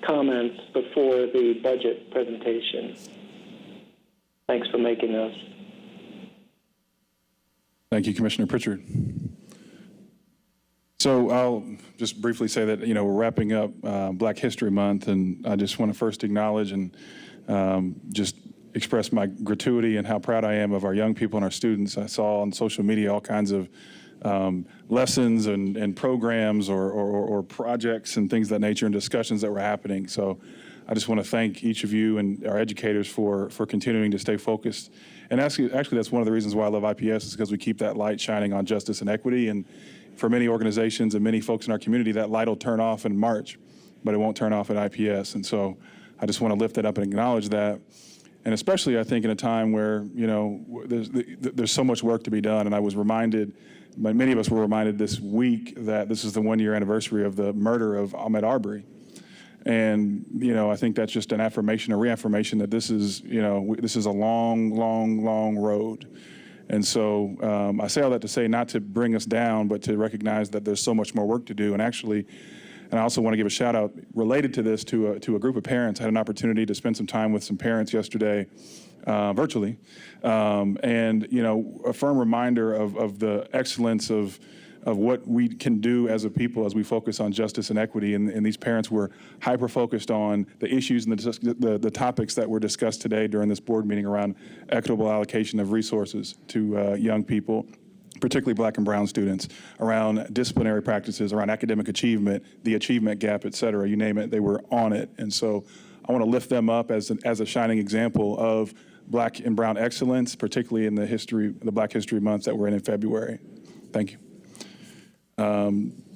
D: comments before the budget presentation. Thanks for making those.
A: Thank you, Commissioner Pritchard. So I'll just briefly say that, we're wrapping up Black History Month, and I just want to first acknowledge and just express my gratuity and how proud I am of our young people and our students. I saw on social media all kinds of lessons and programs or projects and things of that nature and discussions that were happening. So I just want to thank each of you and our educators for continuing to stay focused. And actually that's one of the reasons why I love IPS is because we keep that light shining on justice and equity. And for many organizations and many folks in our community, that light will turn off in March, but it won't turn off at IPS. And so I just want to lift that up and acknowledge that. And especially, I think, in a time where, there's so much work to be done. And I was reminded, many of us were reminded this week that this is the 1-year anniversary of the murder of Ahmaud Arbery. And, I think that's just an affirmation, a reaffirmation that this is, this is a long, long, long road. And so I say all that to say not to bring us down, but to recognize that there's so much more work to do. And actually, and I also want to give a shout out related to this to a group of parents. I had an opportunity to spend some time with some parents yesterday virtually. And, a firm reminder of the excellence of what we can do as a people as we focus on justice and equity. And these parents were hyper-focused on the issues and the topics that were discussed today during this board meeting around equitable allocation of resources to young people, particularly Black and brown students, around disciplinary practices, around academic achievement, the achievement gap, et cetera, you name it, they were on it. And so I want to lift them up as a shining example of Black and brown excellence, particularly in the Black History Month that we're in February. Thank you.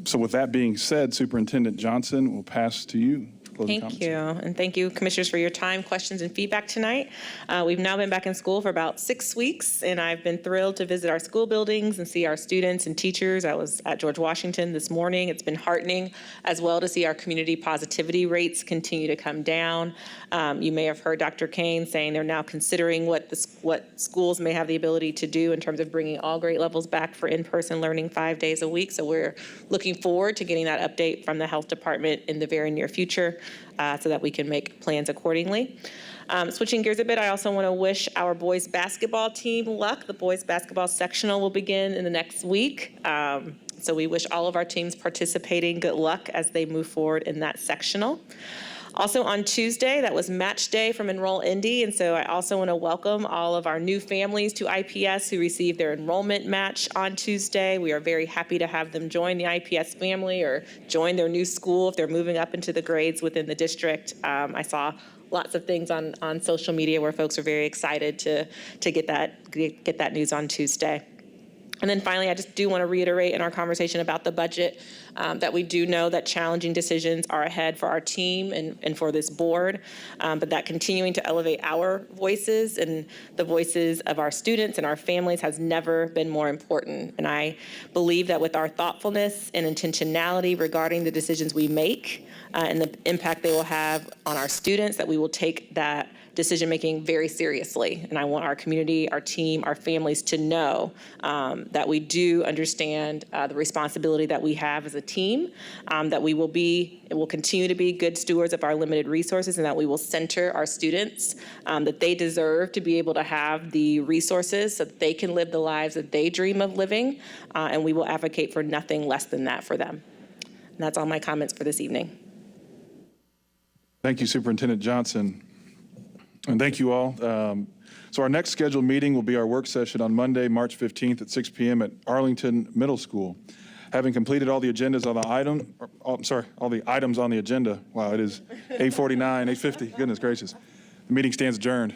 A: So with that being said, Superintendent Johnson, we'll pass to you. closing comments.
I: Thank you. And thank you, commissioners, for your time, questions, and feedback tonight. We've now been back in school for about 6 weeks, and I've been thrilled to visit our school buildings and see our students and teachers. I was at George Washington this morning. It's been heartening as well to see our community positivity rates continue to come down. You may have heard Dr. Kane saying they're now considering what schools may have the ability to do in terms of bringing all grade levels back for in-person learning 5 days a week. So we're looking forward to getting that update from the health department in the very near future so that we can make plans accordingly. Switching gears a bit, I also want to wish our boys basketball team luck. The boys basketball sectional will begin in the next week. So we wish all of our teams participating good luck as they move forward in that sectional. Also on Tuesday, that was match day from Enroll Indy, and so I also want to welcome all of our new families to IPS who received their enrollment match on Tuesday. We are very happy to have them join the IPS family or join their new school if they're moving up into the grades within the district. I saw lots of things on social media where folks are very excited to get that news on Tuesday. And then finally, I just do want to reiterate in our conversation about the budget that we do know that challenging decisions are ahead for our team and for this board, but that continuing to elevate our voices and the voices of our students and our families has never been more important. And I believe that with our thoughtfulness and intentionality regarding the decisions we make and the impact they will have on our students, that we will take that decision-making very seriously. And I want our community, our team, our families to know that we do understand the responsibility that we have as a team, that we will be and will continue to be good stewards of our limited resources, and that we will center our students, that they deserve to be able to have the resources so that they can live the lives that they dream of living, and we will advocate for nothing less than that for them. And that's all my comments for this evening.
A: Thank you, Superintendent Johnson. And thank you all. So our next scheduled meeting will be our work session on Monday, March 15th at 6 p.m. at Arlington Middle School. Having completed all the agendas on the all the items on the agenda. Wow, it is 8:49, 8:50. Goodness gracious. The meeting stands adjourned.